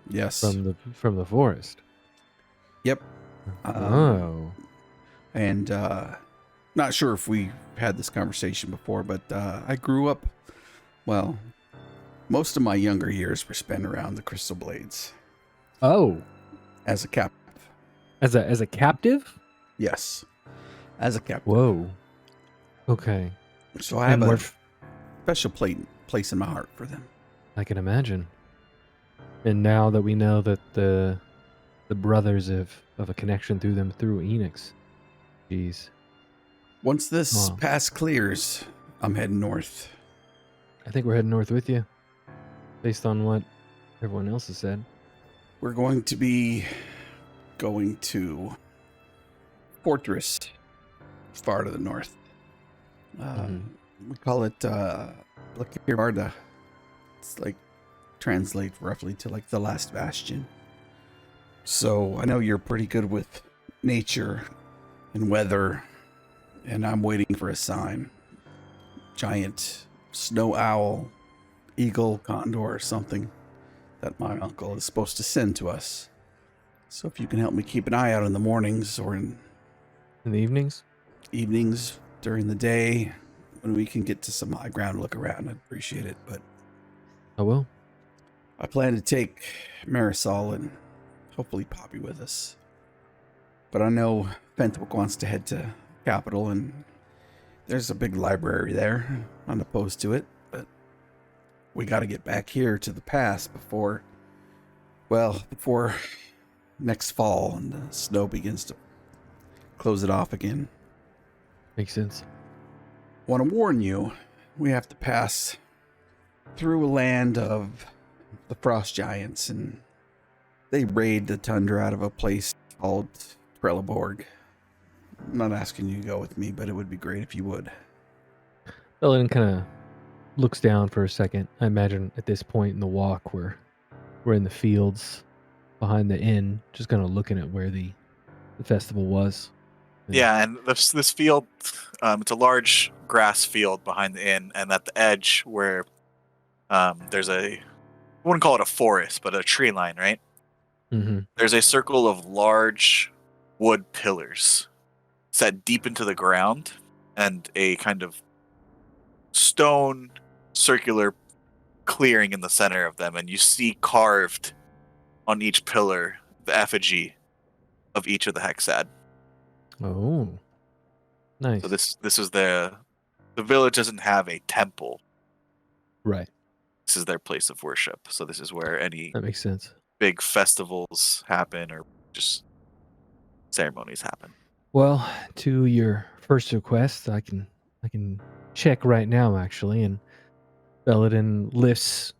Yes. from the forest. Yep. And not sure if we had this conversation before, but I grew up, well, most of my younger years were spent around the Crystal Blades. Oh. As a captive. As a captive? Yes. As a captive. Whoa. Okay. So I have a special place in my heart for them. I can imagine. And now that we know that the brothers have a connection through them through Enix. Jeez. Once this pass clears, I'm heading north. I think we're heading north with you. Based on what everyone else has said. We're going to be going to Fortress, far to the north. We call it 'It's like translate roughly to like the last bastion. So I know you're pretty good with nature and weather, and I'm waiting for a sign. Giant snow owl, eagle, condor, or something that my uncle is supposed to send to us. So if you can help me keep an eye out in the mornings or in In the evenings? evenings during the day when we can get to some high ground, look around, I'd appreciate it. But I will. I plan to take Marisol and hopefully Poppy with us. But I know Fentwick wants to head to Capital, and there's a big library there. I'm not opposed to it, but we got to get back here to the pass before next fall and the snow begins to close it off again. Makes sense. Want to warn you, we have to pass through a land of the frost giants, and they raid the tundra out of a place called Trelleborg. I'm not asking you to go with me, but it would be great if you would. Ellen kind of looks down for a second. I imagine at this point in the walk, we're in the fields behind the inn, just kind of looking at where the festival was. Yeah, and this field, it's a large grass field behind the inn, and at the edge where there's I wouldn't call it a forest, but a tree line, right? Mm-hmm. There's a circle of large wood pillars set deep into the ground, and a kind of stone circular clearing in the center of them, and you see carved on each pillar the effigy of each of the Hexad. Oh, nice. So this is the village doesn't have a temple. Right. This is their place of worship. So this is where any That makes sense. big festivals happen or just ceremonies happen. Well, to your first request, I can check right now actually, and Belladin lifts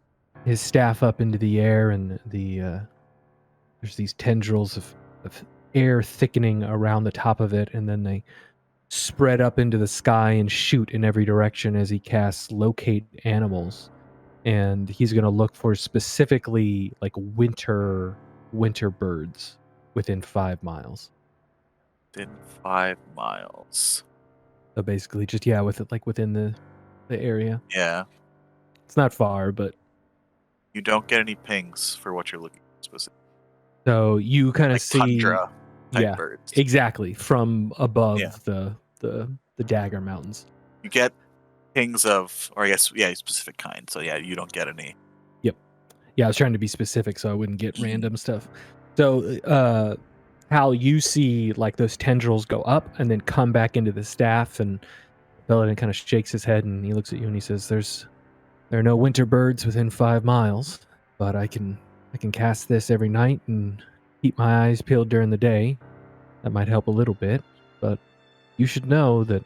his staff up into the air, and there's these tendrils of air thickening around the top of it, and then they spread up into the sky and shoot in every direction as he casts locate animals. And he's going to look for specifically like winter birds within 5 miles. Within 5 miles. So basically just within the area. Yeah. It's not far, but You don't get any pings for what you're looking for specifically. so you kind of Like see tundra type yeah, birds. exactly, from above Yeah. the Dagger Mountains. You get pings of, or I guess, yeah, specific kind. So yeah, you don't get any. Yeah, I was trying to be specific so I wouldn't get random stuff. So, Hal, you see like those tendrils go up and then come back into the staff, and Belladin kind of shakes his head and he looks at you and he says, there are no winter birds within 5 miles, but I can cast this every night and keep my eyes peeled during the day. That might help a little bit, but you should know that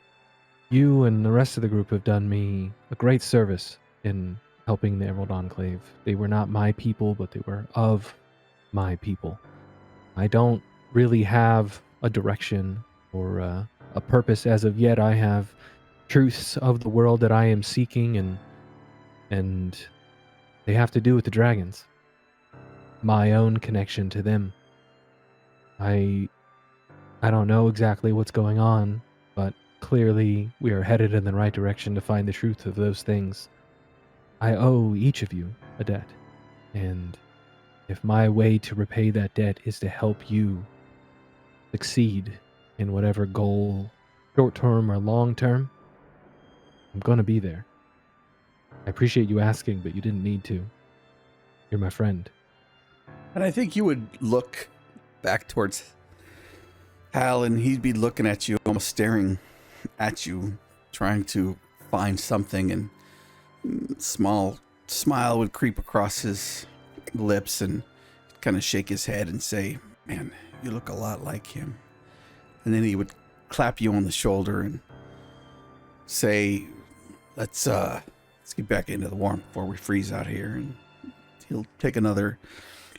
you and the rest of the group have done me a great service in helping the Emerald Enclave. They were not my people, but they were of my people. I don't really have a direction or a purpose as of yet. I have truths of the world that I am seeking, and they have to do with the dragons. My own connection to them. I don't know exactly what's going on, but clearly we are headed in the right direction to find the truth of those things. I owe each of you a debt, and if my way to repay that debt is to help you succeed in whatever goal, short-term or long-term, I'm going to be there. I appreciate you asking, but you didn't need to. You're my friend. And I think you would look back towards Hal, and he'd be looking at you, almost staring at you, trying to find something, and small smile would creep across his lips and kind of shake his head and say, "Man, you look a lot like him." And then he would clap you on the shoulder and say, let's get back into the warmth before we freeze out here. And he'll take another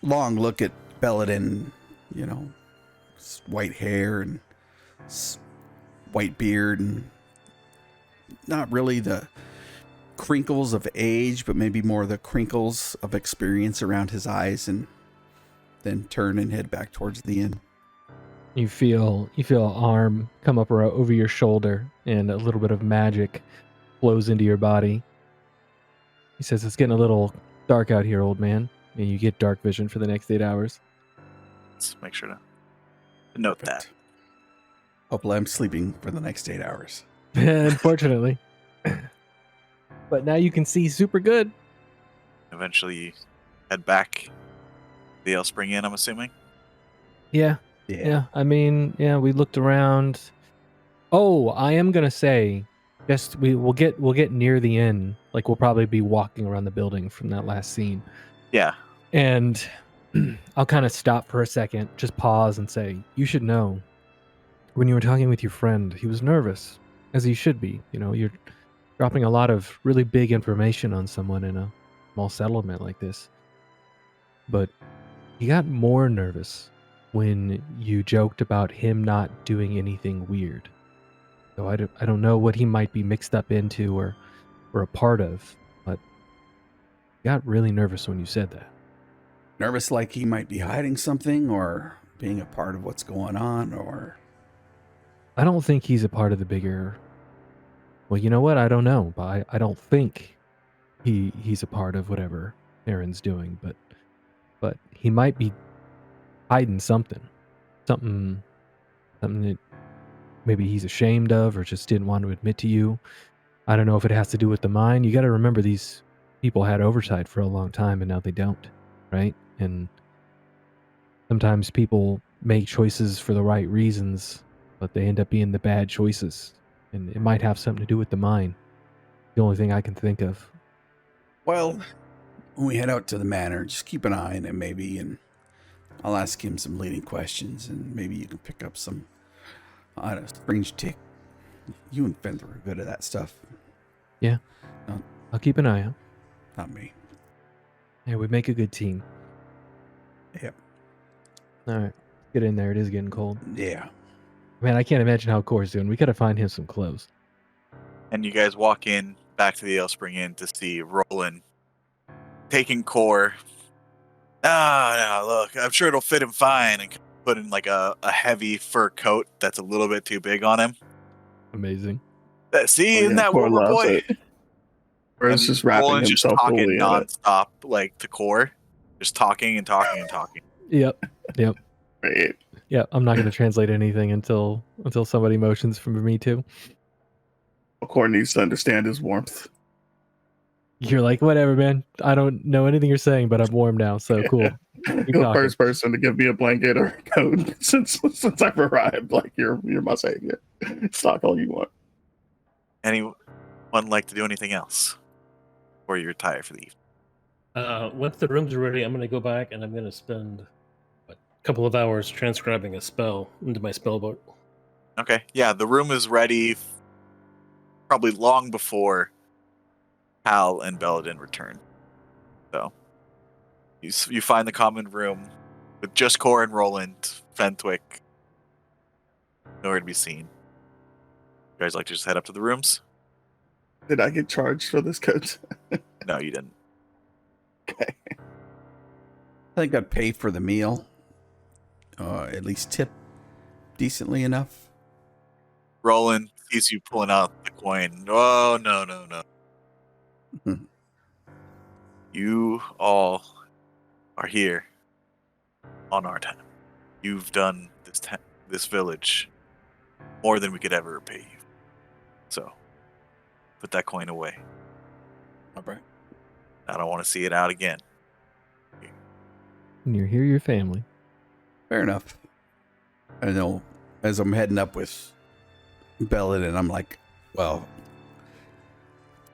long look at Belladin, white hair and white beard, and not really the crinkles of age, but maybe more the crinkles of experience around his eyes. And then turn and head back towards the inn. You feel an arm come up over your shoulder, and a little bit of magic flows into your body. He says, "It's getting a little dark out here, old man," and you get dark vision for the next 8 hours. Let's make sure to note that. Perfect. Hopefully I'm sleeping for the next 8 hours. Unfortunately. But now you can see super good. Eventually, you head back to the Ale Spring Inn, I'm assuming. Yeah. I mean, we looked around. Oh, I am gonna say, we'll get near the inn. Like, we'll probably be walking around the building from that last scene. Yeah. And I'll kind of stop for a second, just pause and say, you should know, when you were talking with your friend, he was nervous, as he should be. You know, you're dropping a lot of really big information on someone in a small settlement like this. But he got more nervous when you joked about him not doing anything weird. So I don't know what he might be mixed up into or a part of, but he got really nervous when you said that. Nervous like he might be hiding something or being a part of what's going on, or... I don't think he's a part of the bigger... Well, you know what? I don't know, but I don't think he's a part of whatever Aaron's doing, but he might be hiding something that maybe he's ashamed of or just didn't want to admit to you. I don't know if it has to do with the mine. You got to remember, these people had oversight for a long time and now they don't, right? And sometimes people make choices for the right reasons, but they end up being the bad choices, and it might have something to do with the mine. The only thing I can think of. Well, when we head out to the manor, just keep an eye on him maybe, and I'll ask him some leading questions, and maybe you can pick up some, I don't know, strange tick. You and Fender are good at that stuff. Yeah. I'll keep an eye out. Not me. Yeah, we make a good team. Yep. All right. Get in there. It is getting cold. Yeah. Man, I can't imagine how Core's doing. We got to find him some clothes. And you guys walk in back to the Ale Spring Inn to see Roland taking Core. No, look, I'm sure it'll fit him fine, and put in like a heavy fur coat that's a little bit too big on him. Amazing. See, Oh, isn't that Core warmer, loves boy? it. Or it's And just wrapping Roland's just himself fully talking in it. nonstop, like to Core, just talking and talking and talking. Yep. Right. Yeah, I'm not going to translate anything until somebody motions for me to. Core needs to understand his warmth. You're like, whatever, man. I don't know anything you're saying, but I'm warm now, so cool. You're the talking. first person to give me a blanket or a coat since I've arrived. Like you're my savior. Stock all you want. Anyone like to do anything else? Or you retire for the evening? Once the rooms are ready, I'm going to go back and I'm going to spend a couple of hours transcribing a spell into my spell book. Okay, yeah, the room is ready probably long before Hal and Belladin return. So you find the common room with just Core and Roland, Fentwick, nowhere to be seen. You guys like to just head up to the rooms? Did I get charged for this coat? No, you didn't. Okay. I think I'd pay for the meal. At least tip decently enough. Roland sees you pulling out the coin. Oh, no. Mhm. You all are here on our time. You've done this village more than we could ever repay you. So, put that coin away. All right. I don't want to see it out again. And you're here, your family. Fair enough. I know as I'm heading up with Belladin, I'm like, well,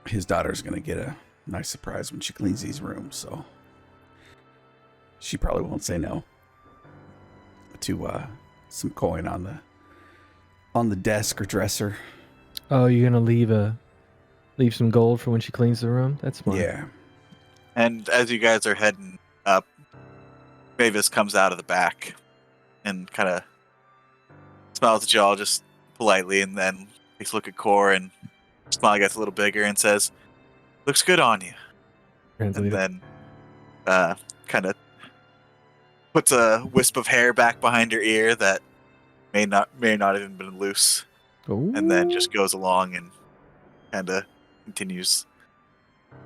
his daughter's going to get a nice surprise when she cleans these rooms, so she probably won't say no to some coin on the desk or dresser. Oh, you're gonna leave some gold for when she cleans the room? That's smart. Yeah. And as you guys are heading up, Mavis comes out of the back and kind of smiles at y'all just politely, and then takes a look at Core, and smile gets a little bigger and says, "Looks good on you." Translate And it. then kind of puts a wisp of hair back behind her ear that may not have even been loose, and then just goes along and kind of continues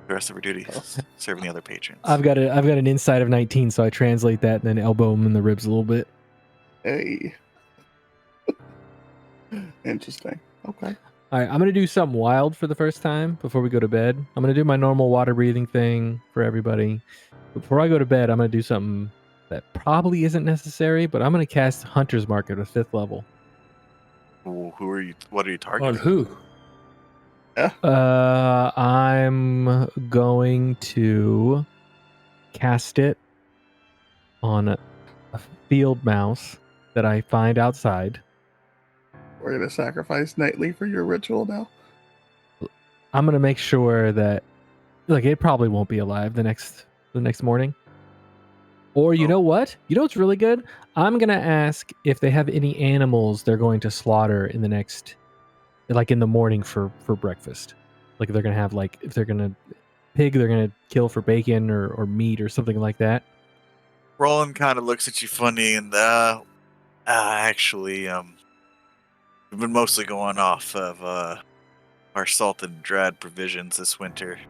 the rest of her duties, serving the other patrons. I've got an insight of 19, so I translate that and then elbow him in the ribs a little bit. Hey. Interesting. Okay. All right, I'm gonna do something wild for the first time before we go to bed. I'm gonna do my normal water breathing thing for everybody. Before I go to bed, I'm gonna do something that probably isn't necessary, but I'm gonna cast Hunter's Mark at a 5th level. Ooh, who are you? What are you targeting? On who? I'm going to cast it on a field mouse that I find outside. We're gonna sacrifice nightly for your ritual now. I'm gonna make sure that, like, it probably won't be alive the next morning. Or you know what? You know what's really good? I'm gonna ask if they have any animals they're going to slaughter in the next, like in the morning for breakfast. Like if they're gonna have if they're gonna pig, they're gonna kill for bacon or meat or something like that. Roland kind of looks at you funny, and actually, we've been mostly going off of our salt and dread provisions this winter.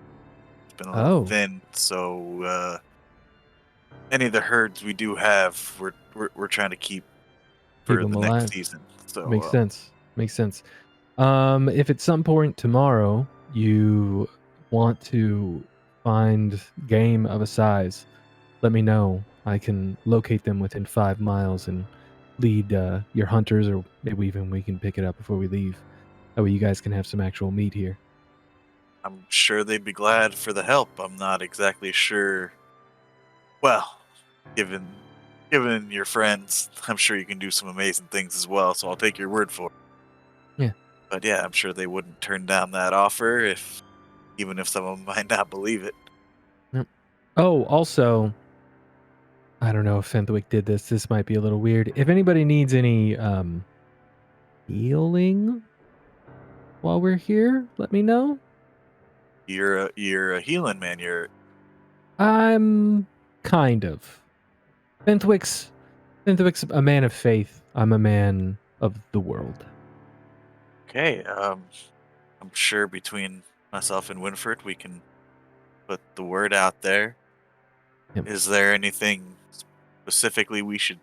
It's been a little thin, so any of the herds we do have, we're trying to keep for the next season. So Makes sense. If at some point tomorrow you want to find game of a size, let me know. I can locate them within 5 miles and lead your hunters, or maybe even we can pick it up before we leave. That way you guys can have some actual meat here. I'm sure they'd be glad for the help. I'm not exactly sure. Well, given your friends, I'm sure you can do some amazing things as well, so I'll take your word for it. Yeah. But yeah, I'm sure they wouldn't turn down that offer even if someone might not believe it. Yep. Oh, also, I don't know if Fenthwick did this. This might be a little weird. If anybody needs any healing while we're here, let me know. You're a healing man. I'm kind of. Fenthwick's a man of faith. I'm a man of the world. Okay. I'm sure between myself and Winford, we can put the word out there. Yep. Is there anything specifically we should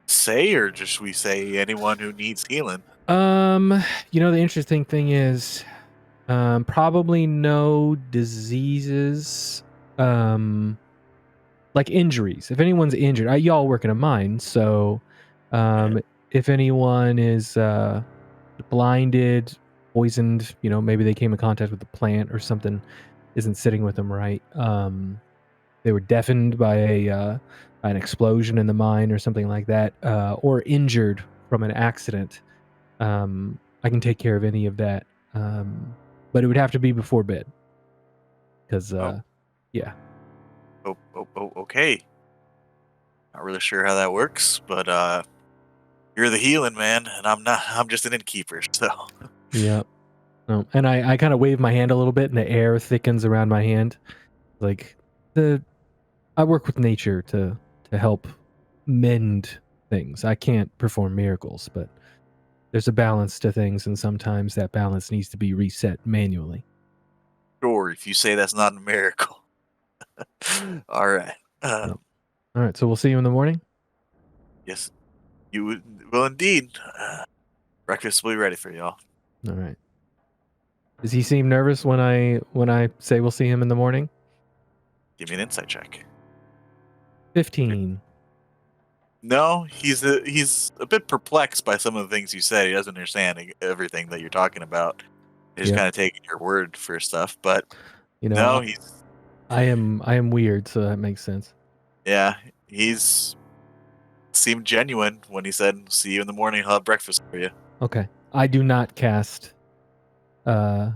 say, or just we say anyone who needs healing? The interesting thing is, probably no diseases, like injuries. If anyone's injured, y'all work in a mine, so if anyone is blinded, poisoned, maybe they came in contact with the plant or something isn't sitting with them right. They were deafened by an explosion in the mine or something like that, or injured from an accident. I can take care of any of that, but it would have to be before bed. Because, yeah. Okay. Not really sure how that works, but you're the healing man, and I'm not. I'm just an innkeeper, so. Yeah. Oh, and I kind of wave my hand a little bit, and the air thickens around my hand. I work with nature to help mend things. I can't perform miracles, but there's a balance to things, and sometimes that balance needs to be reset manually. Sure, if you say that's not a miracle. All right. All right, so we'll see you in the morning? Yes, you will indeed. Breakfast will be ready for y'all. All right. Does he seem nervous when I say we'll see him in the morning? Give me an insight check. 15. No, he's a bit perplexed by some of the things you said. He doesn't understand everything that you're talking about. He's kind of taking your word for stuff, but no, I am weird, so that makes sense. Yeah, he's seemed genuine when he said, "See you in the morning. I'll have breakfast for you." Okay, I do not cast a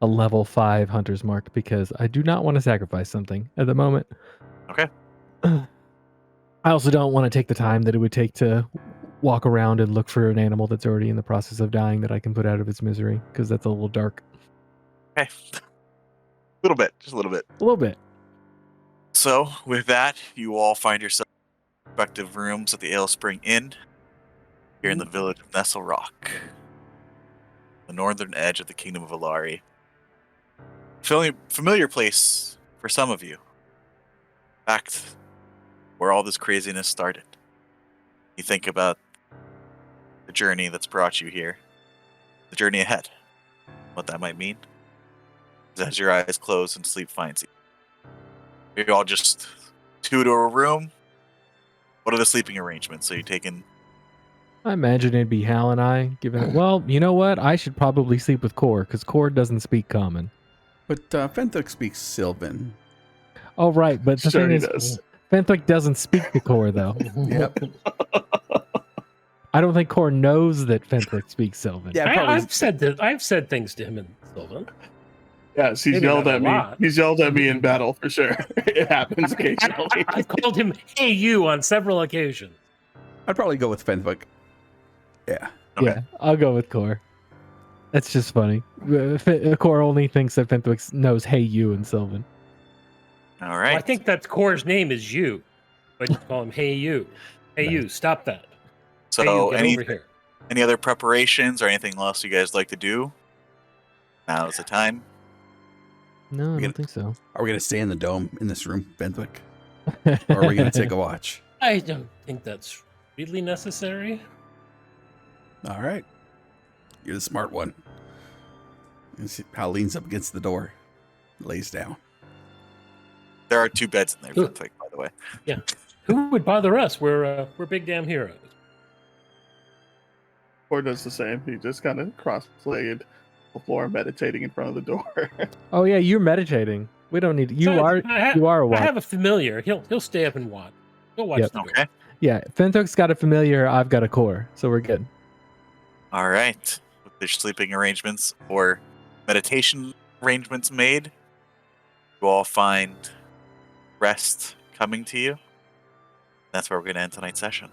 level 5 Hunter's Mark because I do not want to sacrifice something at the moment. Okay. I also don't want to take the time that it would take to walk around and look for an animal that's already in the process of dying that I can put out of its misery, because that's a little dark. Okay. A little bit, just a little bit. A little bit. So, with that, you all find yourself respective rooms at the Ale Spring Inn here in the village of Nestlerock, the northern edge of the Kingdom of Alari. Familiar place for some of you. In fact, where all this craziness started. You think about the journey that's brought you here, the journey ahead, what that might mean. As your eyes close and sleep finds you. You're all just two to a room. What are the sleeping arrangements? So you taking? I imagine it'd be Hal and I, given it. Well, you know what? I should probably sleep with Core, because Core doesn't speak Common. But Fenthic speaks Sylvan. Oh, right. But the Sure thing he is, does. Fenthic doesn't speak to Core, though. Yep. I don't think Core knows that Fenthic speaks Sylvan. Yeah, probably. I've said things to him in Sylvan. Yes, he's Maybe yelled not a at me. lot. He's yelled at me in battle for sure. It happens occasionally. I've called him "Hey, you" on several occasions. I'd probably go with Fenthic. Yeah. Okay. Yeah, I'll go with Core. That's just funny. Core only thinks that Fenthic knows "Hey, you" and Sylvan. All Well, right. I think that Core's name is you, but you call him "Hey, you." Hey, Nice. you, stop that. So Hey, you, get over here. any other preparations or anything else you guys like to do? Now's the time. No, I We don't get- think so. Are we going to stay in the dome in this room, Fenthic? Or are we going to take a watch? I don't think that's really necessary. All right. You're the smart one. And see Hal leans up against the door, lays down. There are 2 beds in there, Good. by the way. Who would bother us? We're big damn heroes. Or does the same. He just kind of cross-legged the floor, meditating in front of the door. Oh yeah, you're meditating. We don't need. You are. You are a I watch. have a familiar. He'll stay up and watch. He'll watch Yep. the door. Okay. Yeah, Fenthic's got a familiar. I've got a Core, so we're good. All right. With their sleeping arrangements or meditation arrangements made, you all find rest coming to you. That's where we're going to end tonight's session.